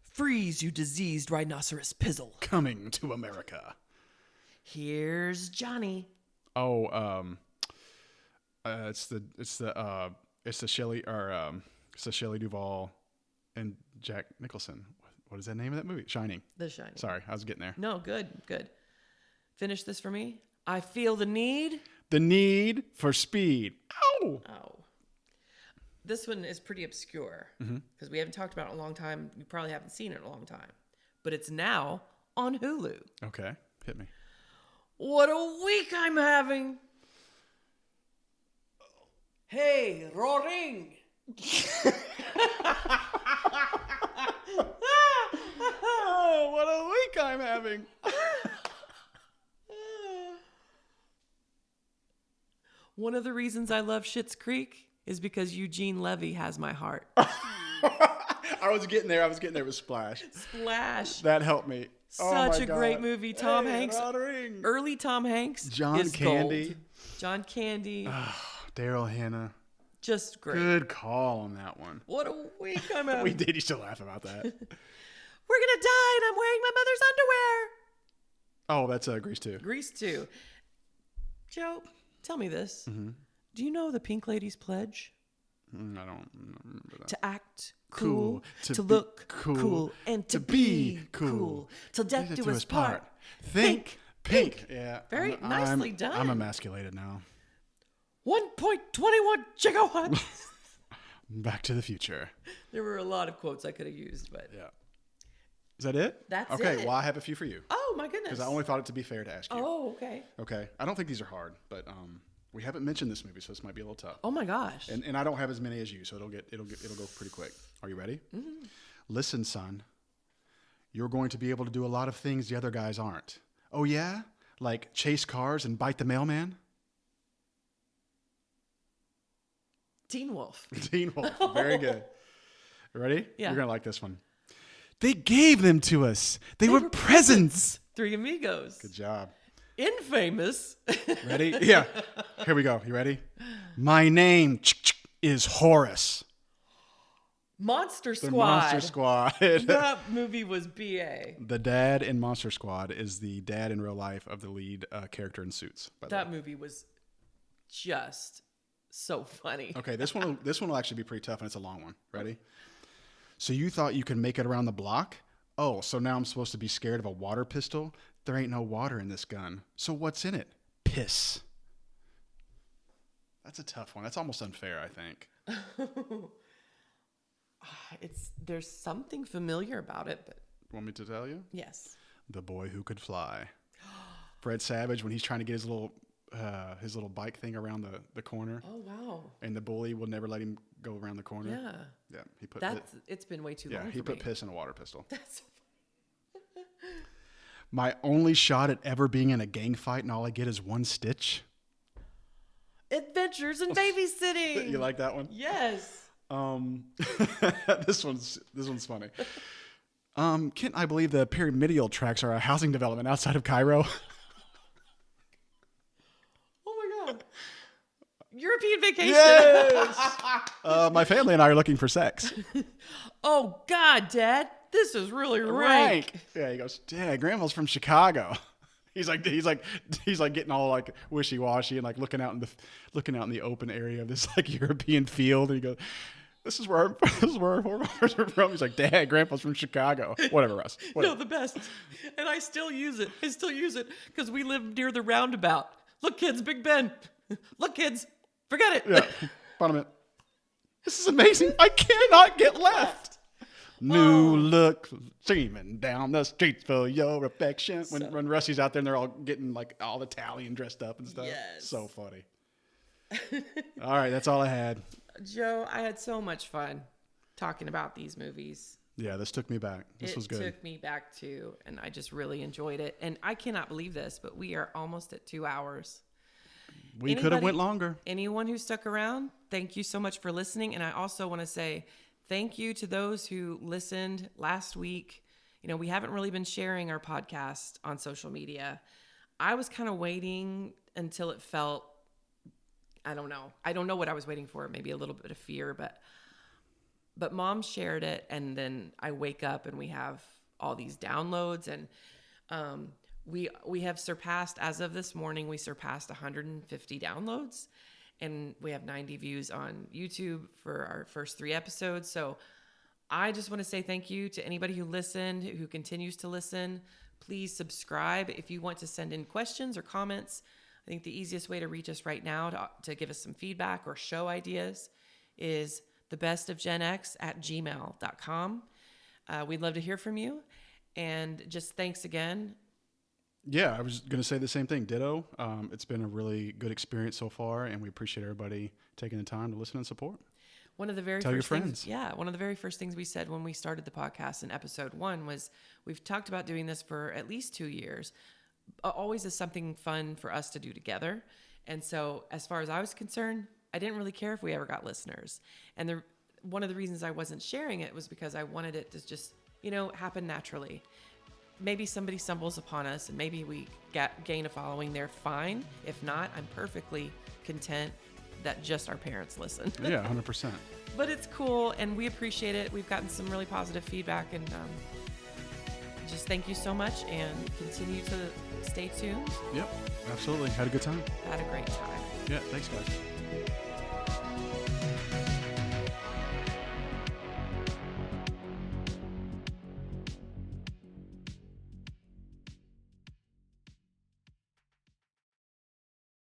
Freeze, you diseased rhinoceros pizzle. Coming to America. Here's Johnny. Oh, it's the Shelley Duvall and Jack Nicholson. What is that name of that movie? Shining. The Shining. Sorry, I was getting there. No, good. Finish this for me. I feel the need. The need for speed. Ow! Oh. This one is pretty obscure because we haven't talked about it in a long time. You probably haven't seen it in a long time. But it's now on Hulu. Okay, hit me. What a week I'm having. Hey, roaring. Oh, what a week I'm having. One of the reasons I love Schitt's Creek is because Eugene Levy has my heart. I was getting there with Splash. Splash. That helped me. Such a great movie. Tom Hanks. Rottering. Early Tom Hanks. John is Candy. gold. John Candy. Daryl Hannah. Just great. Good call on that one. What a week I'm having. We did used to laugh about that. We're going to die and I'm wearing my mother's underwear. Oh, that's Grease 2. Grease 2. Joe, tell me this. Do you know the Pink Lady's pledge? I don't remember that. To act cool, to be look cool, and to be cool. Till death do us part. Think pink. Yeah. Very nicely done. I'm emasculated now. 1.21 gigawatts. Back to the Future. There were a lot of quotes I could have used, but Yeah. Is that it? That's okay, it. well, I have a few for you. Oh my goodness. Because I only thought it to be fair to ask you. Oh, okay. Okay. I don't think these are hard, but we haven't mentioned this movie, so this might be a little tough. Oh my gosh. And I don't have as many as you, so it'll go pretty quick. Are you ready? Mm-hmm. Listen, son. You're going to be able to do a lot of things the other guys aren't. Oh yeah? Like chase cars and bite the mailman? Teen Wolf. Teen Wolf. Very good. Ready? Yeah. You're going to like this one. They gave them to us. They were presents. Three Amigos. Good job. Infamous. Ready? Yeah. Here we go. You ready? My name is Horace. Monster Squad. The Monster Squad. That movie was BA. The dad in Monster Squad is the dad in real life of the lead character in Suits. By the That way. movie was just so funny. Okay, this one will actually be pretty tough, and it's a long one. Ready? So you thought you could make it around the block? Oh, so now I'm supposed to be scared of a water pistol? There ain't no water in this gun. So what's in it? Piss. That's a tough one. That's almost unfair, I think. There's something familiar about it, but Want me to tell you? yes. The Boy Who Could Fly. Fred Savage, when he's trying to get his little bike thing around the corner, Oh wow. and the bully will never let him go around the corner. Yeah. Yeah, he put It's been way too yeah, long. he for put me. piss in a water pistol. That's My only shot at ever being in a gang fight, and all I get is one stitch. Adventures in Babysitting. You like that one? Yes. This one's funny. Kent, I believe the pyramidal tracks are a housing development outside of Cairo. Oh my god. European vacation. Yes. My family and I are looking for sex. Oh god, Dad. This is really rank. Yeah, he goes, Dad, Grandma's from Chicago. He's like getting all like wishy-washy and like looking out in the open area of this like European field, and he goes, This is where our forefathers are from. He's like, Dad, Grandpa's from Chicago. Whatever, Russ. No, the best. And I still use it. Because we live near the roundabout. Look, kids, Big Ben. Look, kids, forget it. Yeah. Bottom it. This is amazing. I cannot get left. New look streaming down the streets for your affection. When Rusty's out there and they're all getting like all Italian dressed up and stuff. Yes. So funny. All right, that's all I had. Joe, I had so much fun talking about these movies. Yeah, this took me back. This was good. It took me back too, and I just really enjoyed it. And I cannot believe this, but we are almost at 2 hours. We could have went longer. Anyone who stuck around, thank you so much for listening. And I also want to say thank you to those who listened last week. we haven't really been sharing our podcast on social media. I was kind of waiting until it felt, I don't know what I was waiting for. Maybe a little bit of fear, but Mom shared it, and then I wake up and we have all these downloads, and we have surpassed, as of this morning, we surpassed 150 downloads, and we have 90 views on YouTube for our first 3 episodes. So I just want to say thank you to anybody who listened, who continues to listen. Please subscribe. If you want to send in questions or comments, I think the easiest way to reach us right now to give us some feedback or show ideas is thebestofgenx@gmail.com. We'd love to hear from you. And just thanks again. Yeah, I was going to say the same thing. Ditto. It's been a really good experience so far, and we appreciate everybody taking the time to listen and support. One of the very Tell first your friends. things, one of the very first things we said when we started the podcast in episode 1 was we've talked about doing this for at least 2 years. Always is something fun for us to do together. And so as far as I was concerned, I didn't really care if we ever got listeners. And one of the reasons I wasn't sharing it was because I wanted it to just, happen naturally. Maybe somebody stumbles upon us and maybe we gain a following. They're fine. If not, I'm perfectly content that just our parents listen. Yeah, 100%. But it's cool, and we appreciate it. We've gotten some really positive feedback, and just thank you so much, and continue to stay tuned. Yep, absolutely. Had a good time. Had a great time. Yeah, thanks, guys.